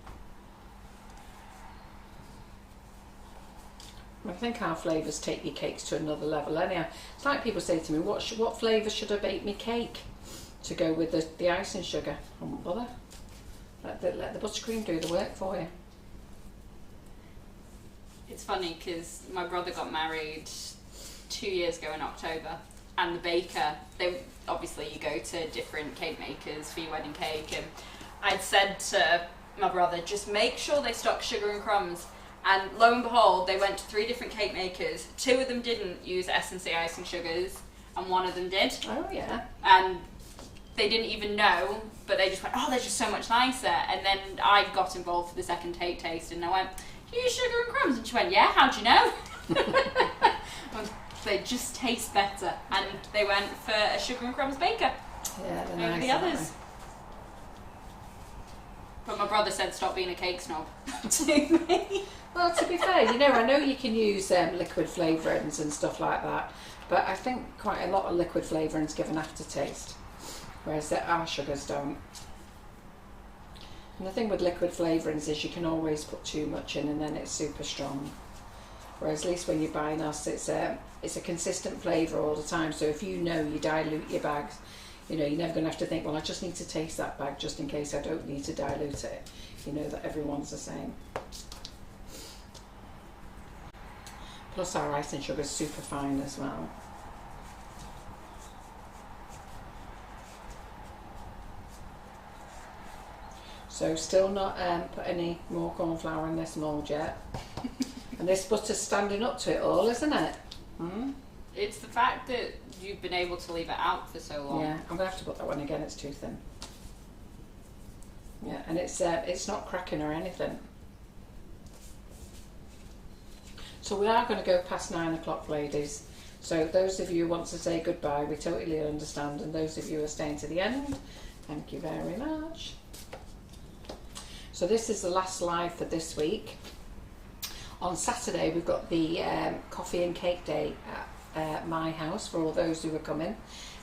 Speaker 1: I think our flavours take your cakes to another level anyhow. It's like people say to me, what flavour should I bake me cake to go with the icing sugar? I won't bother. Let the buttercream do the work for you.
Speaker 2: It's funny because my brother got married 2 years ago in October, and the baker, obviously you go to different cake makers for your wedding cake, and I'd said to my brother, just make sure they stock Sugar and Crumbs. And lo and behold, they went to 3 different cake makers. 2 of them didn't use S&C icing sugars, and 1 of them did.
Speaker 1: Oh yeah.
Speaker 2: And they didn't even know, but they just went, oh, they're just so much nicer. And then I got involved for the second taste, and I went, you use Sugar and Crumbs? And she went, yeah, how'd you know? They just taste better. And they went for a Sugar and Crumbs baker
Speaker 1: Yeah, they're
Speaker 2: over
Speaker 1: nice,
Speaker 2: the others. But my brother said stop being a cake snob to me.
Speaker 1: Well, to be fair, you know, I know you can use liquid flavourings and stuff like that, but I think quite a lot of liquid flavourings give an aftertaste, whereas our sugars don't. And the thing with liquid flavourings is you can always put too much in and then it's super strong. Whereas at least when you're buying us, it's a consistent flavour all the time. So if you know you dilute your bags, you know, you're never going to have to think, well, I just need to taste that bag just in case I don't need to dilute it. You know that everyone's the same. Plus our icing sugar is super fine as well. So still not put any more corn flour in this mould yet. And this butter's standing up to it all, isn't it? Mm?
Speaker 2: It's the fact that you've been able to leave it out for so long.
Speaker 1: Yeah, I'm going to have to put that one again, it's too thin. Yeah, and it's not cracking or anything. So we are going to go past 9 o'clock, ladies. So those of you who want to say goodbye, we totally understand. And those of you who are staying to the end, thank you very much. So this is the last live for this week. On Saturday, we've got the coffee and cake day at my house for all those who are coming.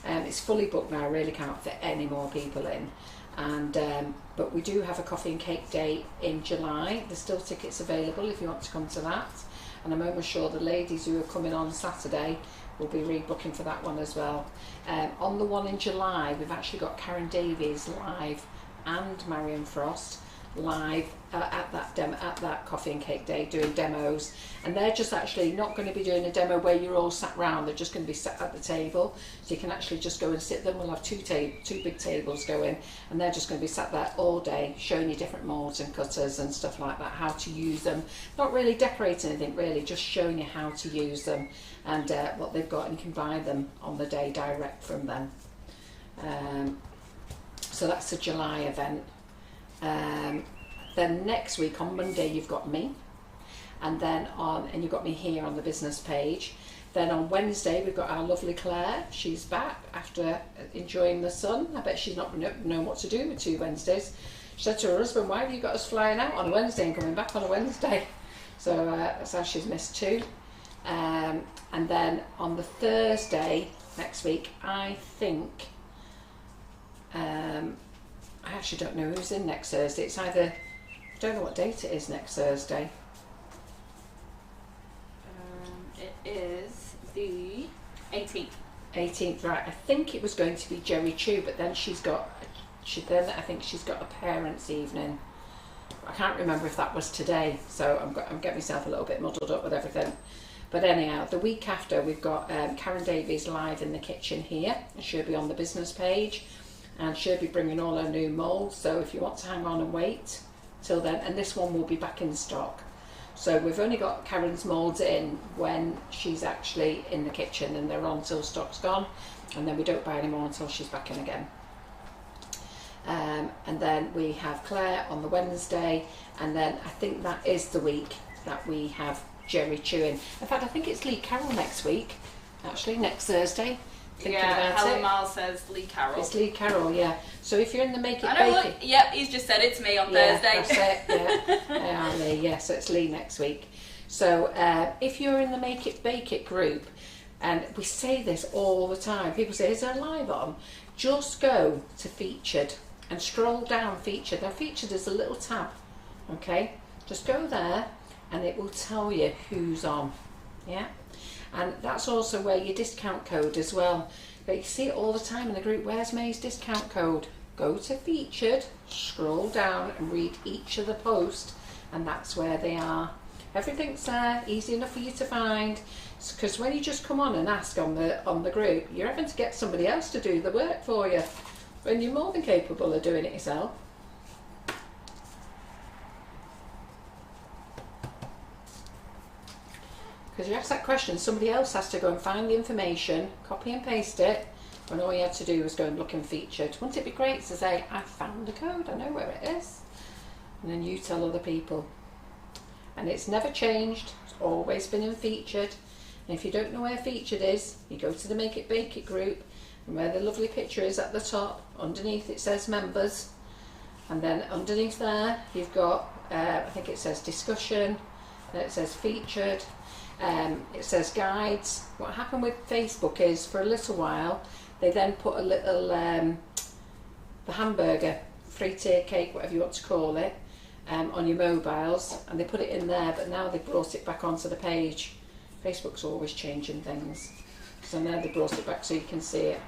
Speaker 1: It's fully booked now, I really can't fit any more people in. And but we do have a coffee and cake day in July. There's still tickets available if you want to come to that. And I'm almost sure the ladies who are coming on Saturday will be rebooking for that one as well. On the one in July, we've actually got Karen Davies live and Marion Frost live at that coffee and cake day doing demos, and they're just actually not going to be doing a demo where you're all sat round. They're just going to be sat at the table, so you can actually just go and sit them. We'll have two big tables going, and they're just going to be sat there all day showing you different moulds and cutters and stuff like that, how to use them. Not really decorating anything really, just showing you how to use them and what they've got, and you can buy them on the day direct from them. So that's a July event. Then next week on Monday you've got me, and you've got me here on the business page. Then on Wednesday we've got our lovely Claire. She's back after enjoying the sun. I bet she's not known what to do with 2 Wednesdays. She said to her husband, why have you got us flying out on a Wednesday and coming back on a Wednesday? So that's how she's missed 2. And then on the Thursday next week, I think I actually don't know who's in next Thursday. It's either, I don't know what date it is next Thursday.
Speaker 2: the 18th.
Speaker 1: 18th, right. I think it was going to be Jerry Chew, but then I think she's got a parents' evening. I can't remember if that was today, so I'm getting myself a little bit muddled up with everything. But anyhow, the week after, we've got Karen Davies live in the kitchen here, and she'll be on the business page, and she'll be bringing all her new moulds. So if you want to hang on and wait till then, and this one will be back in stock. So we've only got Karen's moulds in when she's actually in the kitchen, and they're on till stock's gone, and then we don't buy any more until she's back in again. And then we have Claire on the Wednesday, and then I think that is the week that we have Jerry Chewing. In fact, I think it's Lee Carroll next week, actually, next Thursday.
Speaker 2: Helen Miles says Lee Carroll.
Speaker 1: It's Lee Carroll, yeah. So if you're in the Make It
Speaker 2: I know,
Speaker 1: Bake
Speaker 2: look, yep, he's just said it's me on Thursday.
Speaker 1: That's it, yeah. Lee, yeah, so it's Lee next week. So if you're in the Make It Bake It group, and we say this all the time, people say, is there live on? Just go to featured and scroll down featured. Now featured is a little tab, okay? Just go there and it will tell you who's on, yeah? And that's also where your discount code as well. But you see it all the time in the group, where's May's discount code? Go to featured, scroll down and read each of the posts, and that's where they are. Everything's there, easy enough for you to find. Because when you just come on and ask on the group, you're having to get somebody else to do the work for you, when you're more than capable of doing it yourself. Because you ask that question, somebody else has to go and find the information, copy and paste it, when all you had to do was go and look in featured. Wouldn't it be great to say, I found the code, I know where it is, and then you tell other people. And it's never changed, it's always been in featured. And if you don't know where featured is, you go to the Make It Bake It group, and where the lovely picture is at the top, underneath it says members, and then underneath there you've got, I think it says discussion, then it says featured, it says guides. What happened with Facebook is, for a little while, they then put a little, the hamburger, free tier cake, whatever you want to call it, on your mobiles, and they put it in there, but now they've brought it back onto the page. Facebook's always changing things, so now they brought it back so you can see it.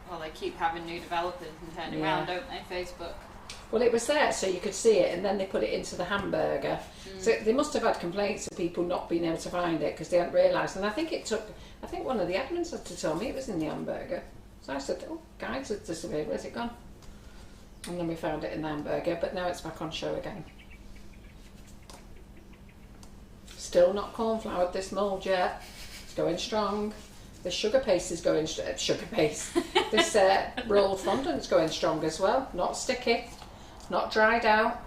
Speaker 2: Well, they keep having new developers and turning around, don't they, Facebook?
Speaker 1: Well, it was there so you could see it, and then they put it into the hamburger. So they must have had complaints of people not being able to find it because they hadn't realised. And I think one of the admins had to tell me it was in the hamburger. So I said, oh, guides have disappeared, where's it gone? And then we found it in the hamburger, but now it's back on show again. Still not cornfloured this mould yet. It's going strong. The sugar paste is going sugar paste. This rolled fondant's going strong as well. Not sticky, not dried out.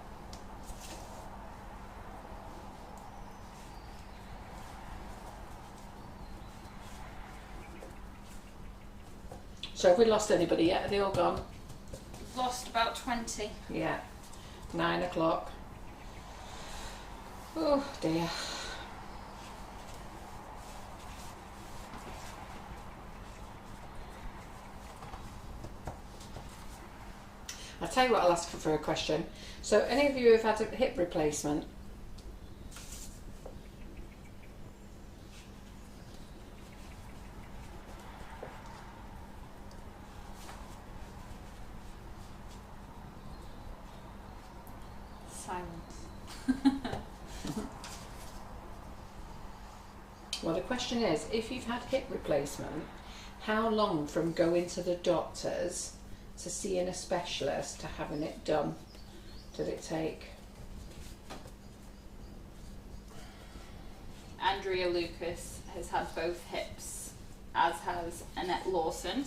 Speaker 1: So have we lost anybody yet? Are they all gone?
Speaker 2: Lost about 20.
Speaker 1: Yeah. 9 o'clock. Oh dear. I'll tell you what, I'll ask for a question. So any of you who've had a hip replacement?
Speaker 2: Silence.
Speaker 1: Well, the question is, if you've had hip replacement, how long from going to the doctors to seeing a specialist to having it done did it take?
Speaker 2: Andrea Lucas has had both hips, as has Annette Lawson.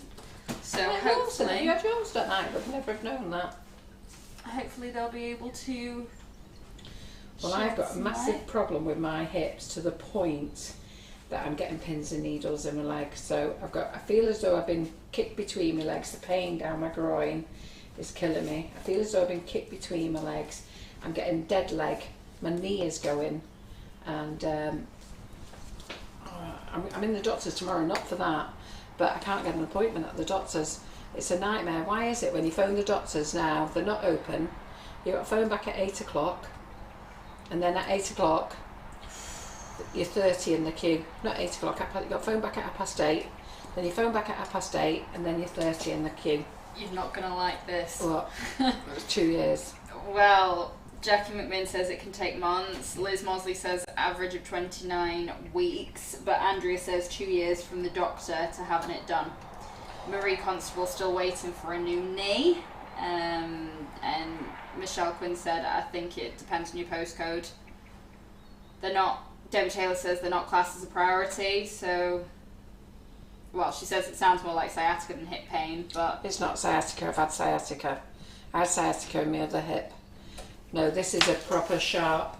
Speaker 2: So hopefully,
Speaker 1: you had yours that night, but I'd never have known that.
Speaker 2: Hopefully they'll be able to.
Speaker 1: Well, I've got a massive problem with my hips to the point that I'm getting pins and needles in my legs. So I feel as though I've been kicked between my legs. The pain down my groin is killing me. I feel as though I've been kicked between my legs. I'm getting dead leg. My knee is going, and I'm in the doctor's tomorrow, not for that, but I can't get an appointment at the doctor's. It's a nightmare. Why is it when you phone the doctors now, they're not open, you've got to phone back at 8 o'clock, and then at 8 o'clock you're 30 in the queue. Not 8 o'clock. You got phone back at 8:30. Then you phone back at 8:30, and then you're 30 in the queue.
Speaker 2: You're not going to like this.
Speaker 1: What? It was 2 years.
Speaker 2: Well, Jackie McMinn says it can take months. Liz Mosley says average of 29 weeks. But Andrea says 2 years from the doctor to having it done. Marie Constable still waiting for a new knee. And Michelle Quinn said, I think it depends on your postcode. They're not, Debbie Taylor says they're not classed as a priority, so, well, she says it sounds more like sciatica than hip pain, but...
Speaker 1: It's not sciatica, I've had sciatica. I had sciatica in my other hip. No, this is a proper sharp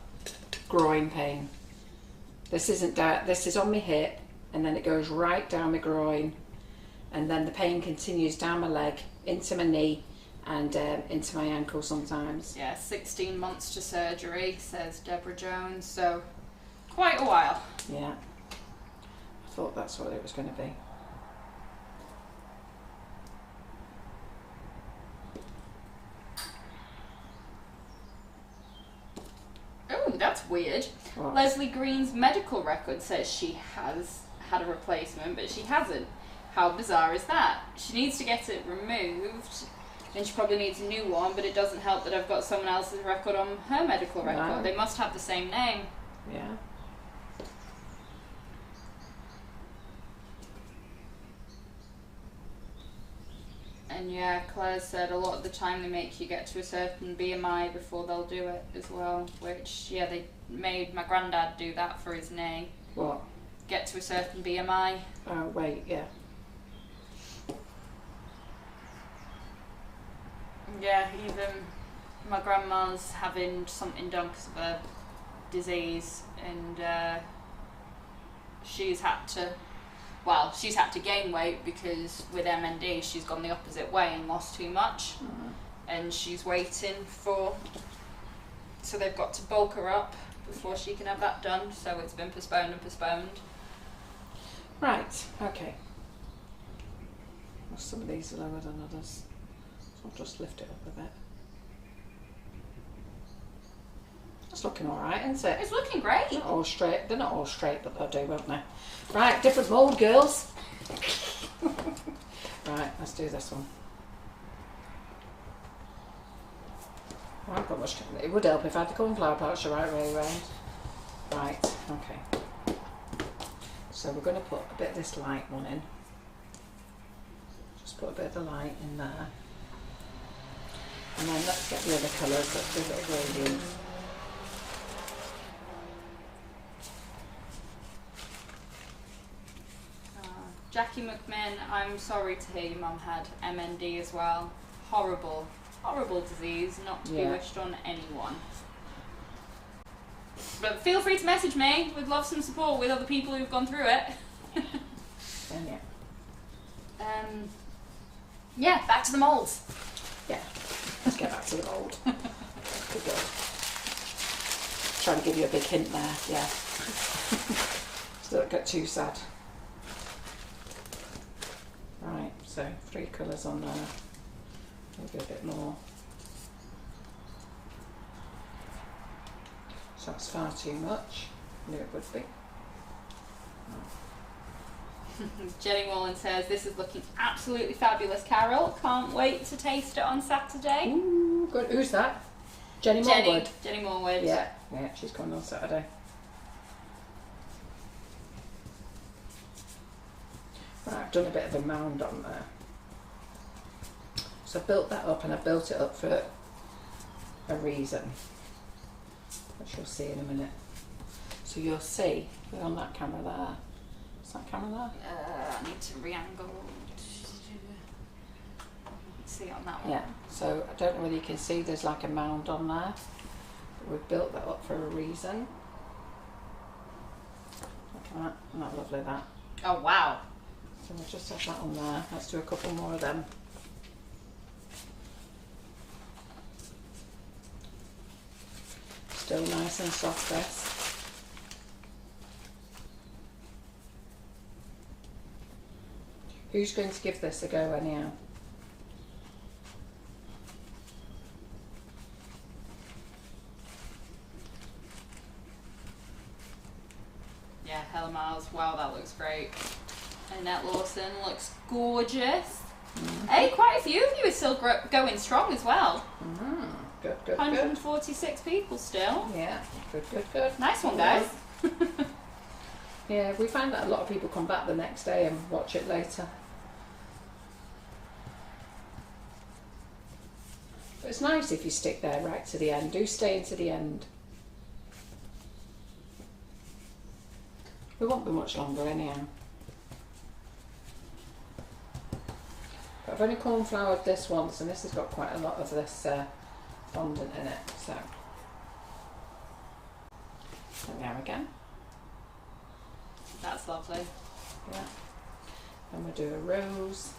Speaker 1: groin pain. This isn't this is on my hip, and then it goes right down my groin, and then the pain continues down my leg, into my knee, and into my ankle sometimes.
Speaker 2: Yeah, 16 months to surgery, says Deborah Jones, so quite a while.
Speaker 1: Yeah, I thought that's what it was going to be.
Speaker 2: Oh, that's weird.
Speaker 1: What?
Speaker 2: Leslie Green's medical record says she has had a replacement, but she hasn't. How bizarre is that? She needs to get it removed, and she probably needs a new one, but it doesn't help that I've got someone else's record on her medical record.
Speaker 1: No.
Speaker 2: They must have the same name.
Speaker 1: Yeah.
Speaker 2: And yeah, Claire said a lot of the time they make you get to a certain BMI before they'll do it as well, which, yeah, they made my granddad do that for his knee.
Speaker 1: What?
Speaker 2: Get to a certain BMI.
Speaker 1: Oh, wait, yeah.
Speaker 2: Yeah, even my grandma's having something done because of a disease, and she's had to gain weight because with MND she's gone the opposite way and lost too much. And she's waiting so they've got to bulk her up before she can have that done, so it's been postponed and postponed.
Speaker 1: Right, okay. Well, some of these are lower than others, so I'll just lift it up a bit. It's looking alright, isn't it?
Speaker 2: It's looking great.
Speaker 1: Not all straight. They're not all straight, but they'll do, won't they? Right, different mould, girls. Right, let's do this one. I haven't got much. It would help if I had the cornflower pouch the right way around. Right, okay. So we're going to put a bit of this light one in. Just put a bit of the light in there. And then let's get the other colours. Let's do a bit of gradient.
Speaker 2: Jackie McMinn, I'm sorry to hear your mum had MND as well. Horrible, horrible disease, not to be wished on anyone. But feel free to message me. We'd love some support with other people who've gone through it. Yeah, back to the moulds.
Speaker 1: Yeah, let's get back to the mould. Good girl. Trying to give you a big hint there, yeah. So don't get too sad. Right, so 3 colours on there. Maybe a bit more. So that's far too much. I knew it would be.
Speaker 2: Jenny Wallen says, this is looking absolutely fabulous, Carol. Can't wait to taste it on Saturday.
Speaker 1: Ooh, good. Who's that? Jenny Morwood.
Speaker 2: Jenny Morwood.
Speaker 1: Yeah, she's coming on Saturday. Right, I've done a bit of a mound on there. So I built that up, and I built it up for a reason, which you'll see in a minute. So you'll see, we're on that camera there. Is that camera there?
Speaker 2: I need to re-angle. See on that one.
Speaker 1: Yeah, so I don't know whether you can see there's like a mound on there. But we've built that up for a reason. Look at that, isn't that lovely, that?
Speaker 2: Oh, wow.
Speaker 1: So we'll just have that on there. Let's do a couple more of them. Still nice and soft, this. Who's going to give this a go anyhow?
Speaker 2: Yeah, Hella Miles. Wow, that looks great. Annette Lawson looks gorgeous. Hey, quite a few of you are still going strong as well.
Speaker 1: Good, good,
Speaker 2: 146 people still.
Speaker 1: Yeah, good, good, good.
Speaker 2: Nice one, guys.
Speaker 1: Yeah, we find that a lot of people come back the next day and watch it later. But it's nice if you stick there right to the end. Do stay into the end. We won't be much longer anyhow. But I've only cornfloured this once, and this has got quite a lot of this fondant in it. So there we go.
Speaker 2: That's lovely.
Speaker 1: Yeah. And we'll do a rose.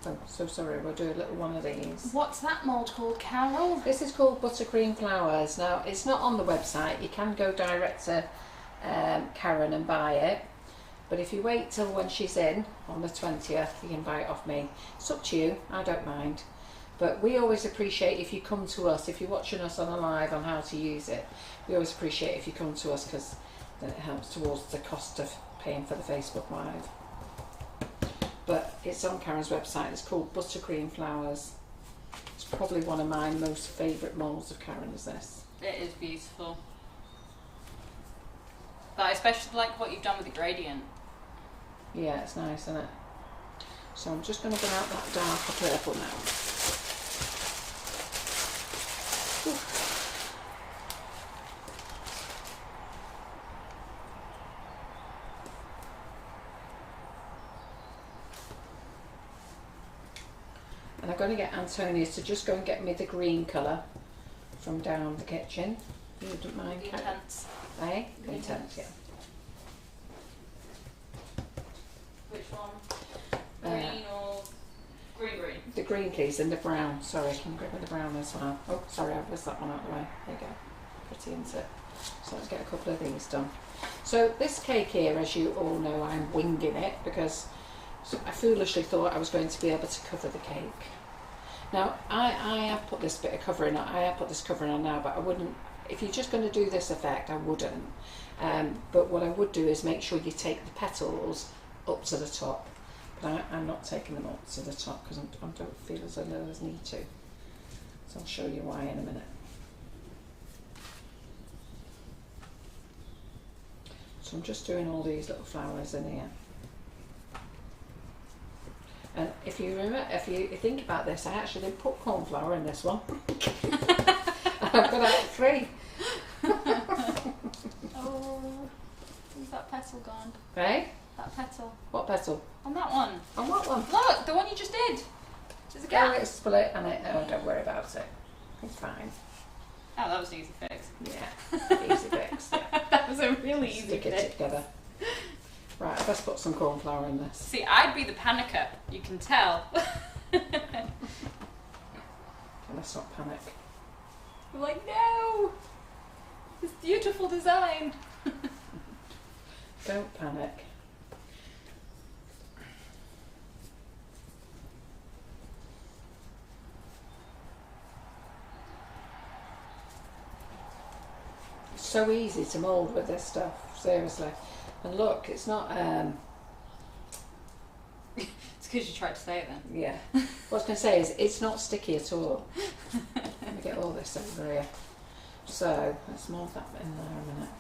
Speaker 1: Oh, so sorry, we'll do a little one of these.
Speaker 2: What's that mould called, Carol?
Speaker 1: This is called Buttercream Flowers. Now, it's not on the website. You can go direct to Karen and buy it. But if you wait till when she's in, on the 20th, you can buy it off me. It's up to you. I don't mind. But we always appreciate if you come to us, if you're watching us on a live on how to use it. We always appreciate if you come to us, because then it helps towards the cost of paying for the Facebook Live. But it's on Karen's website. It's called Buttercream Flowers. It's probably one of my most favourite moulds of Karen's, this.
Speaker 2: It is beautiful. But I especially like what you've done with the gradient.
Speaker 1: Yeah, it's nice, isn't it? So I'm just going to bring out that darker purple now. Ooh. And I'm going to get Antonia to just go and get me the green colour from down the kitchen. If you wouldn't mind.
Speaker 2: Intense.
Speaker 1: Eh? Intense, yeah.
Speaker 2: Which one? Green or green?
Speaker 1: The green, please, and the brown. Sorry, I'm grabbing the brown as well. Oh, sorry, I've missed that one out of the way. There you go. Pretty, isn't it? So let's get a couple of these done. So this cake here, as you all know, I'm winging it because I foolishly thought I was going to be able to cover the cake. Now, I have put this bit of covering on. I have put this covering on now, but I wouldn't. If you're just going to do this effect, I wouldn't. But what I would do is make sure you take the petals up to the top. But I'm not taking them up to the top because I don't feel as though there's need to. So I'll show you why in a minute. So I'm just doing all these little flowers in here. And if you remember, if you think about this, I actually didn't put cornflour in this one. I've got out 3.
Speaker 2: Oh, where's that petal gone?
Speaker 1: Right?
Speaker 2: That petal.
Speaker 1: What petal?
Speaker 2: On that one.
Speaker 1: On what one?
Speaker 2: Look, the one you just did. There's a gap.
Speaker 1: Oh, it's split and it. Oh, don't worry about it. It's fine.
Speaker 2: Oh, that was an easy fix.
Speaker 1: Yeah, easy fix. Yeah.
Speaker 2: That was a really easy
Speaker 1: Stick
Speaker 2: fix.
Speaker 1: it together. Right, let's put some cornflour in this.
Speaker 2: See, I'd be the panicker. You can tell.
Speaker 1: Let's not panic.
Speaker 2: I'm like, no! This beautiful design.
Speaker 1: Don't panic. It's so easy to mould with this stuff, seriously. And look, it's not,
Speaker 2: It's because you tried to say it then.
Speaker 1: yeah. What I was going to say is, it's not sticky at all. Let me get all this over here. So, let's mould that in there a minute.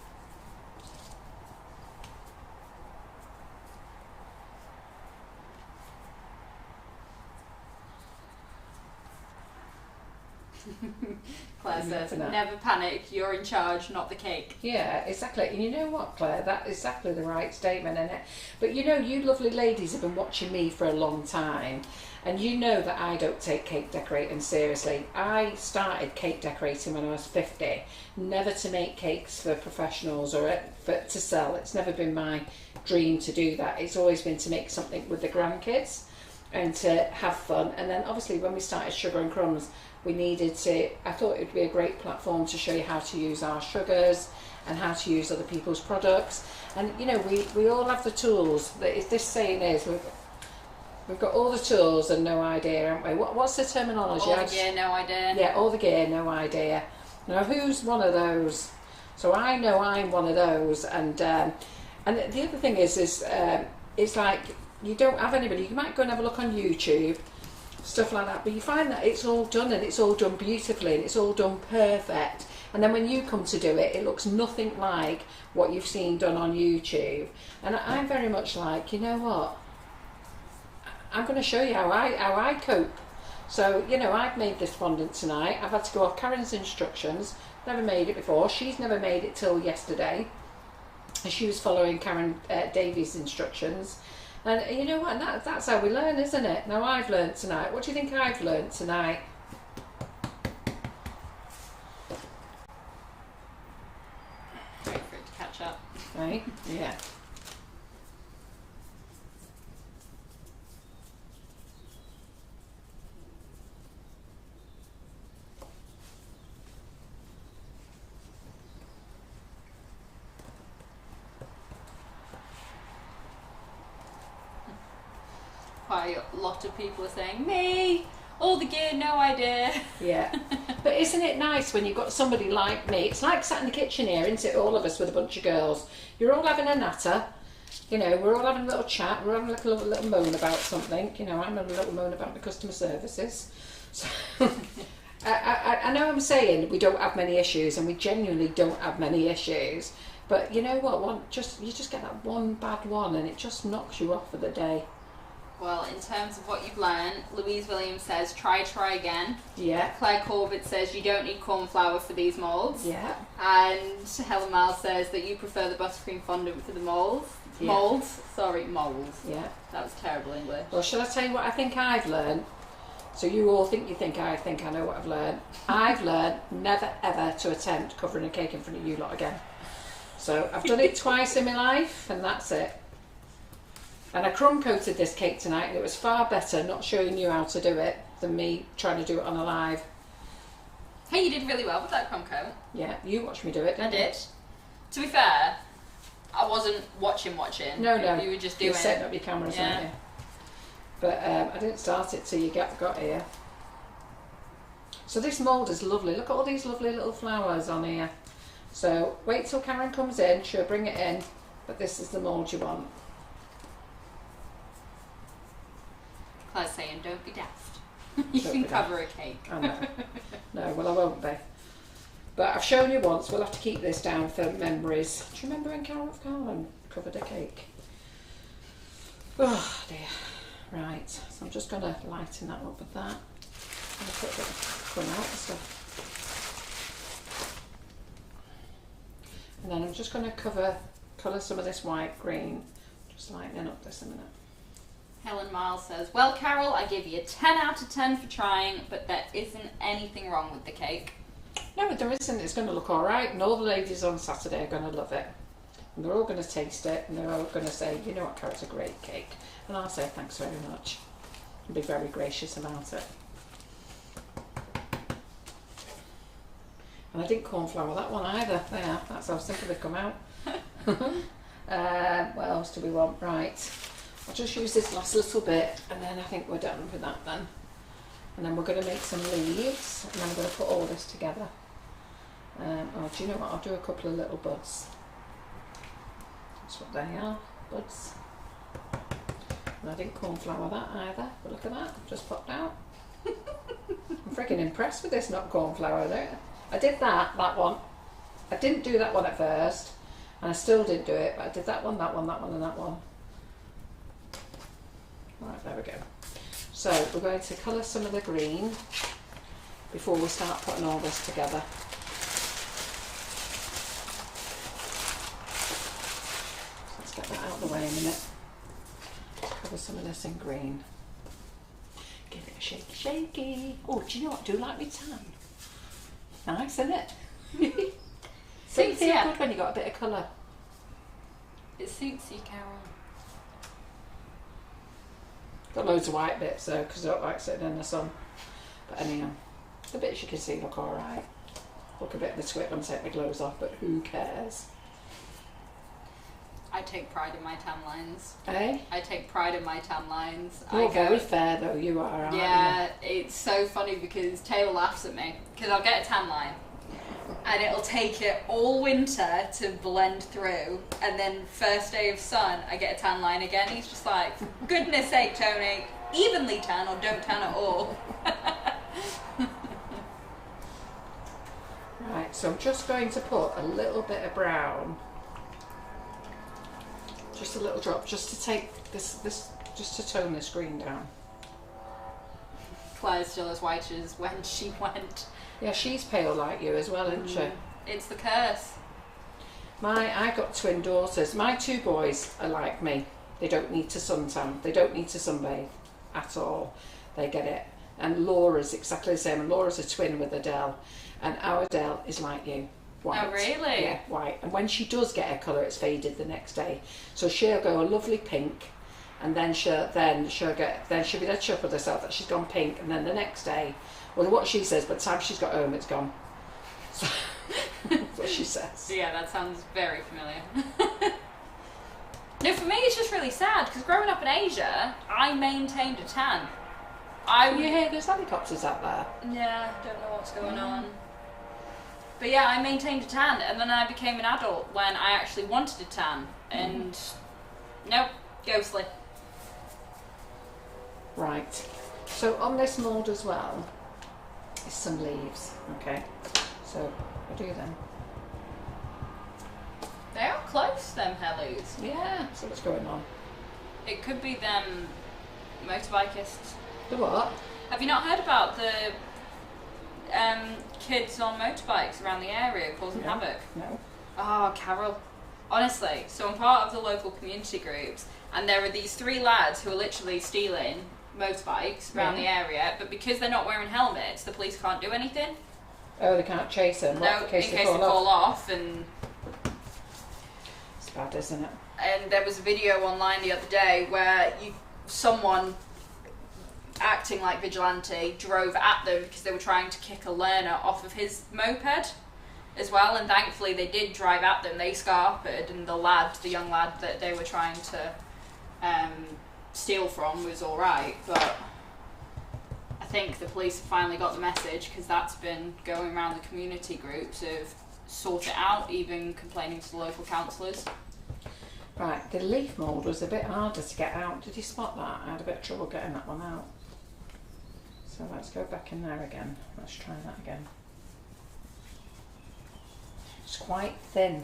Speaker 2: Claire says,
Speaker 1: No.
Speaker 2: never panic, you're in charge, not the cake.
Speaker 1: Yeah, exactly. And you know what, Claire? That's exactly the right statement, isn't it? But you know, you lovely ladies have been watching me for a long time, and you know that I don't take cake decorating seriously. I started cake decorating when I was 50, never to make cakes for professionals or to sell. It's never been my dream to do that. It's always been to make something with the grandkids and to have fun. And then obviously when we started Sugar and Crumbs, we needed to, I thought it would be a great platform to show you how to use our sugars and how to use other people's products. And you know, we all have the tools. This saying is, we've got all the tools and no idea, haven't we? What's the terminology?
Speaker 2: All the gear, no idea.
Speaker 1: Yeah, all the gear, no idea. Now, who's one of those? So I know I'm one of those. And the other thing is it's like you don't have anybody. You might go and have a look on YouTube, stuff like that, but you find that it's all done and it's all done beautifully and it's all done perfect. And then when you come to do it, it looks nothing like what you've seen done on YouTube. And I'm very much like, you know what? I'm going to show you how I cope. So, you know, I've made this fondant tonight. I've had to go off Karen's instructions. Never made it before. She's never made it till yesterday. And she was following Karen Davies' instructions. And you know what? That's how we learn, isn't it? Now I've learned tonight. What do you think I've learned tonight?
Speaker 2: Wait for it to catch up.
Speaker 1: Right? Yeah.
Speaker 2: Quite a lot of people are saying, me, all the gear, no idea.
Speaker 1: Yeah. But isn't it nice when you've got somebody like me? It's like sat in the kitchen here, isn't it? All of us with a bunch of girls. You're all having a natter. You know, we're all having a little chat. We're having a little moan about something. You know, I'm having a little moan about the customer services. So I know I'm saying we don't have many issues, and we genuinely don't have many issues. But you know what? You just get that one bad one, and it just knocks you off for the day.
Speaker 2: Well, in terms of what you've learned, Louise Williams says, try again.
Speaker 1: Yeah.
Speaker 2: Claire Corbett says, you don't need corn flour for these moulds.
Speaker 1: Yeah.
Speaker 2: And Helen Miles says that you prefer the buttercream fondant for the moulds.
Speaker 1: Yeah.
Speaker 2: Molds. Sorry, moulds.
Speaker 1: Yeah.
Speaker 2: That was terrible English.
Speaker 1: Well, shall I tell you what I think I've learned? So you all think I think I know what I've learned. I've learned never ever to attempt covering a cake in front of you lot again. So I've done it twice in my life, and that's it. And I crumb coated this cake tonight, and it was far better not showing you how to do it than me trying to do it on a live.
Speaker 2: Hey, you did really well with that crumb coat.
Speaker 1: Yeah, you watched me do it, didn't you?
Speaker 2: I did. To be fair, I wasn't watching.
Speaker 1: No.
Speaker 2: You were just doing
Speaker 1: it. You setting up your cameras, weren't you? But I didn't start it till you got here. So this mould is lovely. Look at all these lovely little flowers on here. So wait till Karen comes in, she'll bring it in, but this is the mould you want.
Speaker 2: Claire's saying, don't be daft. You can cover a cake.
Speaker 1: I know. No, well I won't be. But I've shown you once, we'll have to keep this down for memories. Do you remember when Carolyn covered a cake? Oh dear. Right, so I'm just going to lighten that up with that. I'm going to put a bit of crumb out and stuff. And then I'm just going to colour some of this white green. Just lightening up this a minute.
Speaker 2: Helen Miles says, well, Carol, I give you a 10 out of 10 for trying, but there isn't anything wrong with the cake.
Speaker 1: No, there isn't. It's going to look all right, and all the ladies on Saturday are going to love it. And they're all going to taste it, and they're all going to say, you know what, Carol, it's a great cake. And I'll say thanks very much and be very gracious about it. And I didn't cornflour that one either. There, that's how simple they come out. What else do we want? Right. I'll just use this last little bit, and then I think we're done with that then. And then we're going to make some leaves, and then I'm going to put all this together. Oh, do you know what? I'll do a couple of little buds. That's what they are, buds. And I didn't cornflour that either, but look at that, just popped out. I'm freaking impressed with this not cornflour there. I did that one. I didn't do that one at first, and I still didn't do it, but I did that one, and that one. Right, there we go. So we're going to colour some of the green before we start putting all this together. Let's get that out of the way a minute. Cover some of this in green. Give it a shaky, shaky. Oh, do you know what? I do like me tan. Nice, isn't it? Don't feel good when you got a bit of colour.
Speaker 2: It suits you, Carol.
Speaker 1: Got loads of white bits though, because I don't like sitting in the sun. But anyhow, the bits you can see look alright. Look a bit of the twit when I take my clothes off, but who cares?
Speaker 2: I take pride in my tan lines.
Speaker 1: Eh?
Speaker 2: I take pride in my tan lines.
Speaker 1: You're very fair though, you are, aren't you?
Speaker 2: Yeah, it's so funny because Taylor laughs at me because I'll get a tan line and it'll take it all winter to blend through, and then first day of sun I get a tan line again. He's just like, goodness sake, Tony, evenly tan or don't tan at all.
Speaker 1: Right, so I'm just going to put a little bit of brown, just a little drop, just to take this just to tone this green down.
Speaker 2: Claire's still as white as when she went.
Speaker 1: Yeah, she's pale like you as well, isn't she?
Speaker 2: It's the curse.
Speaker 1: I got twin daughters. My 2 boys are like me. They don't need to suntan. They don't need to sunbathe at all. They get it. And Laura's exactly the same. And Laura's a twin with Adele. And our Adele is like you. White.
Speaker 2: Oh, really?
Speaker 1: Yeah, white. And when she does get her colour, it's faded the next day. So she'll go a lovely pink, and then she'll be dead shocked with herself that she's gone pink, and then the next day, well, what she says, by the time she's got home, it's gone. So, that's what she says.
Speaker 2: Yeah, that sounds very familiar. No, for me it's just really sad, because growing up in Asia, I maintained a tan.
Speaker 1: You hear there's helicopters out there?
Speaker 2: Yeah, don't know what's going on. But yeah, I maintained a tan, and then I became an adult when I actually wanted a tan, and nope, ghostly.
Speaker 1: Right, so on this mould as well is some leaves, okay, so I'll do them.
Speaker 2: They are close, them hellos.
Speaker 1: Yeah, so what's going on?
Speaker 2: It could be them motorbikists.
Speaker 1: The what?
Speaker 2: Have you not heard about the kids on motorbikes around the area causing havoc?
Speaker 1: No.
Speaker 2: Oh, Carol. Honestly, so I'm part of the local community groups, and there are these 3 lads who are literally stealing motorbikes around the area, but because they're not wearing helmets, the police can't do anything.
Speaker 1: Oh, they can't chase them?
Speaker 2: No, in case they fall off. And
Speaker 1: it's bad, isn't it?
Speaker 2: And there was a video online the other day where someone acting like vigilante drove at them because they were trying to kick a learner off of his moped as well, and thankfully they did drive at them. They scarpered, and the young lad that they were trying to steal from was alright, but I think the police have finally got the message, because that's been going around the community groups of sort it out, even complaining to the local councillors.
Speaker 1: Right, the leaf mould was a bit harder to get out. Did you spot that? I had a bit of trouble getting that one out. So let's go back in there again. Let's try that again. It's quite thin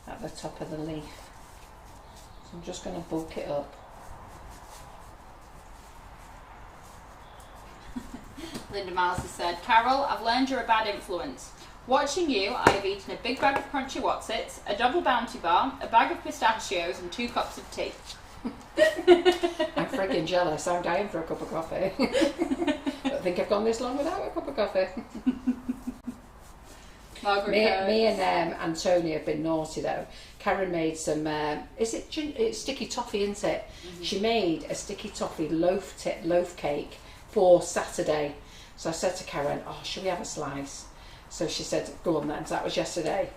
Speaker 1: at the top of the leaf. So I'm just going to bulk it up.
Speaker 2: Linda Miles has said, Carol, I've learned you're a bad influence. Watching you, I have eaten a big bag of crunchy Wotsits, a double Bounty bar, a bag of pistachios, and 2 cups of tea.
Speaker 1: I'm freaking jealous. I'm dying for a cup of coffee. I don't think I've gone this long without a cup of coffee. Me and Antonia have been naughty though. Karen made some, it's sticky toffee, isn't it? Mm-hmm. She made a sticky toffee loaf cake for Saturday. So I said to Karen, oh, should we have a slice? So she said, go on then. So that was yesterday.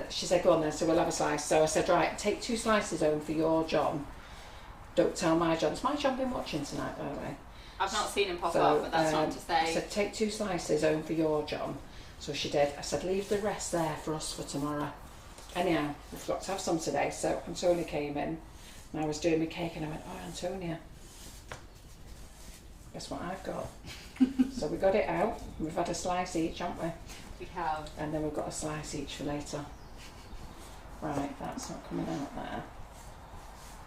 Speaker 1: She said, go on then, so we'll have a slice. So I said, right, take 2 slices home for your John. Don't tell my John. Has my John been watching tonight, by the way?
Speaker 2: I've not seen him pop up, but that's not to say.
Speaker 1: I said, take 2 slices home for your John. So she did. I said, leave the rest there for us for tomorrow. Anyhow, we've got to have some today. So Antonia came in, and I was doing my cake, and I went, oh, Antonia, guess what I've got? So we got it out. We've had a slice each, haven't we?
Speaker 2: We have.
Speaker 1: And then we've got a slice each for later. Right, that's not coming out there.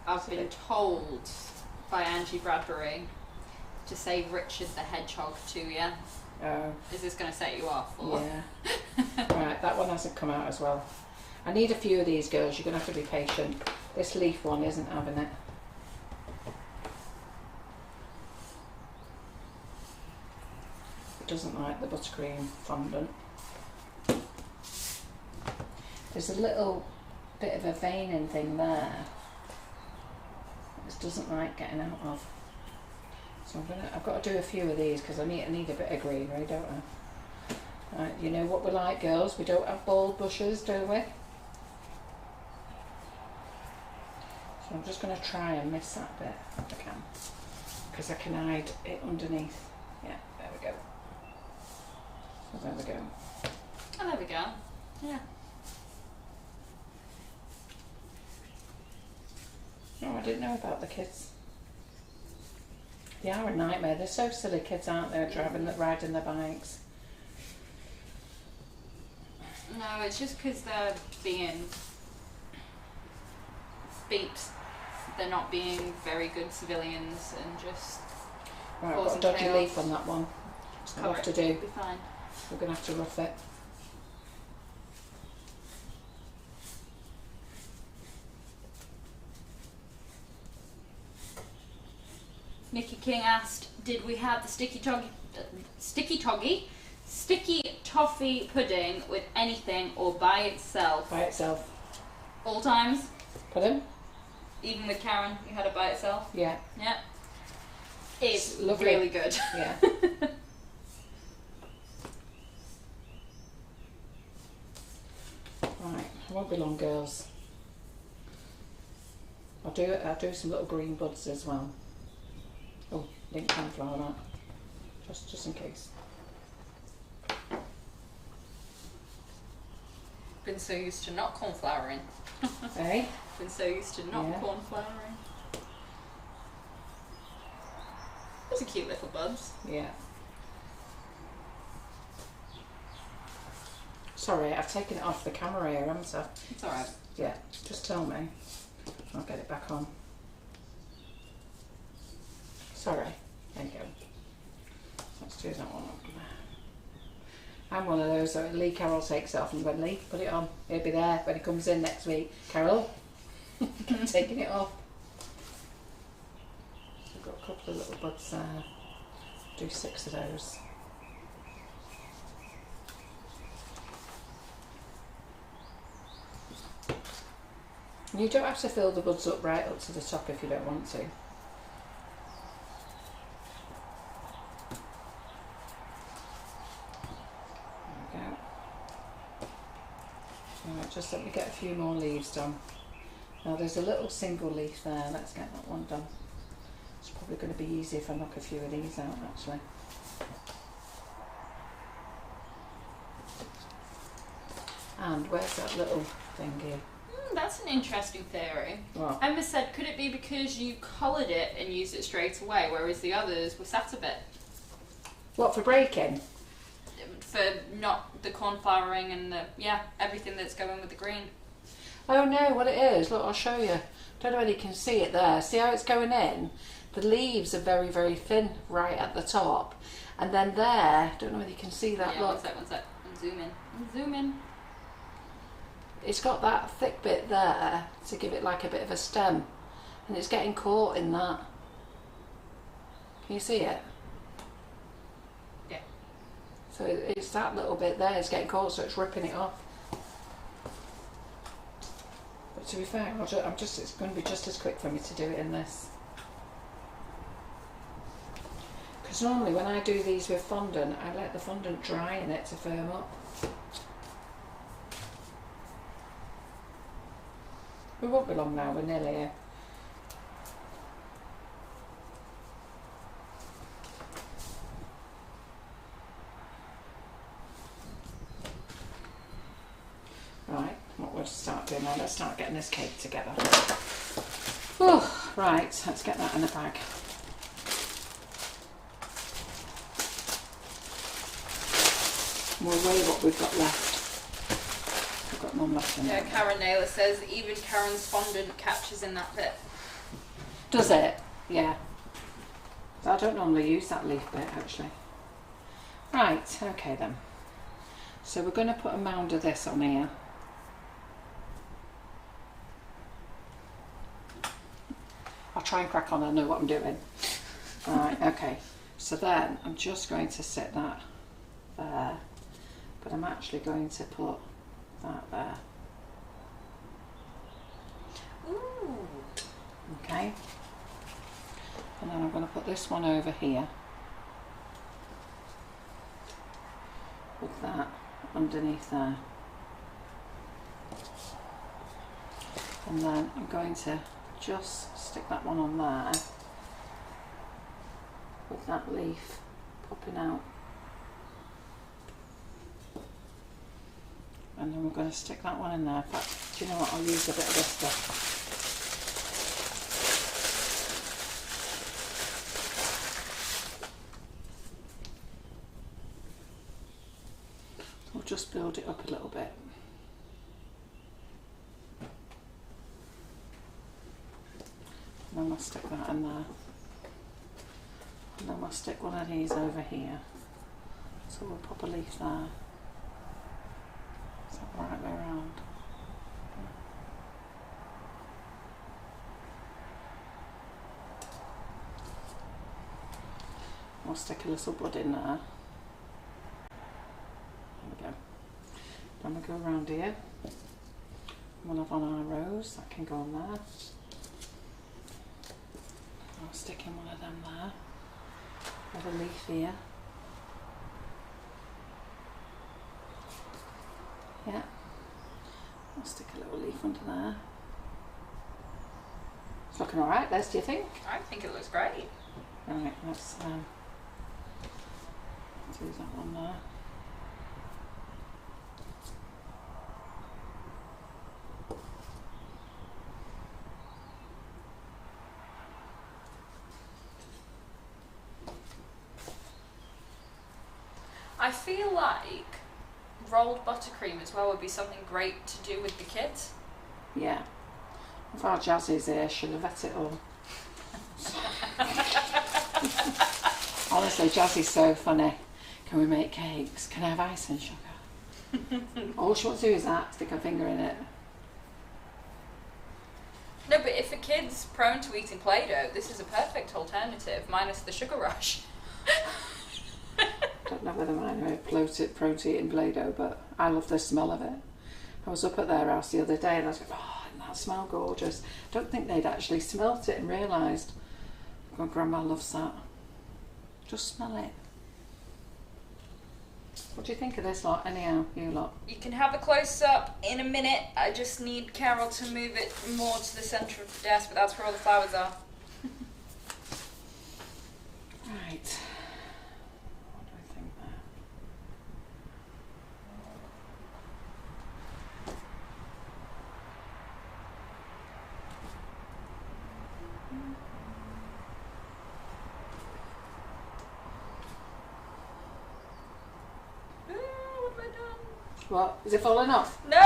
Speaker 2: I've been told by Angie Bradbury to say Richard the Hedgehog to you.
Speaker 1: Oh.
Speaker 2: Is this going to set you off? Or?
Speaker 1: Yeah. Right, that one hasn't come out as well. I need a few of these, girls. You're going to have to be patient. This leaf one isn't having it. It doesn't like the buttercream fondant. There's a little bit of a veining thing there. This doesn't like getting out of. So I've got to do a few of these because I need a bit of greenery, don't I? Right, you know what we're like, girls. We don't have bald bushes, do we? So I'm just going to try and miss that bit if I can, because I can hide it underneath. Yeah, there we go. So there we go.
Speaker 2: And there we go. Yeah.
Speaker 1: Oh, I didn't know about the kids. They are a nightmare. They're so silly, kids, aren't they? Riding their bikes.
Speaker 2: No, it's just because they're being beeps. They're not being very good civilians and just
Speaker 1: Right, I've got a dodgy leaf on that one.
Speaker 2: Just
Speaker 1: I'll have to do.
Speaker 2: It'll be fine.
Speaker 1: We're going to have to rough it.
Speaker 2: Nikki King asked, did we have the sticky toffee pudding with anything or by itself?
Speaker 1: By itself.
Speaker 2: All times?
Speaker 1: Pardon?
Speaker 2: Even with Karen, you had it by itself?
Speaker 1: Yeah.
Speaker 2: Yeah. It's
Speaker 1: lovely.
Speaker 2: Really good.
Speaker 1: Yeah. Right, I won't be long, girls. I'll do some little green buds as well. Oh, didn't cornflour that. Just in case.
Speaker 2: Been so used to not cornflouring.
Speaker 1: Hey?
Speaker 2: Been so used to not cornflouring. Those are cute little buds.
Speaker 1: Yeah. Sorry, I've taken it off the camera here, haven't I?
Speaker 2: It's alright.
Speaker 1: Yeah, just tell me. I'll get it back on. Sorry. There you go. Let's do that one. I'm one of those that Lee Carroll takes it off and when Lee, put it on. He'll be there when he comes in next week. Carol, taking it off. I've got a couple of little buds there. Do 6 of those. You don't have to fill the buds up right up to the top if you don't want to. Just let me get a few more leaves done. Now there's a little single leaf there, let's get that one done. It's probably going to be easy if I knock a few of these out actually. And where's that little thing here?
Speaker 2: That's an interesting theory.
Speaker 1: What?
Speaker 2: Emma said, could it be because you collared it and used it straight away, whereas the others were sat a bit?
Speaker 1: What, for breaking?
Speaker 2: For not the cornflouring and the, everything that's going with the green.
Speaker 1: Oh no, what it is, look, I'll show you. Don't know whether you can see it there. See how it's going in? The leaves are very, very thin right at the top. And then there, don't know whether you can see that,
Speaker 2: yeah,
Speaker 1: look.
Speaker 2: one sec. I'm zooming.
Speaker 1: It's got that thick bit there to give it like a bit of a stem. And it's getting caught in that. Can you see it?
Speaker 2: Yeah.
Speaker 1: So it's that little bit there, it's getting caught, so it's ripping it off. But to be fair, it's going to be just as quick for me to do it in this. Because normally when I do these with fondant, I let the fondant dry in it to firm up. We won't be long now, we're nearly here. Right, what we'll start doing now, let's start getting this cake together. Oh, right, let's get that in the bag. We'll weigh what we've got left. We've got none left in there.
Speaker 2: Yeah, Karen Naylor says even Karen's fondant catches in that bit.
Speaker 1: Does it? Yeah. I don't normally use that leaf bit actually. Right, okay then. So we're going to put a mound of this on here. I'll try and crack on, I know what I'm doing. Right, okay. So then I'm just going to set that there, but I'm actually going to put that there.
Speaker 2: Ooh.
Speaker 1: Okay. And then I'm going to put this one over here with that underneath there. And then I'm going to just stick that one on there with that leaf popping out. And then we're going to stick that one in there. In fact, do you know what? I'll use a bit of this stuff. We'll just build it up a little bit. And then we'll stick that in there. And then we'll stick one of these over here. So we'll pop a leaf there. Is that the right way around? We'll stick a little bud in there. There we go. Then we go around here. We'll have on our rose, that can go on there. I'll stick in one of them there. Have a leaf here. Yeah. I'll stick a little leaf under there. It's looking alright, Les, do you think?
Speaker 2: I think it looks great.
Speaker 1: Right, let's do that one there.
Speaker 2: I feel like rolled buttercream as well would be something great to do with the kids.
Speaker 1: Yeah. If our Jazzy's here, she'll have ate it all. Honestly, Jazzy's so funny. Can we make cakes? Can I have ice and sugar? All she wants to do is that, stick her finger in it.
Speaker 2: No, but if a kid's prone to eating Play-Doh, this is a perfect alternative, minus the sugar rush.
Speaker 1: Don't know whether mine are prone to eating Play-Doh, but I love the smell of it. I was up at their house the other day and I was like, oh, doesn't that smell gorgeous? Don't think they'd actually smelt it and realised, oh, Grandma loves that. Just smell it. What do you think of this lot, anyhow, you lot?
Speaker 2: You can have a close-up in a minute. I just need Carol to move it more to the centre of the desk, but that's where all the flowers are.
Speaker 1: Right. What do I think there?
Speaker 2: What have I done?
Speaker 1: What? Is it falling off?
Speaker 2: No,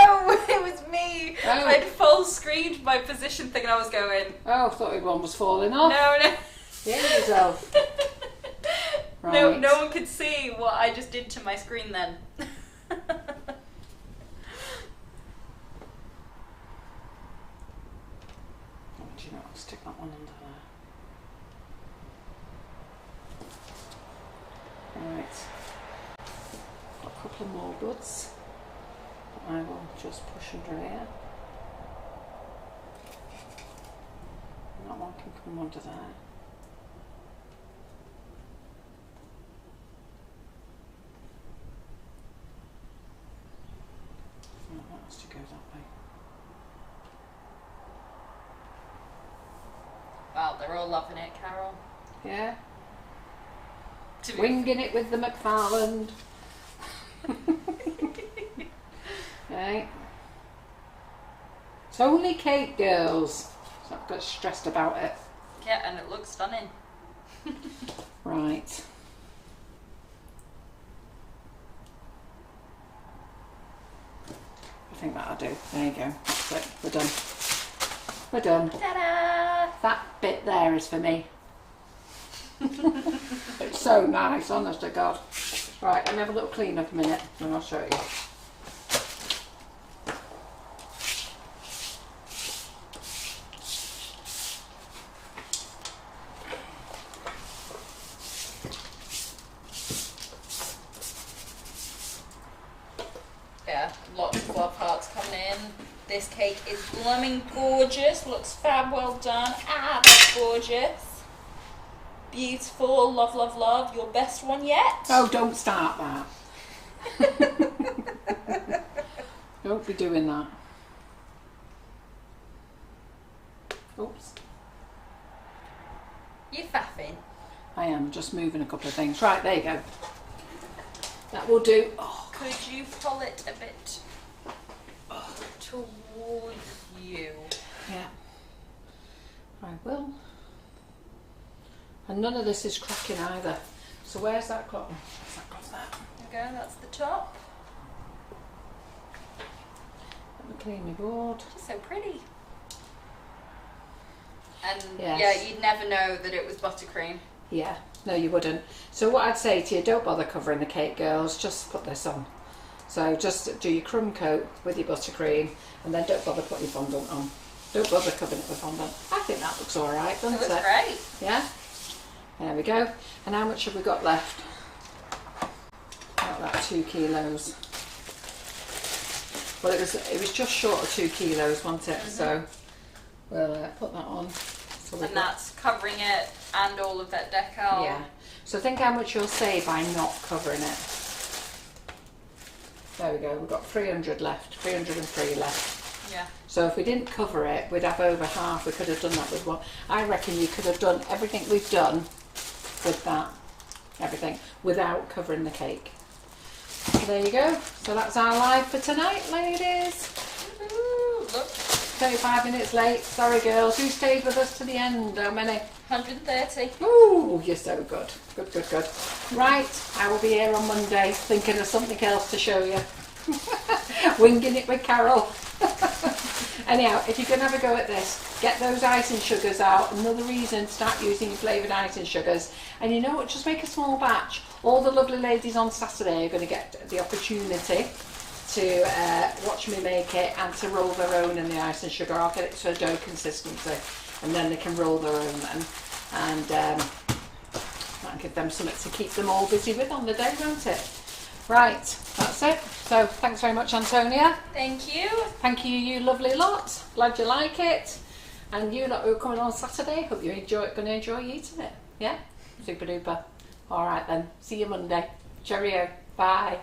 Speaker 2: it was me.
Speaker 1: Oh.
Speaker 2: I'd full screened my position thinking I was going.
Speaker 1: Oh, I thought one was falling off.
Speaker 2: No.
Speaker 1: Yeah, yourself. Right.
Speaker 2: No one could see what I just did to my screen then.
Speaker 1: Oh, do you know, I'll stick that one under there. Right. Got a couple of more buds that I will just push under here. And that one can come under there. That has to go that way.
Speaker 2: Well, they're all loving it, Carol.
Speaker 1: Yeah.
Speaker 2: To be
Speaker 1: Winging it with the McFarland. Okay. It's only cake, girls. So I've got stressed about it.
Speaker 2: Yeah, and it looks stunning.
Speaker 1: Right. I think that'll do. There you go. That's it. We're done. We're done.
Speaker 2: Ta-da!
Speaker 1: That bit there is for me. It's so nice, honest to God. Right, let me have a little clean up a minute and I'll show you.
Speaker 2: Yeah, lots of love hearts coming in. This cake is blooming gorgeous. Looks fab, well done. Ah, that's gorgeous. Beautiful, love, love, love. Your best one yet?
Speaker 1: Oh, don't start that. Don't be doing that. Oops.
Speaker 2: You faffing.
Speaker 1: I am just moving a couple of things. Right, there you go. That will do. Oh,
Speaker 2: Could you pull it a bit towards you.
Speaker 1: Yeah, I will. And none of this is cracking either. So where's that cotton? Where's that cotton there?
Speaker 2: There we go, that's the top.
Speaker 1: Let me clean my board.
Speaker 2: Just so pretty. And
Speaker 1: Yes.
Speaker 2: yeah, you'd never know that it was buttercream.
Speaker 1: Yeah, no you wouldn't. So what I'd say to you, don't bother covering the cake, girls, just put this on. So just do your crumb coat with your buttercream and then don't bother putting your fondant on. Don't bother covering it with fondant. I think that looks alright, doesn't it?
Speaker 2: It looks great.
Speaker 1: Yeah? There we go. And how much have we got left? About 2 kilos. Well, it was just short of 2 kilos, wasn't it? So we'll put that on. So
Speaker 2: And that's covering it and all of that decal.
Speaker 1: yeah. So think how much you'll save by not covering it. There we go. We've got 300 left. 303 left.
Speaker 2: Yeah.
Speaker 1: So if we didn't cover it, we'd have over half. We could have done that with one. I reckon you could have done everything we've done with that. Everything without covering the cake. So there you go. So that's our live for tonight, ladies.
Speaker 2: Ooh, look.
Speaker 1: 35 minutes late. Sorry, girls. Who stayed with us to the end? How many?
Speaker 2: 130.
Speaker 1: Ooh, you're so good. Good, good, good. Right, I will be here on Monday thinking of something else to show you. Winging it with Carol. Anyhow, if you're going to have a go at this, get those icing sugars out. Another reason, start using your flavoured icing sugars. And you know what, just make a small batch. All the lovely ladies on Saturday are going to get the opportunity to watch me make it and to roll their own in the icing sugar. I'll get it to a dough consistency and then they can roll their own then. And that'll give them something to keep them all busy with on the day, won't it? Right, that's it. So thanks very much, Antonia.
Speaker 2: Thank you.
Speaker 1: Thank you, you lovely lot. Glad you like it. And you lot who are coming on Saturday, hope you're going to enjoy eating it. Yeah? Super duper. All right then. See you Monday. Cheerio. Bye.